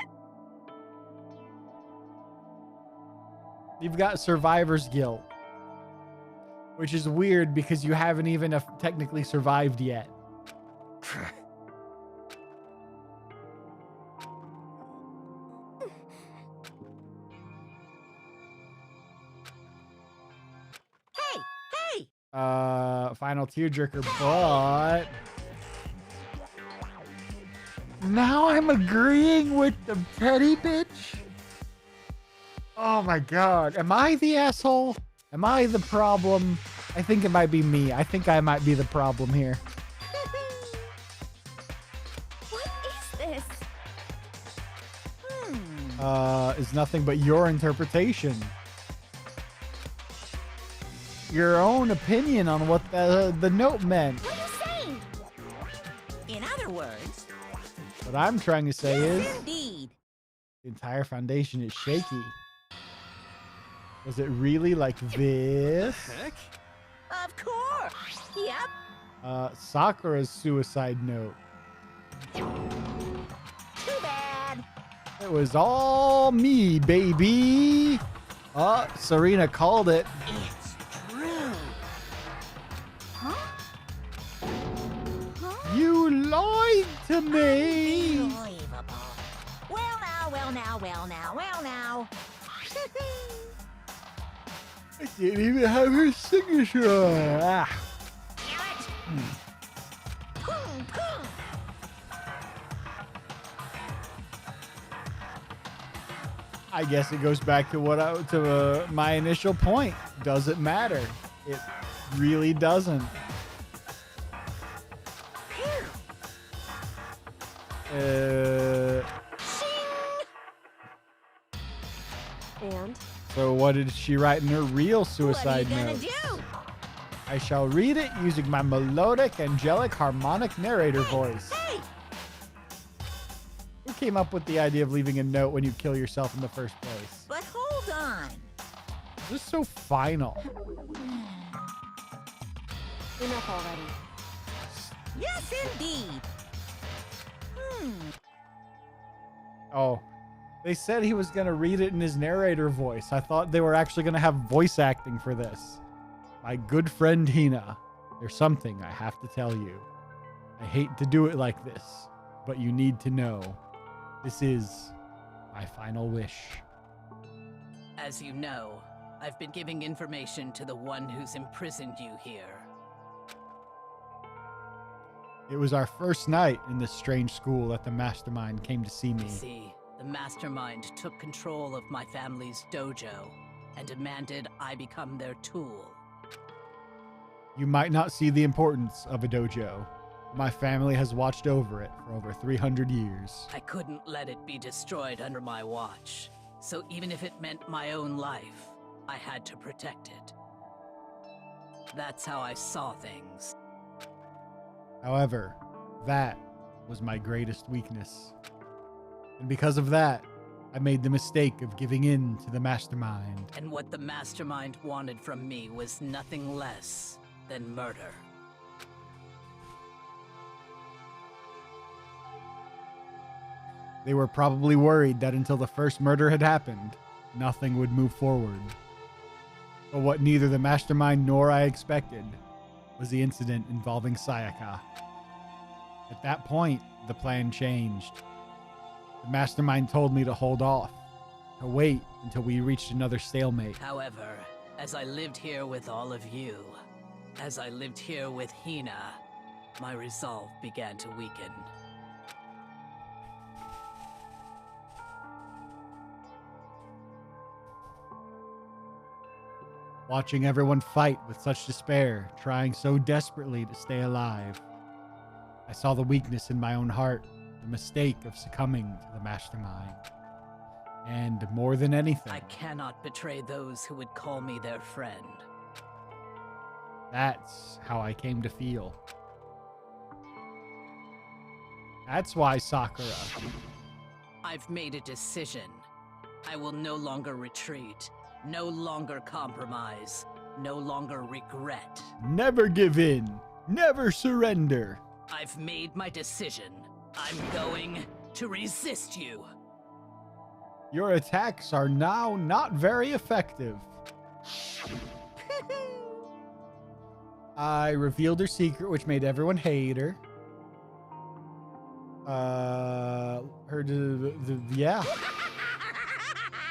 You've got survivor's guilt. Which is weird because you haven't even technically survived yet. Final tearjerker, but now I'm agreeing with the petty bitch. Oh my god. Am I the asshole? Am I the problem? I think it might be me. I think I might be the problem here. What is this? Is nothing but your interpretation. Your own opinion on what the note meant. What are you saying? In other words, What I'm trying to say is indeed. the entire foundation is shaky. Was it really like this? Heck? Of course. Yep. Sakura's suicide note. Too bad. It was all me, baby. Serena called it. It's true. You lied to me. Unbelievable. Well now. I didn't even have her signature on it. Ah. Damn it. Boom, boom. I guess it goes back to my initial point. Doesn't matter. It really doesn't. And So what did she write in her real suicide What are you note? gonna do? I shall read it using my melodic, angelic, harmonic narrator voice. Hey! Who came up with the idea of leaving a note when you kill yourself in the first place? But hold on. This is so final. enough already. Yes, indeed. Oh, they said he was going to read it in his narrator voice. I thought they were actually going to have voice acting for this. My good friend Hina, there's something I have to tell you. I hate to do it like this, but you need to know. This is my final wish. As you know, I've been giving information to the one who's imprisoned you here. It was our first night in this strange school that the mastermind came to see me. See, the mastermind took control of my family's dojo and demanded I become their tool. You might not see the importance of a dojo. My family has watched over it for over 300 years. I couldn't let it be destroyed under my watch, so even if it meant my own life, I had to protect it. That's how I saw things. However, that was my greatest weakness. And because of that, I made the mistake of giving in to the mastermind. And what the mastermind wanted from me was nothing less than murder. They were probably worried that until the first murder had happened, nothing would move forward. But what neither the mastermind nor I expected was the incident involving Sayaka. At that point, the plan changed. The mastermind told me to hold off, to wait until we reached another stalemate. However, as I lived here with all of you, as I lived here with Hina, my resolve began to weaken. Watching everyone fight with such despair, trying so desperately to stay alive, I saw the weakness in my own heart, the mistake of succumbing to the mastermind. And more than anything, I cannot betray those who would call me their friend. that's how I came to feel. That's why Sakura. I've made a decision. I will no longer retreat, no longer compromise, no longer regret. Never give in. Never surrender. I've made my decision. I'm going to resist you. Your attacks are now not very effective. I revealed her secret, which made everyone hate her. Yeah.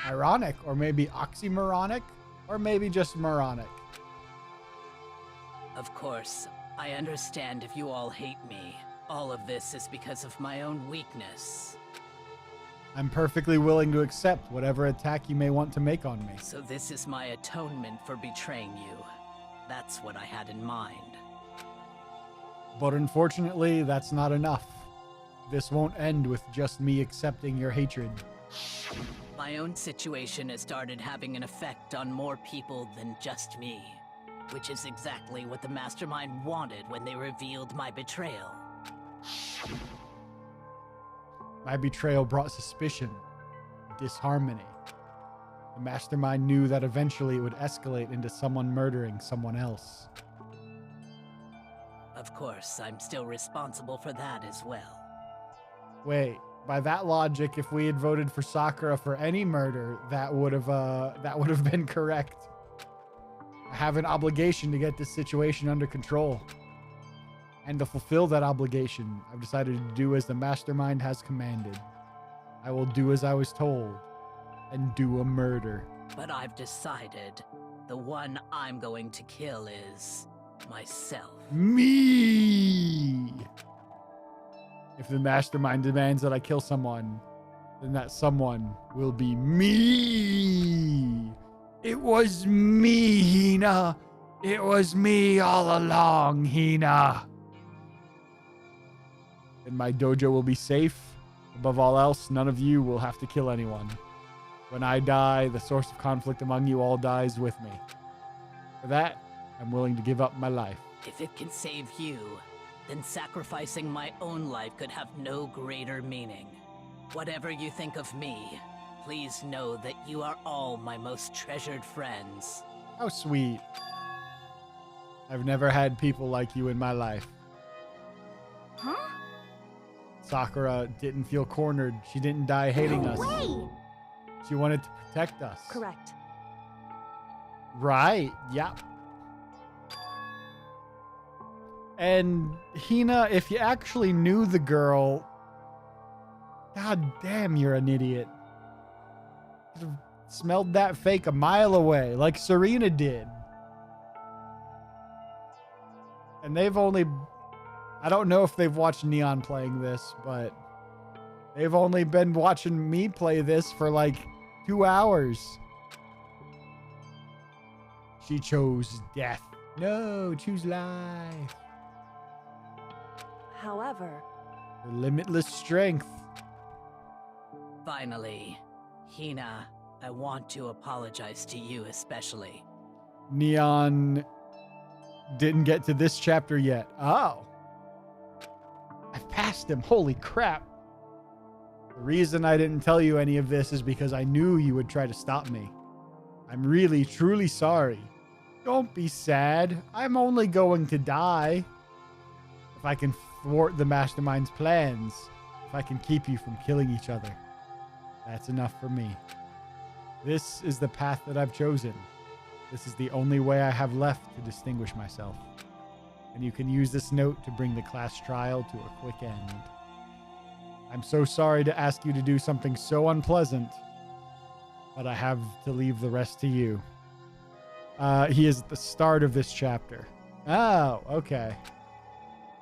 Ironic, or maybe oxymoronic, or maybe just moronic. Of course, I understand if you all hate me. All of this is because of my own weakness. I'm perfectly willing to accept whatever attack you may want to make on me. So this is my atonement for betraying you. That's what I had in mind. But unfortunately, that's not enough. This won't end with just me accepting your hatred. My own situation has started having an effect on more people than just me, which is exactly what the Mastermind wanted when they revealed my betrayal. My betrayal brought suspicion, disharmony. The Mastermind knew that eventually it would escalate into someone murdering someone else. Of course, I'm still responsible for that as well. Wait, by that logic, if we had voted for Sakura for any murder, that would have been correct. I have an obligation to get this situation under control. And to fulfill that obligation, I've decided to do as the Mastermind has commanded. I will do as I was told, and do a murder. But I've decided the one I'm going to kill is myself. Me! If the Mastermind demands that I kill someone, then that someone will be me! It was me, Hina! It was me all along, Hina! And my dojo will be safe. Above all else, none of you will have to kill anyone. When I die, the source of conflict among you all dies with me. For that, I'm willing to give up my life. If it can save you, then sacrificing my own life could have no greater meaning. Whatever you think of me, please know that you are all my most treasured friends. How sweet. I've never had people like you in my life. Huh? Sakura didn't feel cornered. She didn't die hating us. Wait! She wanted to protect us. Correct. Right. Yep. And Hina, if you actually knew the girl, god damn, you're an idiot. Could have smelled that fake a mile away, like Serena did. And they've only... I don't know if they've watched Neon playing this, but they've only been watching me play this for like 2 hours. She chose death. No, choose life. However, Her limitless strength. Finally, Hina, I want to apologize to you especially. Neon didn't get to this chapter yet. Oh. I've passed him. Holy crap. The reason I didn't tell you any of this is because I knew you would try to stop me. I'm really, truly sorry. Don't be sad. I'm only going to die. If I can thwart the Mastermind's plans, if I can keep you from killing each other, that's enough for me. This is the path that I've chosen. This is the only way I have left to distinguish myself. And you can use this note to bring the class trial to a quick end. I'm so sorry to ask you to do something so unpleasant, but I have to leave the rest to you. He is at the start of this chapter. Oh, okay.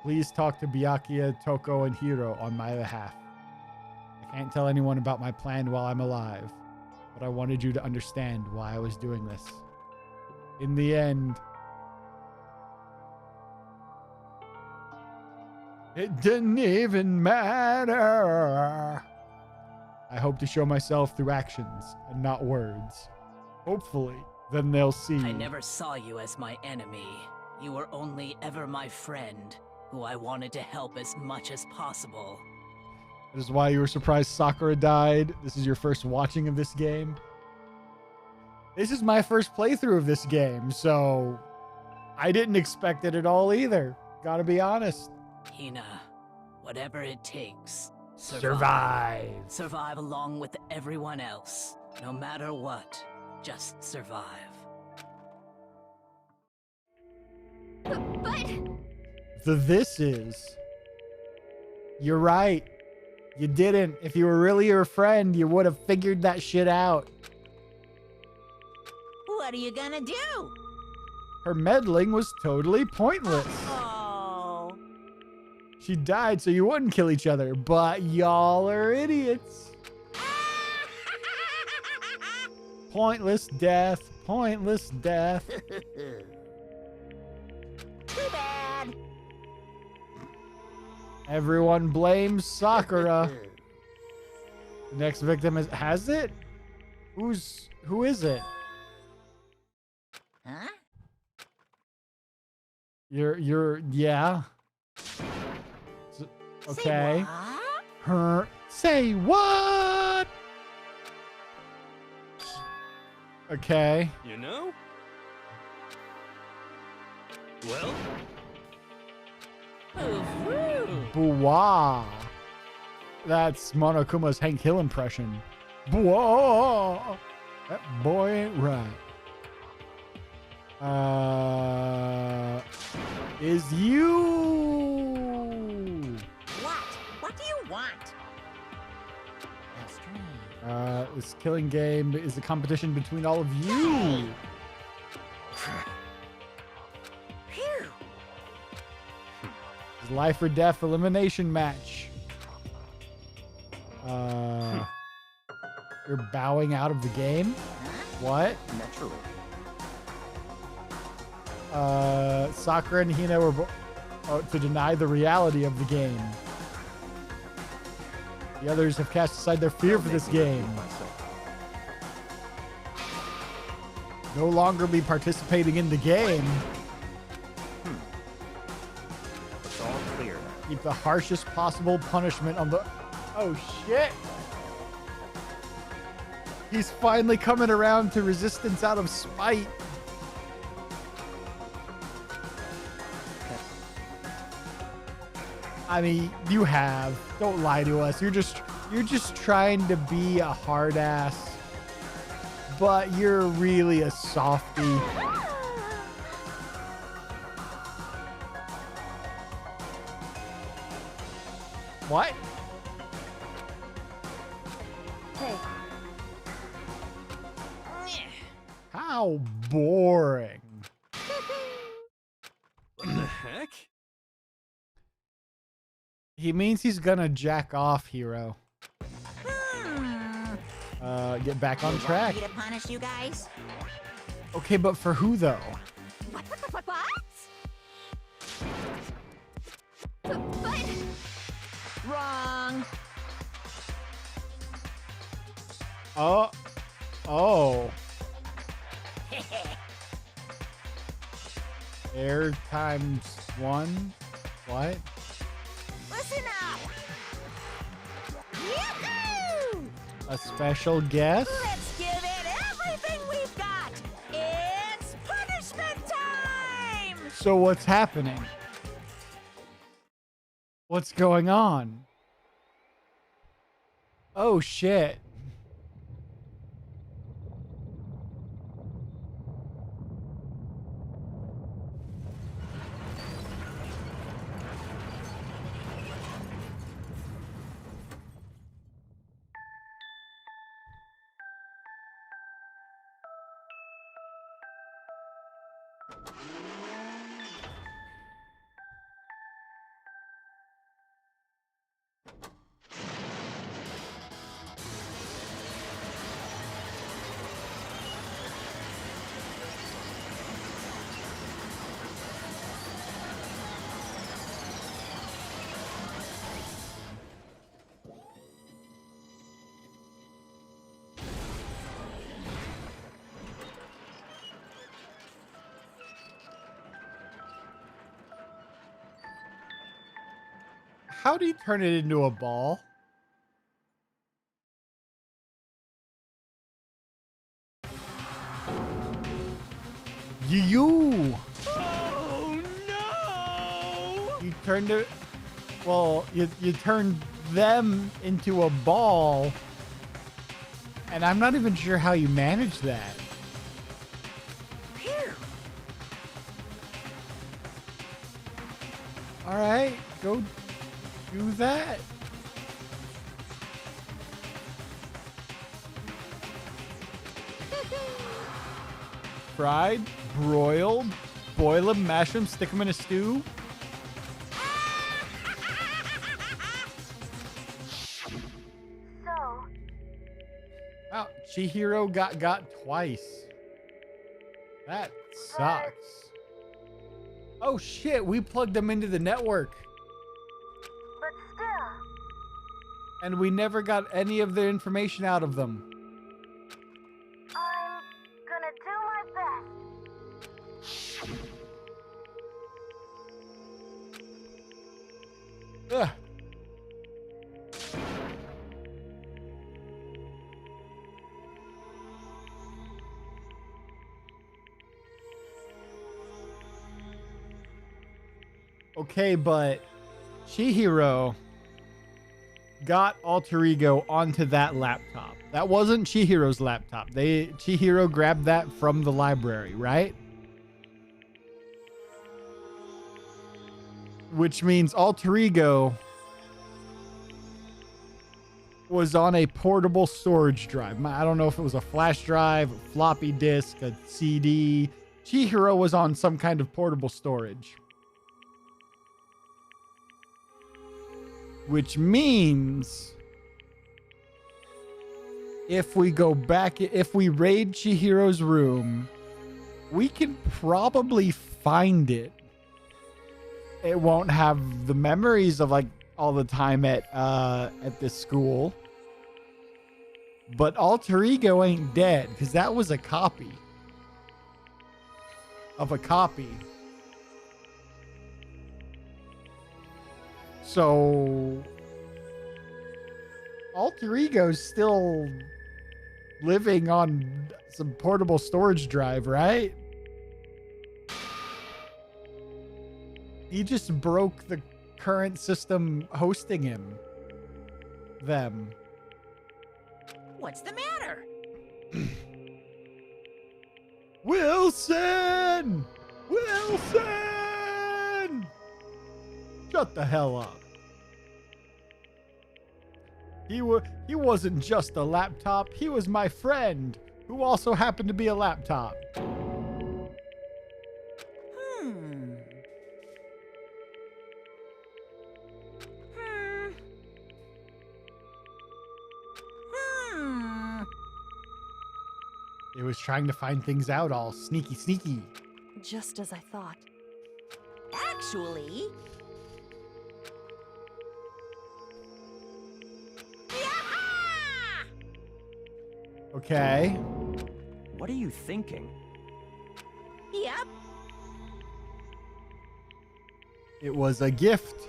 Please talk to Byakuya, Toko, and Hiro on my behalf. I can't tell anyone about my plan while I'm alive, but I wanted you to understand why I was doing this. In the end, it didn't even matter. I hope to show myself through actions and not words. Hopefully, then they'll see. I never saw you as my enemy. You were only ever my friend, who I wanted to help as much as possible. That is why you were surprised Sakura died. This is your first watching of this game. This is my first playthrough of this game, so I didn't expect it at all either. Gotta be honest. Hina, whatever it takes, Survive. Survive along with everyone else. No matter what, just survive. But... This is... You're right. You didn't. If you were really her friend, you would have figured that shit out. What are you gonna do? Her meddling was totally pointless. Oh. She died so you wouldn't kill each other, but y'all are idiots. Pointless death. Pointless death. Too bad. Everyone blames Sakura. The next victim has it? Who is it? Huh? Yeah. Okay. Say what? Her. Say what? Okay. You know? Well, Bwah. That's Monokuma's Hank Hill impression. Bwah. That boy ain't right. Is you? What do you want? That's strange. This killing game is a competition between all of you. Phew. It's life or death elimination match. You're bowing out of the game? What? Naturally. Sakura and Hina were to deny the reality of the game. The others have cast aside their fear for this game. No longer be participating in the game. It's all clear now. Keep the harshest possible punishment on the... Oh, shit! He's finally coming around to resistance out of spite. I mean, you have. Don't lie to us. You're just trying to be a hard ass. But you're really a softie. What? Hey, How boring. what the heck? He means he's gonna jack off, Hero. Get back on track. Want me to punish you guys? Okay, but for who though? What? Wrong. Oh. Air times 1? What? Listen up. Yoo-hoo! A special guest? Let's give it everything we've got. It's punishment time. So what's happening? What's going on? Oh shit. How do you turn it into a ball? You! Oh no! You turned it... Well, you turned them into a ball. And I'm not even sure how you managed that. Phew. Alright, go do that. Fried, broiled, boil them, mash them, stick them in a stew. So, Wow, Chihiro got twice. That sucks. Oh shit, we plugged them into the network. but still, And we never got any of their information out of them. I'm gonna do my best. Ugh. Okay, but Chihiro got Alter Ego onto that laptop. That wasn't Chihiro's laptop. Chihiro grabbed that from the library, right? Which means Alter Ego was on a portable storage drive. I don't know if it was a flash drive, a floppy disk, a CD. Chihiro was on some kind of portable storage. Which means if we go back, if we raid Chihiro's room, we can probably find it. It won't have the memories of like all the time at this school. But Alter Ego ain't dead, because that was a copy of a copy. So Alter Ego's still living on some portable storage drive, right? He just broke the current system hosting them. What's the matter? Wilson! Wilson! Shut the hell up. He wasn't just a laptop. He was my friend, who also happened to be a laptop. It was trying to find things out all sneaky. Just as I thought. Actually... Okay. What are you thinking? Yep. It was a gift.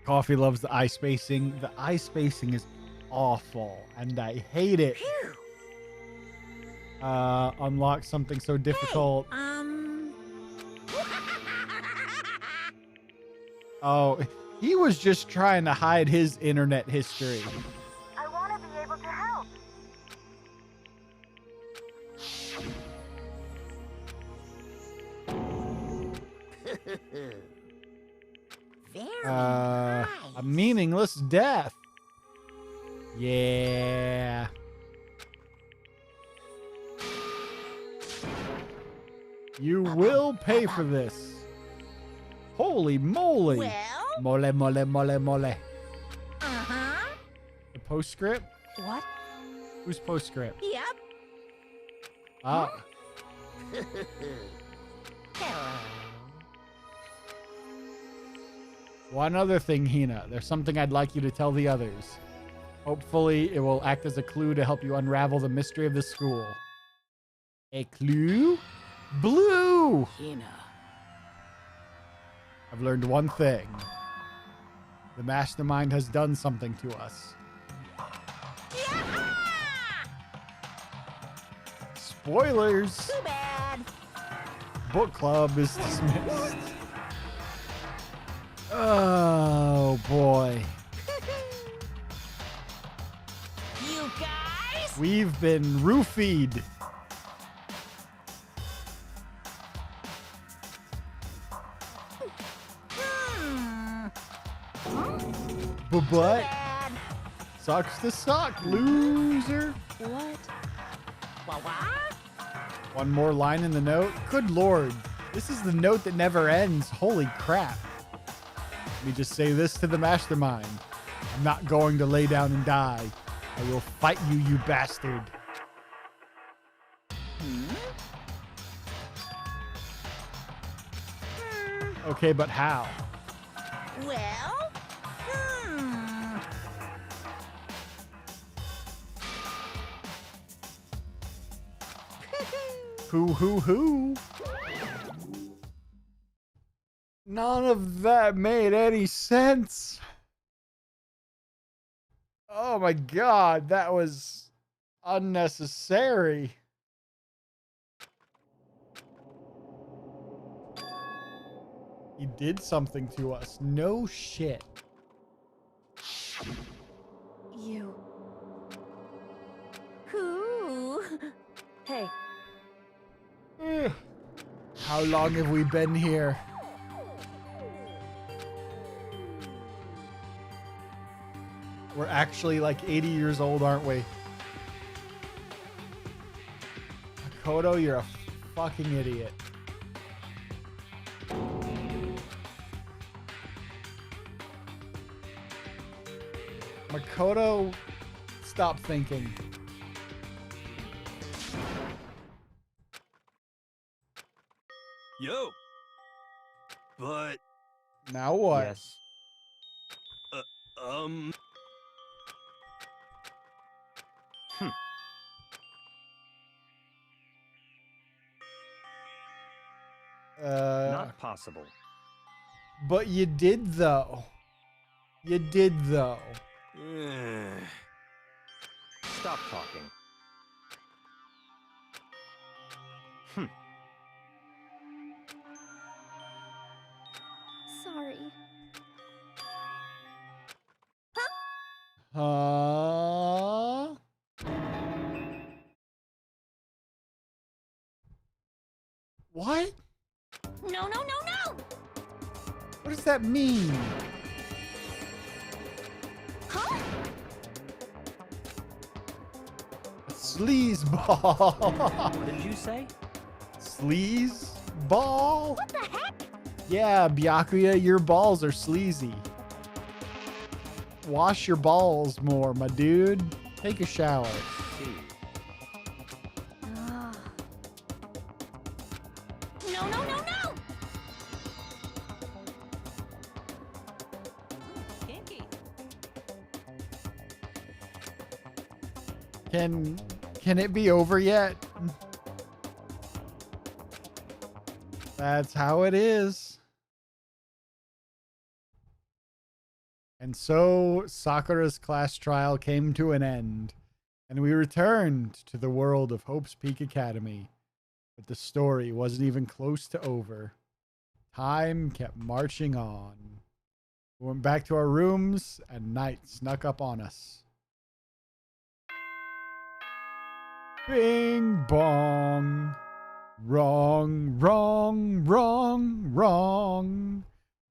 Coffee loves the eye spacing. The eye spacing is awful, and I hate it. Phew. Unlock something so difficult. Oh, he was just trying to hide his internet history. I want to be able to help. Very nice. A meaningless death. Yeah. You will pay for this. Holy moly. Well? Mole. Uh-huh. The postscript? What? Who's postscript? Yep. Ah. Hello. One other thing, Hina. There's something I'd like you to tell the others. Hopefully, it will act as a clue to help you unravel the mystery of the school. A clue? Blue! Hina. I've learned one thing. The mastermind has done something to us. Spoilers! Too bad. Book club is dismissed. Oh, boy. You guys? We've been roofied. But Bad. sucks to suck, loser. What? What? One more line in the note. Good Lord. This is the note that never ends. Holy crap. Let me just say this to the mastermind. I'm not going to lay down and die. I will fight you, you bastard. Okay, but how? Well, Who? None of that made any sense. Oh my god, that was unnecessary. He did something to us. No shit. You. Who? Hey, How long have we been here? We're actually like 80 years old, aren't we? Makoto, you're a fucking idiot. Makoto, stop thinking. Yo. But, Now what? Yes. Not possible. But you did though. You did though. Stop talking. Sorry. Huh? What? No, no, no, no! What does that mean? Huh? A sleaze ball. What did you say? Sleaze ball? What the heck? Yeah, Byakuya, your balls are sleazy. Wash your balls more, my dude. Take a shower. See. No, no, no, no! kinky. Can it be over yet? That's how it is. And so Sakura's class trial came to an end, and we returned to the world of Hope's Peak Academy. But the story wasn't even close to over. Time kept marching on. We went back to our rooms, and night snuck up on us. Bing bong. Wrong, wrong, wrong, wrong.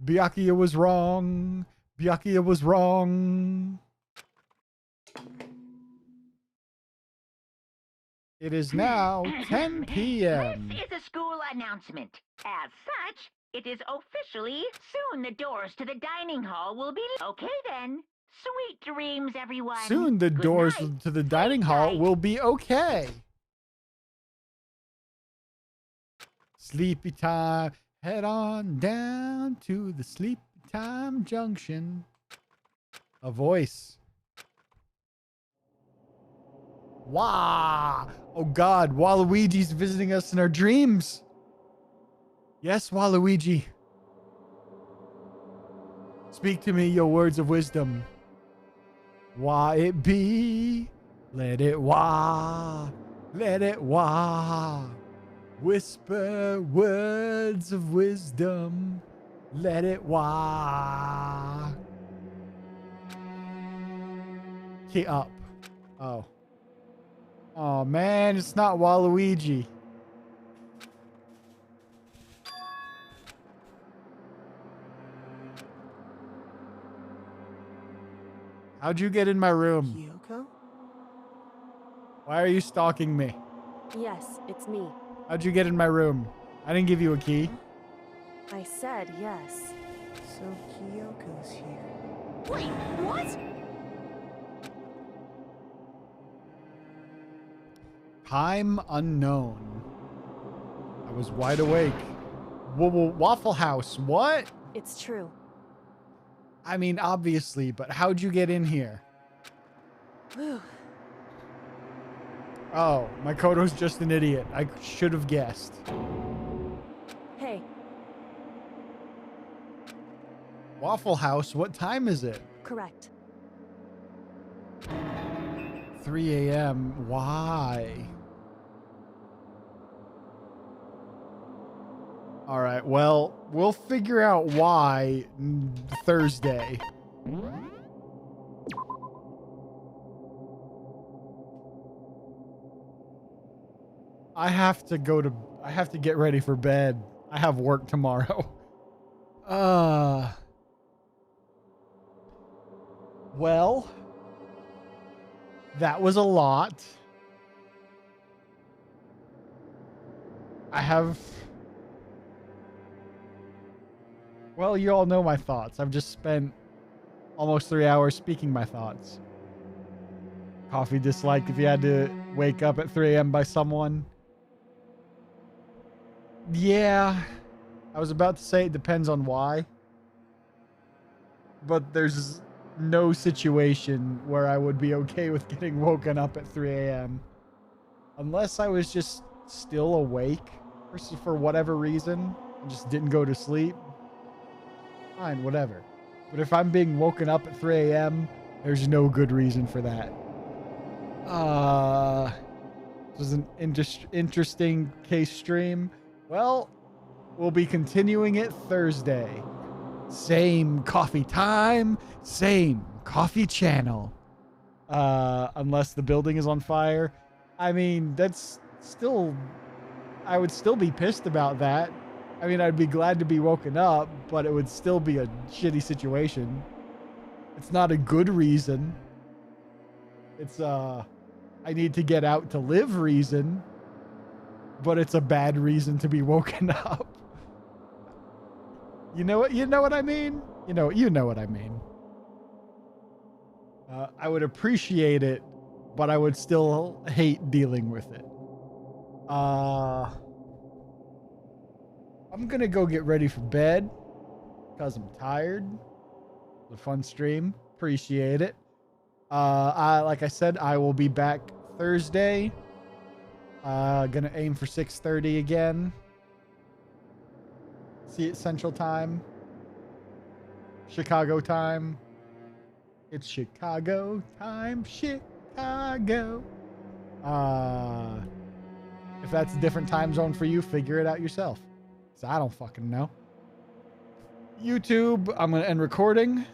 Byakuya was wrong. Byakuya was wrong. It is now 10 p.m. This is a school announcement. As such, it is officially soon the doors to the dining hall will be... Okay then. Sweet dreams, everyone. Soon the Good doors night. to the dining hall will be okay. Sleepy time. Head on down to the sleepy time junction. A voice. Wow. Oh God, Waluigi's visiting us in our dreams. Yes, Waluigi. Speak to me your words of wisdom. Why it be? Let it wah. Let it wah. Whisper words of wisdom. Let it wah. Key up. Oh. Oh man, it's not Waluigi. How'd you get in my room? Kyoko? Why are you stalking me? Yes, it's me. How'd you get in my room? I didn't give you a key. I said yes. So Kyoko's here. Wait, what? Time unknown. I was wide awake. Waffle House, what? It's true. I mean, obviously, but how'd you get in here? Whew. Oh, Makoto's just an idiot. I should have guessed. Hey, Waffle House, what time is it? correct. 3 a.m. Why? All right, well, we'll figure out why Thursday. I have to get ready for bed. I have work tomorrow. Well, that was a lot. Well, you all know my thoughts. I've just spent almost 3 hours speaking my thoughts. Coffee disliked if you had to wake up at 3 a.m. by someone. Yeah, I was about to say it depends on why. But there's no situation where I would be okay with getting woken up at 3 a.m. Unless I was just still awake for whatever reason and just didn't go to sleep. Fine, whatever. But if I'm being woken up at 3 a.m., there's no good reason for that. This was an interesting case stream. Well, we'll be continuing it Thursday. Same coffee time, same coffee channel. Unless the building is on fire. I mean, that's still... I would still be pissed about that. I mean, I'd be glad to be woken up, but it would still be a shitty situation. It's not a good reason. It's, I need to get out to live reason, but it's a bad reason to be woken up. You know what I mean? You know what I mean. I would appreciate it, but I would still hate dealing with it. I'm gonna go get ready for bed because I'm tired. It was a fun stream. Appreciate it. Like I said, I will be back Thursday. Gonna aim for 6:30 again. See it Central Time. Chicago time. It's Chicago time. Chicago. If that's a different time zone for you, figure it out yourself. 'Cause I don't fucking know. YouTube, I'm gonna end recording.